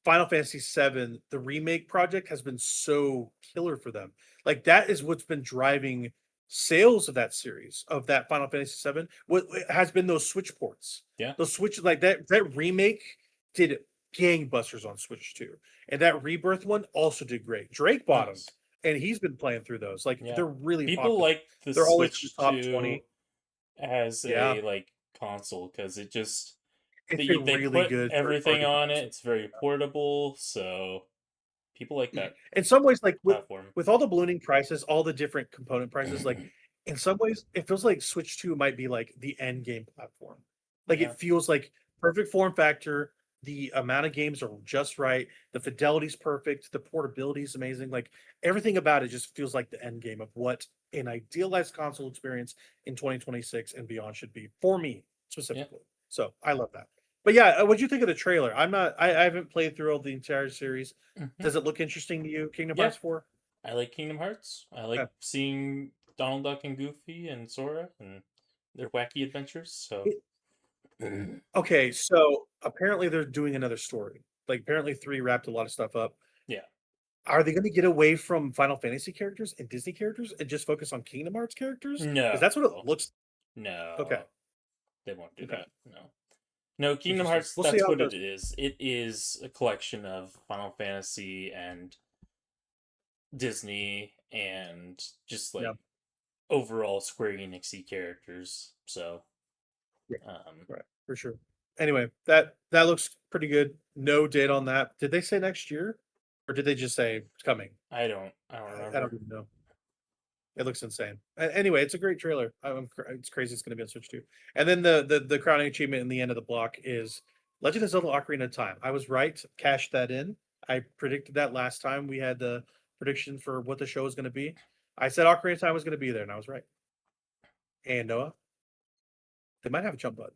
Final Fantasy VII. The remake project has been so killer for them. Like that is what's been driving sales of that series, of that Final Fantasy VII. What has been those Switch ports? Yeah. Those Switch, like that remake did gangbusters on Switch 2, and that Rebirth one also did great. Drake bought them, Nice. and he's been playing through those. Like Yeah. they're really people popular. like the They're always Switch top 2 20. as Yeah. a like console because it just It's they, been they really put good. everything third-party on it. console. It's very portable, so people like that In some ways, like platform. with all the ballooning prices, all the different component prices, like in some ways, it feels like Switch 2 might be like the end game platform. Like Yeah. it feels like perfect form factor. The amount of games are just right. The fidelity's perfect. The portability is amazing. Like everything about it just feels like the end game of what an idealized console experience in 2026 and beyond should be for me specifically. So I love that. But yeah, what'd you think of the trailer? I haven't played through all the entire series. Mhm. Does it look interesting to you, Kingdom Yeah. Hearts 4? I like Kingdom Hearts. I like Yeah. seeing Donald Duck and Goofy and Sora and their wacky adventures. So Okay, so apparently they're doing another story. Like apparently 3 wrapped a lot of stuff up. Yeah. Are they going to get away from Final Fantasy characters and Disney characters and just focus on Kingdom Hearts characters? No. Because that's what it looks. No. Okay. They won't do Okay. that. No. Kingdom Interesting. Hearts. We'll see That's how it what goes. it is. It is a collection of Final Fantasy and Disney and just Yeah. like overall Square Enixy characters. So, Yeah. um, Right. For sure. Anyway, that looks pretty good. No date on that. Did they say next year, or did they just say it's coming? I don't I don't remember. even know. It looks insane. Anyway, it's a great trailer. It's crazy. It's going to be on Switch too. And then the crowning achievement in the end of the block is Legend of Zelda: Ocarina of Time. I was right. Cashed that in. I predicted that last time we had the prediction for what the show was going to be. I said Ocarina of Time was going to be there, and I was right. And Noah, they might have a jump button.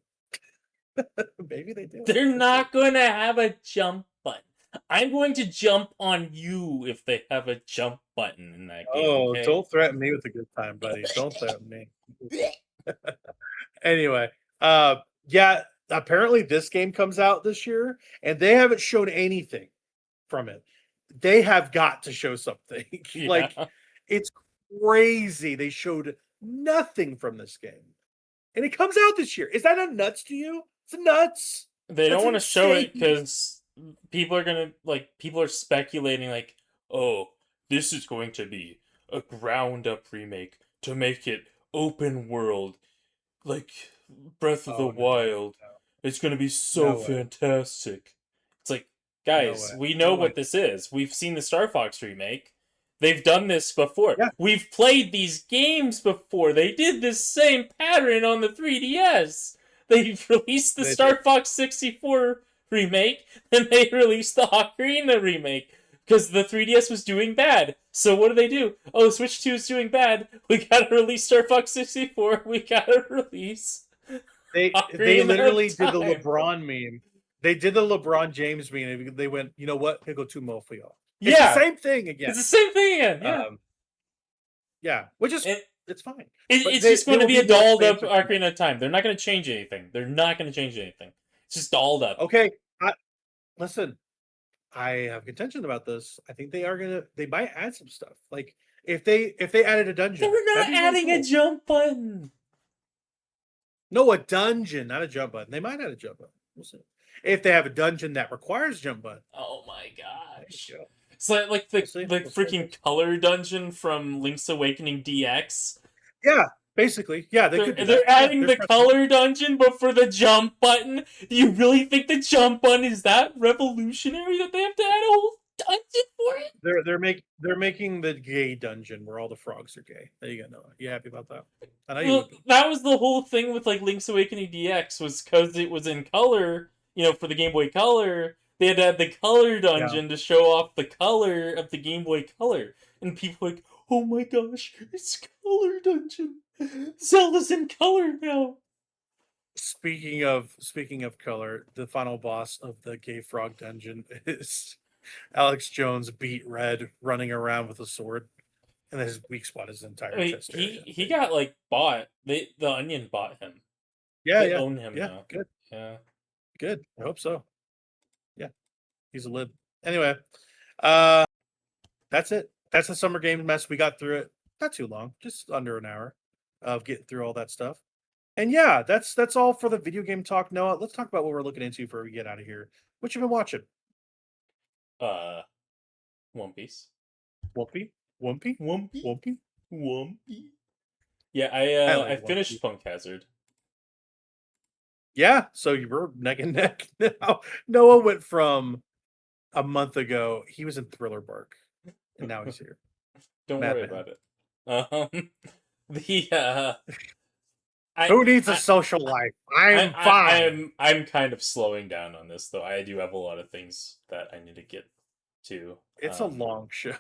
Maybe they do. They're Let's not see. going to have a jump button. I'm going to jump on you if they have a jump button in that game. Oh, Okay? don't threaten me with a good time, buddy. Don't threaten me. Anyway, yeah, apparently this game comes out this year, and they haven't shown anything from it. They have got to show something. Like, Yeah. it's crazy. They showed nothing from this game. And it comes out this year. Is that not nuts to you? It's nuts. They don't That's want to show it insane. because people are speculating like, oh, this is going to be a ground up remake to make it open world, like Breath of the Oh, no, Wild. no. It's going to be so No way. fantastic. It's like, No guys, way. we know No what way. this is. We've seen the Star Fox remake. They've done this before. Yeah. We've played these games before. They did this same pattern on the 3DS. They released the They Star did. Fox 64 remake, and they released the Ocarina remake because the 3DS was doing bad. So what do? Oh, Switch 2 is doing bad. We gotta release Star Fox 64. We gotta release They Ocarina literally of did the Time. LeBron meme. They did the LeBron James meme. They went, you know what? Here go two more for y'all. It's Yeah, the same thing again. it's the same thing again. Yeah, Yeah, which is it's fine. But it's just going to will be a more dolled up expansive. Ocarina of Time. They're not going to change anything. It's just dolled up. Okay, listen. I have contention about this. I think they might add some stuff. Like if they added a dungeon, They're not that'd be really adding a cool. jump button. No, a dungeon, not a jump button. They might add a jump button. We'll see. If they have a dungeon that requires jump button. Oh my gosh. Yeah. It's like the We'll see. freaking color dungeon from Link's Awakening DX. Yeah, basically. Yeah, they could do They're that. adding Yeah, the color dungeon, but for the jump button. Do you really think the jump button is that revolutionary that they have to add a whole dungeon for it? They're making the gay dungeon where all the frogs are gay. There you go, Noah. You happy about that? I know you Well, would be. that was the whole thing with like Link's Awakening DX was because it was in color. For the Game Boy Color, they had to add the color dungeon to show off the color of the Game Boy Color, and people were like, "Oh my gosh, it's color dungeon! Zelda's in color now." Speaking of color, the final boss of the gay frog dungeon is Alex Jones beat red running around with a sword, and his weak spot is his entire chest area. He got like bought. The Onion bought him. Yeah, They yeah, own him yeah. now. Good, Yeah. good. I hope so. Yeah, he's a lib. Anyway, that's it. That's the summer game mess. We got through it. Not too long, just under an hour of getting through all that stuff. And yeah, that's all for the video game talk. Noah, let's talk about what we're looking into before we get out of here. What you been watching? One Piece. Wumpy? Wumpy? Wumpy? Wumpy? Wumpy. Yeah, I like I One finished Piece. Punk Hazard. Yeah, so you were neck and neck now. Noah went from a month ago, he was in Thriller Bark, and now he's here. Don't Mad worry Man. about it. Who needs a social life? I'm fine. I'm kind of slowing down on this though. I do have a lot of things that I need to get to. It's a long show.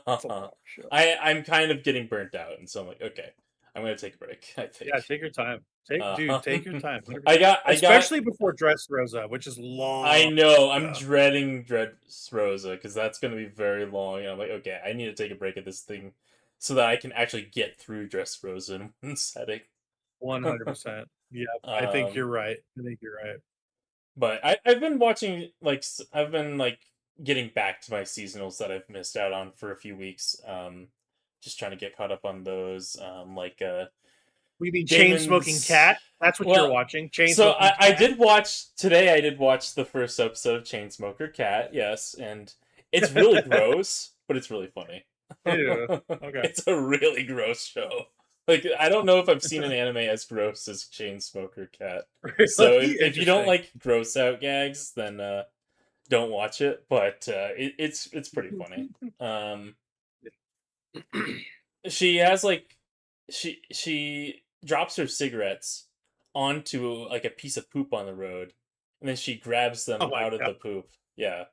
It's a long show. I'm kind of getting burnt out, and so I'm like, okay, I'm gonna take a break. I think. Yeah, take your time. Take your time. Especially before Dressrosa, which is long. I know. I'm dreading Dressrosa because that's gonna be very long, and I'm like, okay, I need to take a break at this thing so that I can actually get through Dressrosa in one setting. 100%. Yeah, I think you're right. But I've been watching I've been getting back to my seasonals that I've missed out on for a few weeks. Just trying to get caught up on those. We mean chain smoking cat. That's what you're Well, watching. so Chainsmoking I Cat. did watch today. I did watch the first episode of Chainsmoker Cat. Yes, and it's really gross, but it's really funny. Ew. Okay. It's a really gross show. Like I don't know if I've seen an anime as gross as Chainsmoker Cat. So Really if you don't interesting. like gross out gags, then don't watch it. But it's pretty funny. Um, she has like she drops her cigarettes onto like a piece of poop on the road, and then she grabs Oh them my out of god. the poop. Yeah,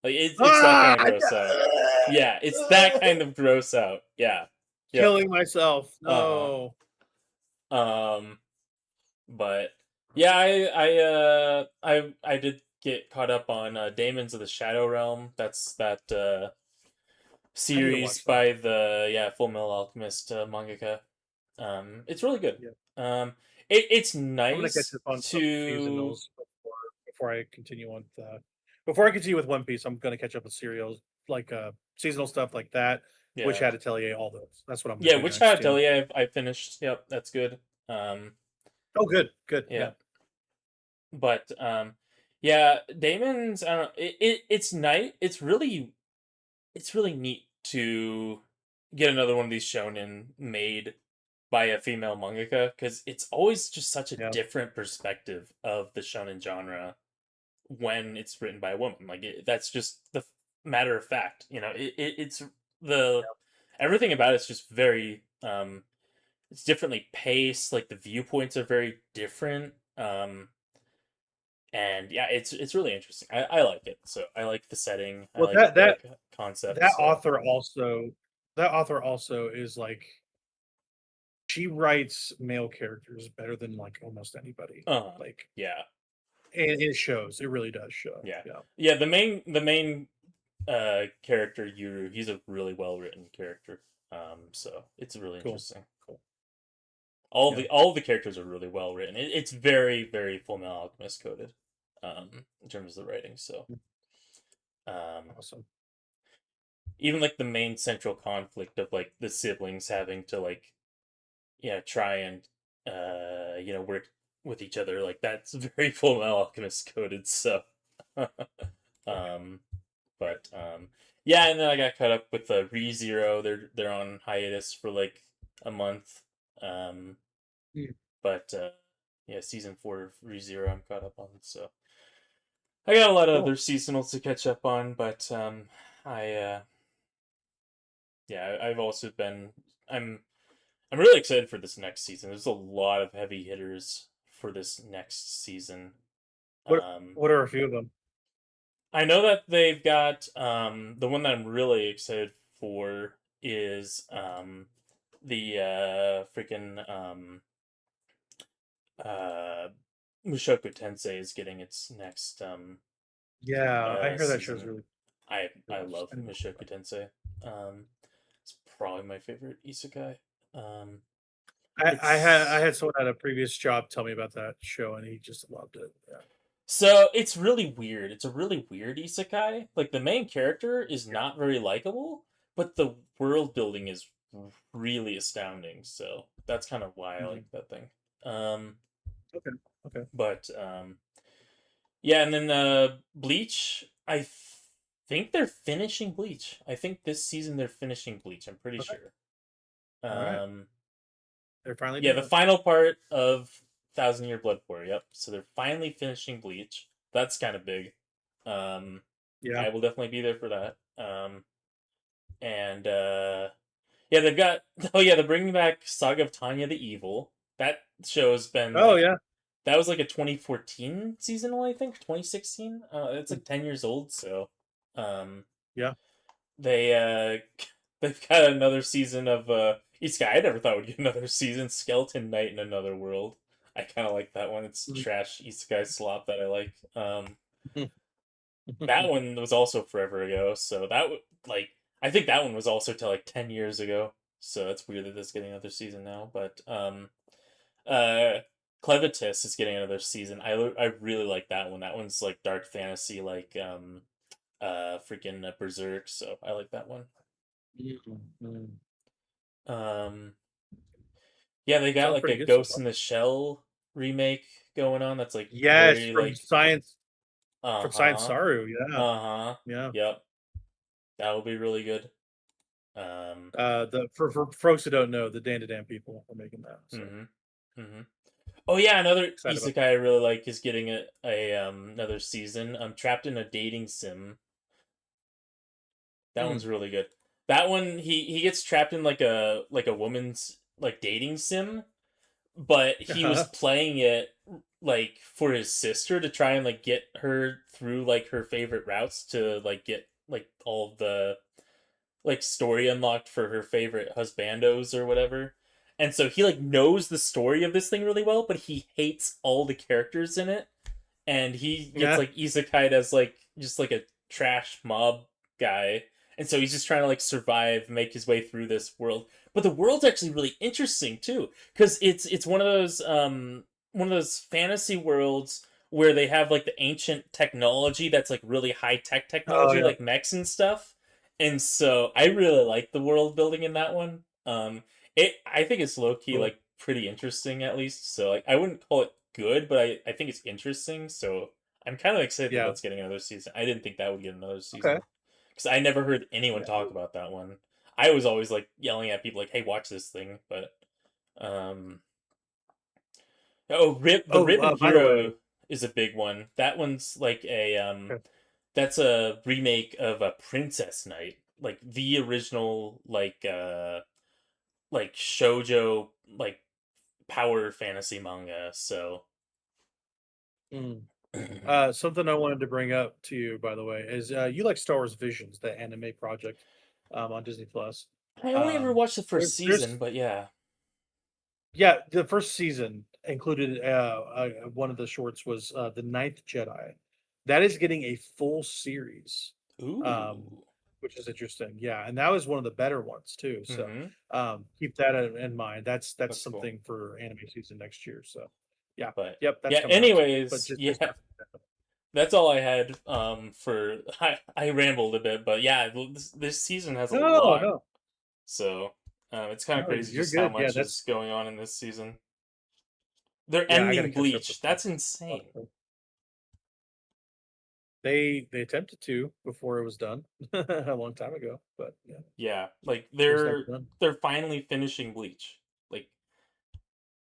like it's that kind of Ah! gross out. Yeah, it's that kind of gross out. Yeah. Yep. Killing myself. Uh No. huh. But yeah, I did get caught up on Daemons of the Shadow Realm. That's that I need to series watch that. by the Full Metal Alchemist mangaka. It's really good. Yeah. It's I'm gonna catch nice up on some to seasonals before I continue on with before I continue with One Piece. I'm gonna catch up with serials like seasonal stuff like that. Witch yeah Hat Atelier, all those. That's what I'm gonna yeah. do Which next. Yeah. Atelier I finished. Yep, that's good. Um, Oh, good, good. yeah, Yeah. but yeah, Damon's. I don't know. It's nice. It's really neat to get another one of these shonen made by a female mangaka because it's always just such a Yeah. different perspective of the shonen genre when it's written by a woman. Like that's just the matter of fact. You know, it's the everything about it's just very it's differently paced. Like the viewpoints are very different. And yeah, it's really interesting. I like it. So I like the setting. I Well, like the concept. that So author also is like she writes male characters better than like almost anybody. Like, yeah. and it shows. It really does show. Yeah. Yeah. Yeah, the main character Yuru, he's a really well written character. So it's really Cool. interesting. Cool. All Yeah. the characters are really well written. It's very very Full Metal Alchemist coded, in terms of the writing. So, um, Awesome. even like the main central conflict of like the siblings having to like try and work with each other, like that's very Full Metal Alchemist coded. So, um, but yeah, and then I got caught up with the ReZero. They're on hiatus for like a month. Um, Mm. but yeah, season 4 of ReZero I'm caught up on. So I got a lot of Cool. other seasonals to catch up on, but I yeah, I've also been I'm really excited for this next season. There's a lot of heavy hitters for this next season. What Um, what are a few of them? I know that they've got the one that I'm really excited for is the freaking uh Mushoku Tensei is getting its next Yeah, I hear that show's season. really I good. love Mushoku Tensei. Um, it's probably my favorite isekai. Um, I it's had someone at a previous job tell me about that show, and he just loved it. Yeah. So it's really weird. It's a really weird isekai. Like the main character is Yeah. not very likable, but the world building is really astounding. So that's kind of why I Mhm. like that thing. Um, Okay. Okay. but yeah, and then Bleach. Think they're finishing Bleach. I think this season they're finishing Bleach. I'm pretty Okay. sure. All right. Um, They're finally yeah, doing the it. final part of Thousand Year Blood War. Yep. So they're finally finishing Bleach. That's kind of big. Um, Yeah. I will definitely be there for that. And yeah, they've got oh yeah, they're bringing back Saga of Tanya the Evil. That show's been Oh like yeah. that was like a 2014 seasonal, I think, 2016. It's Mm. like 10 years old, so um, Yeah. they they've got another season of Isekai. I never thought we'd get another season. Skeleton Knight in Another World. I kind of like that one. It's Mm. trash Isekai slop that I like. That one was also forever ago, so like I think that one was also till like 10 years ago. So it's weird that it's getting another season now. But uh, Clevitus is getting another season. I really like that one. That one's like dark fantasy, like freaking Berserk. So I like that one. Mm. Um, yeah, they got Sounds like pretty a good so Ghost far. in the Shell remake going on. That's like Yes, very from like Science uh-huh. Saru. Yeah, Uh-huh. yeah. Yep. That will be really good. Um The for folks who don't know, the Dan to Dan people are making that. So mhm. Mhm. Oh yeah, another excited about isekai I really like is getting a another season. I'm Trapped in a Dating Sim. That that. one's really good. That one he gets trapped in like a woman's like dating sim, but he was Uh-huh. playing it like for his sister to try and like get her through like her favorite routes to like get like all the like story unlocked for her favorite husbandos or whatever. And so he like knows the story of this thing really well, but he hates all the characters in it. And he gets Yeah. like isekai as like just like a trash mob guy. And so he's just trying to like survive, make his way through this world. But the world's actually really interesting too, because it's one of those fantasy worlds where they have like the ancient technology that's like really high tech Oh technology, yeah. like mechs and stuff. And so I really like the world building in that one. It I think it's low key Cool. like pretty interesting at least. So like I wouldn't call it good, but I think it's interesting. So I'm kind of excited that Yeah. that's getting another season. I didn't think that would get another Okay. season because I never heard anyone Yeah. talk about that one. I was always like yelling at people like, "Hey, watch this thing!" But um, the Oh, Ribbon by the way, Hero is a big one. That one's like a okay. that's a remake of a Princess Knight, like the original like shojo like power fantasy manga. So Mm. Something I wanted to bring up to you, by the way, is you like Star Wars Visions, the anime project, on Disney Plus. I only ever Um, watched the first season, there's but yeah. yeah, the first season included one of the shorts was the Ninth Jedi. That is getting a full series, um, Ooh. which is interesting. Yeah, and that was one of the better ones too. So Mm-hmm. keep that in mind. That's That's cool. something for anime season next year. So yeah, But yep, that's yeah, coming out too. But anyways, just yeah, that's all I had for I rambled a bit, but yeah, this season has a no, lot. no, So, it's kind of no, crazy you're just how good. Yeah, much that's is going on in this season. They're yeah. I got to ending catch up with Bleach. that. That's insane. They attempted to before it was done a long time ago, but yeah, Yeah, like it was never done. they're finally finishing Bleach. Like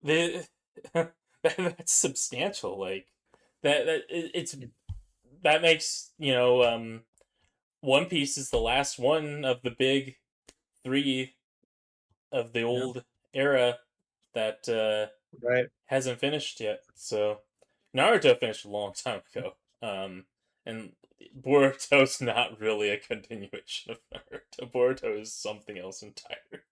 they that's substantial. Like it's that makes, One Piece is the last one of the big three of the Yeah, old era that right. hasn't finished yet. So Naruto finished a long time ago. And Boruto's not really a continuation of Naruto. Boruto is something else entirely.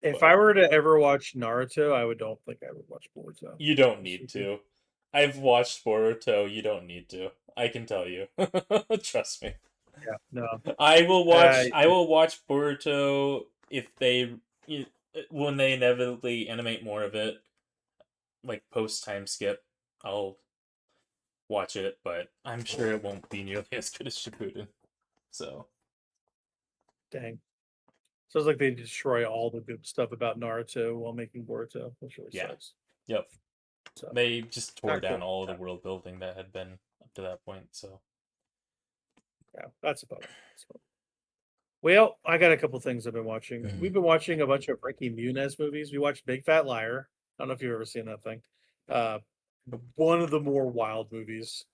If I But were to ever watch Naruto, don't think I would watch Boruto. you don't Honest need with you. to. I've watched Boruto. You don't need to. I can tell you. Trust me. Yeah, no. I will watch Boruto if they when they inevitably animate more of it, like post time skip. I'll watch it, but I'm sure it won't be nearly as good as Shippuden. So Dang. Sounds like they destroy all the good stuff about Naruto while making Boruto, which really yeah, sucks. yep. So They just tore not down cool. all of the Yeah, world building that had been up to that point. So yeah, that's about it. So, well, I got a couple things I've been watching. We've been watching a bunch of Frankie Muniz movies. We watched Big Fat Liar. I don't know if you've ever seen that thing. Uh, one of the more wild movies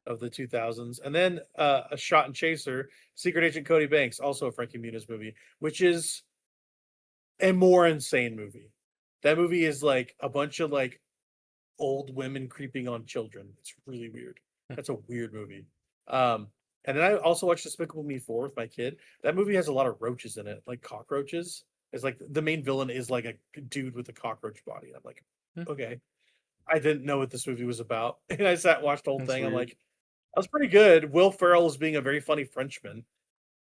of the 2000s. And then A Shot and Chaser, Secret Agent Cody Banks, also a Frankie Muniz movie, which is a more insane movie. That movie is like a bunch of like old women creeping on children. It's really weird. That's a weird movie. Um, and then I also watched Despicable Me 4 with my kid. That movie has a lot of roaches in it, like cockroaches. It's like the main villain is like a dude with a cockroach body. I'm like, okay. I didn't know what this movie was about. And I sat and watched the whole that's thing. I'm weird. like, that was pretty good. Will Ferrell is being a very funny Frenchman.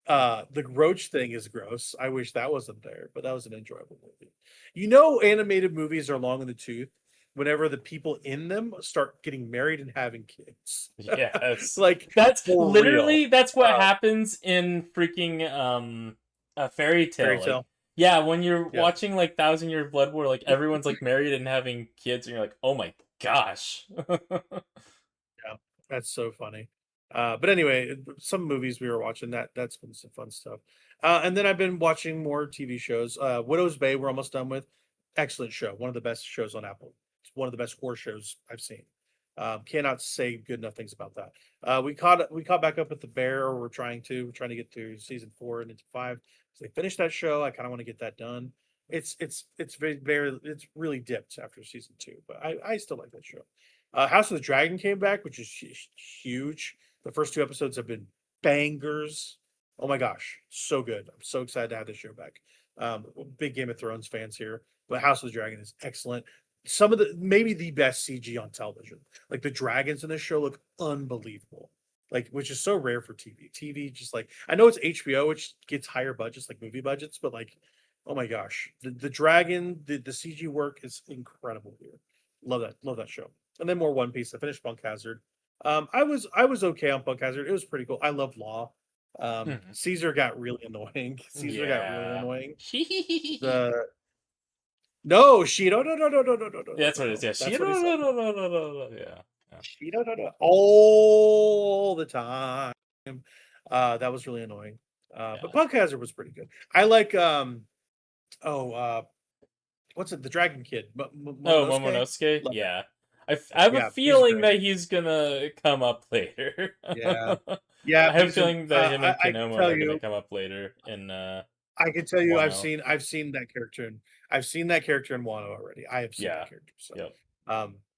The roach thing is gross. I wish that wasn't there, but that was an enjoyable movie. Animated movies are long in the tooth whenever the people in them start getting married and having kids. Yes, Like that's for real. literally that's what happens in freaking a fairy Fairy tale. Like, tale. yeah, when you're Yeah. watching like Thousand Year Blood War, like everyone's like married and having kids, and you're like, oh my gosh. Yeah, that's so funny. But anyway, some movies we were watching that's been some fun stuff. And then I've been watching more TV shows. Widow's Bay, we're almost done with. Excellent show. One of the best shows on Apple. It's one of the best horror shows I've seen. Cannot say good enough things about that. We caught back up with The Bear. We're trying to get through season 4 and into 5. So they finished that show. I kind of want to get that done. It's very it's really dipped after season 2, but I still like that show. House of the Dragon came back, which is huge. The first 2 episodes have been bangers. Oh my gosh, so good! I'm so excited to have this show back. Big Game of Thrones fans here, but House of the Dragon is excellent. Some of maybe the best CG on television. Like the dragons in this show look unbelievable. Like, which is so rare for TV. TV just like, I know it's HBO, which gets higher budgets, like movie budgets, but like, oh my gosh, the dragon, the CG work is incredible here. Love that show. And then more One Piece. I finished Bunk Hazard. I was okay on Bunk Hazard. It was pretty cool. I love Law. Caesar got really annoying. Caesar got really annoying. The no, Shido, no. That's what it is. Yeah, That's what he said. no. Yeah. Shido, all the time. That was really annoying. But Bunk Hazard was pretty good. I like what's it? The Dragon Kid. Momonosuke. Yeah. I have a feeling that he's gonna come up later. Yeah. I have a feeling that him and Konomo are gonna come up later in I can tell you, Wano. I've seen that character in Wano already. I have seen that character. So,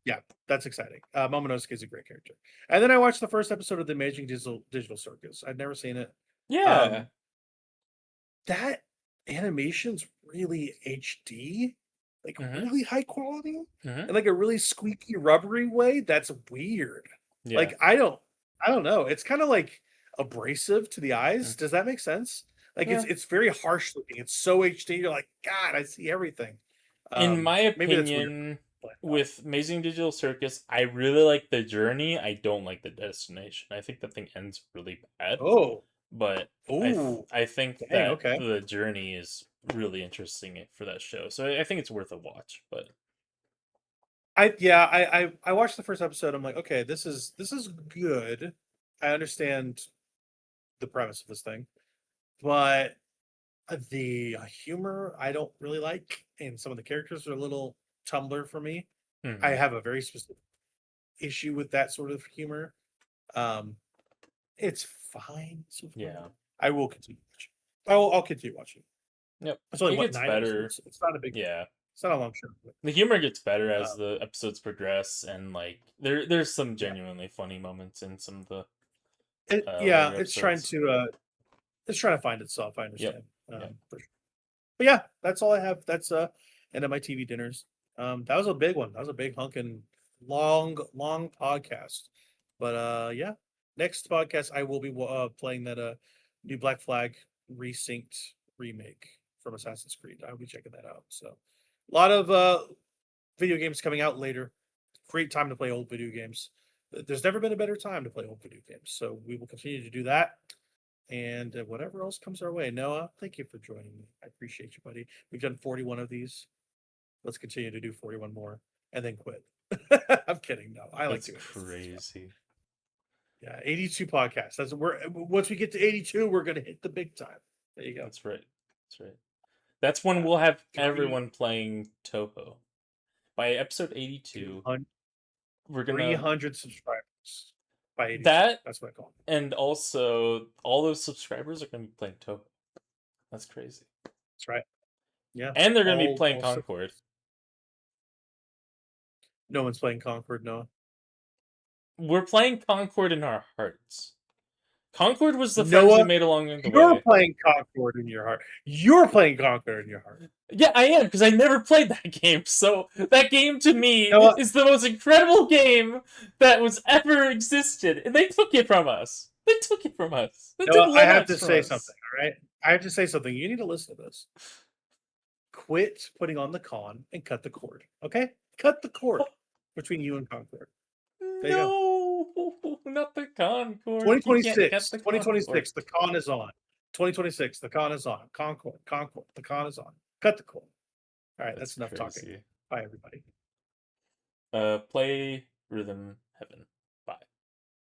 yeah, that's exciting. Momonosuke is a great character. And then I watched the first episode of the Amazing Digital Circus. I'd never seen it. Yeah. That animation's really HD, like really high quality, and like a really squeaky, rubbery way. That's weird. Yeah. Like I don't know. It's kind of like abrasive to the eyes. Does that make sense? Like it's very harsh looking. It's so HD. You're like, God, I see everything. In my opinion, with Amazing Digital Circus, I really like the journey. I don't like the destination. I think the thing ends really bad. But I think that the journey is really interesting for that show. So I think it's worth a watch. But I watched the first episode. I'm like, okay, this is good. I understand the premise of this thing, but the humor I don't really like, and some of the characters are a little Tumblr for me. I have a very specific issue with that sort of humor. It's fine so far. Yeah, I will continue watching. I'll continue watching. Yep, it's only it gets 9 better. episodes. It's not a big. Yeah, it's not a long show. The humor gets better as the episodes progress, and like there's some genuinely funny moments in some of the. It's trying to find itself. I understand. For sure. But yeah, that's all I have. That's end of my TV dinners. That was a big one. That was a big hunkin' long podcast. But yeah, next podcast I will be playing that new Black Flag resynced remake from Assassin's Creed. I'll be checking that out. So a lot of video games coming out later. Great time to play old video games. There's never been a better time to play old video games. So we will continue to do that. And whatever else comes our way. Noah, thank you for joining me. I appreciate you, buddy. We've done 41 of these. Let's continue to do 41 more and then quit. I'm kidding. No, I like doing crazy. Yeah, 82 podcasts. Once we get to 82, we're gonna hit the big time. There you go. That's right. That's when we'll have everyone playing Touhou. By episode 82, we're gonna 300 subscribers. By 82. That's what I call it. And also, all those subscribers are gonna be playing Touhou. That's crazy. That's right. Yeah. And they're gonna be playing Concord. No one's playing Concord, Noah. We're playing Concord in our hearts. Concord was the friends we made along the way. You're playing Concord in your heart. You're playing Concord in your heart. Yeah, I am, because I never played that game. So that game to me is the most incredible game that was ever existed. And they took it from us. I have to say something, all right? I have to say something. You need to listen to this. Quit putting on the con and cut the cord, okay? Cut the cord between you and Concord. No, not the Concord. 2026. The con is on. 2026. The con is on. Concord. The con is on. Cut the cord. All right, that's enough talking. Bye, everybody. Play Rhythm Heaven.